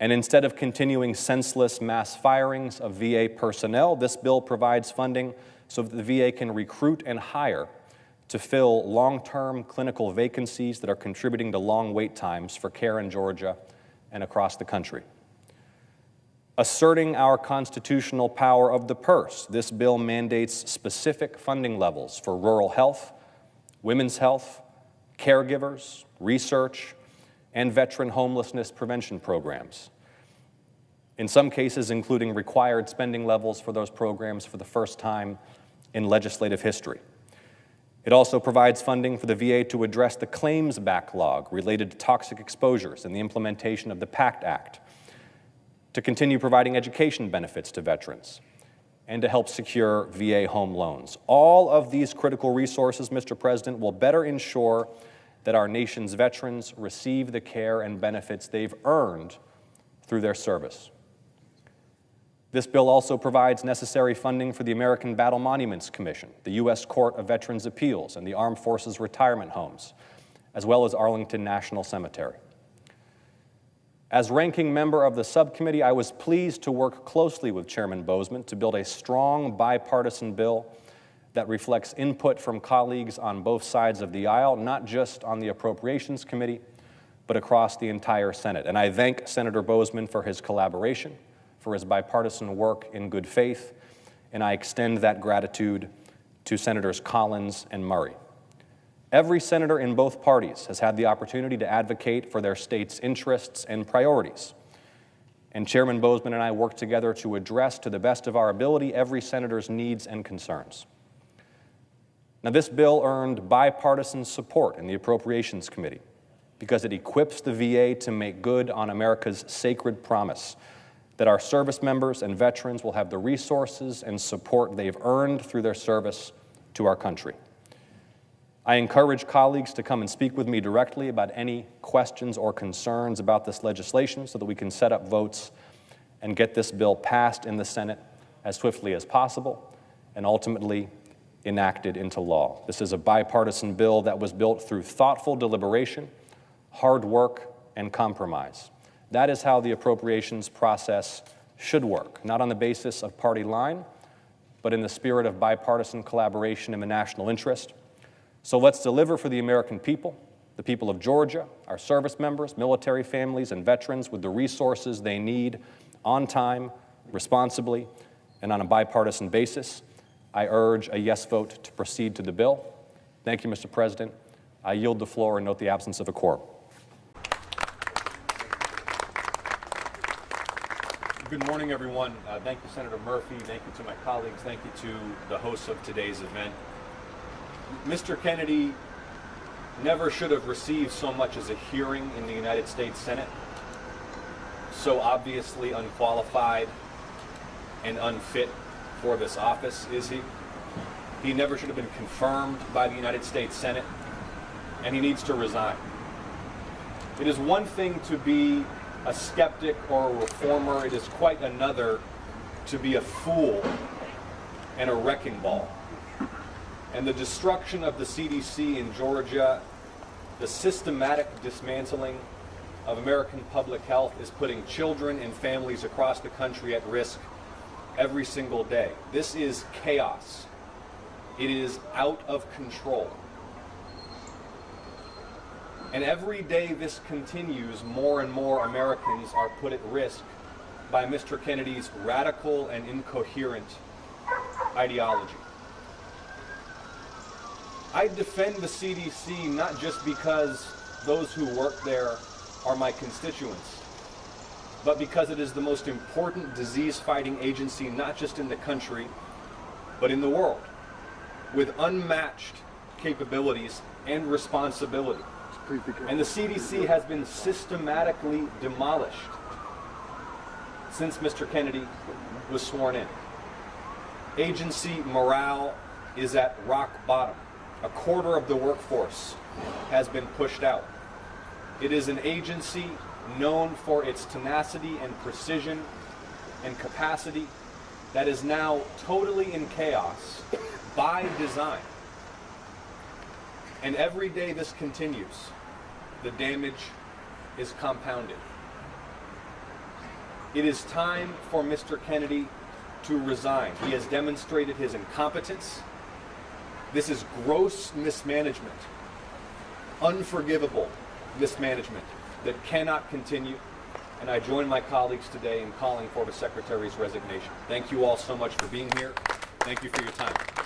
And instead of continuing senseless mass firings of VA personnel, this bill provides funding so that the VA can recruit and hire to fill long-term clinical vacancies that are contributing to long wait times for care in Georgia and across the country. Asserting our constitutional power of the purse, this bill mandates specific funding levels for rural health, women's health, caregivers, research, and veteran homelessness prevention programs. In some cases, including required spending levels for those programs for the first time in legislative history. It also provides funding for the VA to address the claims backlog related to toxic exposures and the implementation of the PACT Act, to continue providing education benefits to veterans, and to help secure VA home loans. All of these critical resources, Mr. President, will better ensure that our nation's veterans receive the care and benefits they've earned through their service. This bill also provides necessary funding for the American Battle Monuments Commission, the U.S. Court of Veterans' Appeals, and the Armed Forces Retirement Homes, as well as Arlington National Cemetery. As ranking member of the subcommittee, I was pleased to work closely with Chairman Boozman to build a strong bipartisan bill that reflects input from colleagues on both sides of the aisle, not just on the Appropriations Committee, but across the entire Senate. And I thank Senator Boozman for his collaboration, for his bipartisan work in good faith, and I extend that gratitude to Senators Collins and Murray. Every senator in both parties has had the opportunity to advocate for their state's interests and priorities. And Chairman Boozman and I worked together to address, to the best of our ability, every senator's needs and concerns. Now, this bill earned bipartisan support in the Appropriations Committee because it equips the VA to make good on America's sacred promise that our service members and veterans will have the resources and support they've earned through their service to our country. I encourage colleagues to come and speak with me directly about any questions or concerns about this legislation so that we can set up votes and get this bill passed in the Senate as swiftly as possible and ultimately enacted into law. This is a bipartisan bill that was built through thoughtful deliberation, hard work, and compromise. That is how the appropriations process should work, not on the basis of party line, but in the spirit of bipartisan collaboration in the national interest. So let's deliver for the American people, the people of Georgia, our service members, military families, and veterans with the resources they need on time, responsibly, and on a bipartisan basis. I urge a yes vote to proceed to the bill. Thank you, Mr. President. I yield the floor and note the absence of a quorum. Good morning, everyone. Thank you, Senator Murphy. Thank you to my colleagues. Thank you to the hosts of today's event. Mr. Kennedy never should have received so much as a hearing in the United States Senate. So obviously unqualified and unfit for this office is he. He never should have been confirmed by the United States Senate, and he needs to resign. It is one thing to be a skeptic or a reformer. It is quite another to be a fool and a wrecking ball. And the destruction of the CDC in Georgia, the systematic dismantling of American public health is putting children and families across the country at risk every single day. This is chaos. It is out of control. And every day this continues, more and more Americans are put at risk by Mr. Kennedy's radical and incoherent ideology. I defend the CDC not just because those who work there are my constituents, but because it is the most important disease-fighting agency not just in the country, but in the world, with unmatched capabilities and responsibility. And the CDC has been systematically demolished since Mr. Kennedy was sworn in. Agency morale is at rock bottom. A quarter of the workforce has been pushed out. It is an agency known for its tenacity and precision and capacity that is now totally in chaos by design. And every day this continues, the damage is compounded. It is time for Mr. Kennedy to resign. He has demonstrated his incompetence. This is gross mismanagement, unforgivable mismanagement that cannot continue. And I join my colleagues today in calling for the Secretary's resignation. Thank you all so much for being here. Thank you for your time.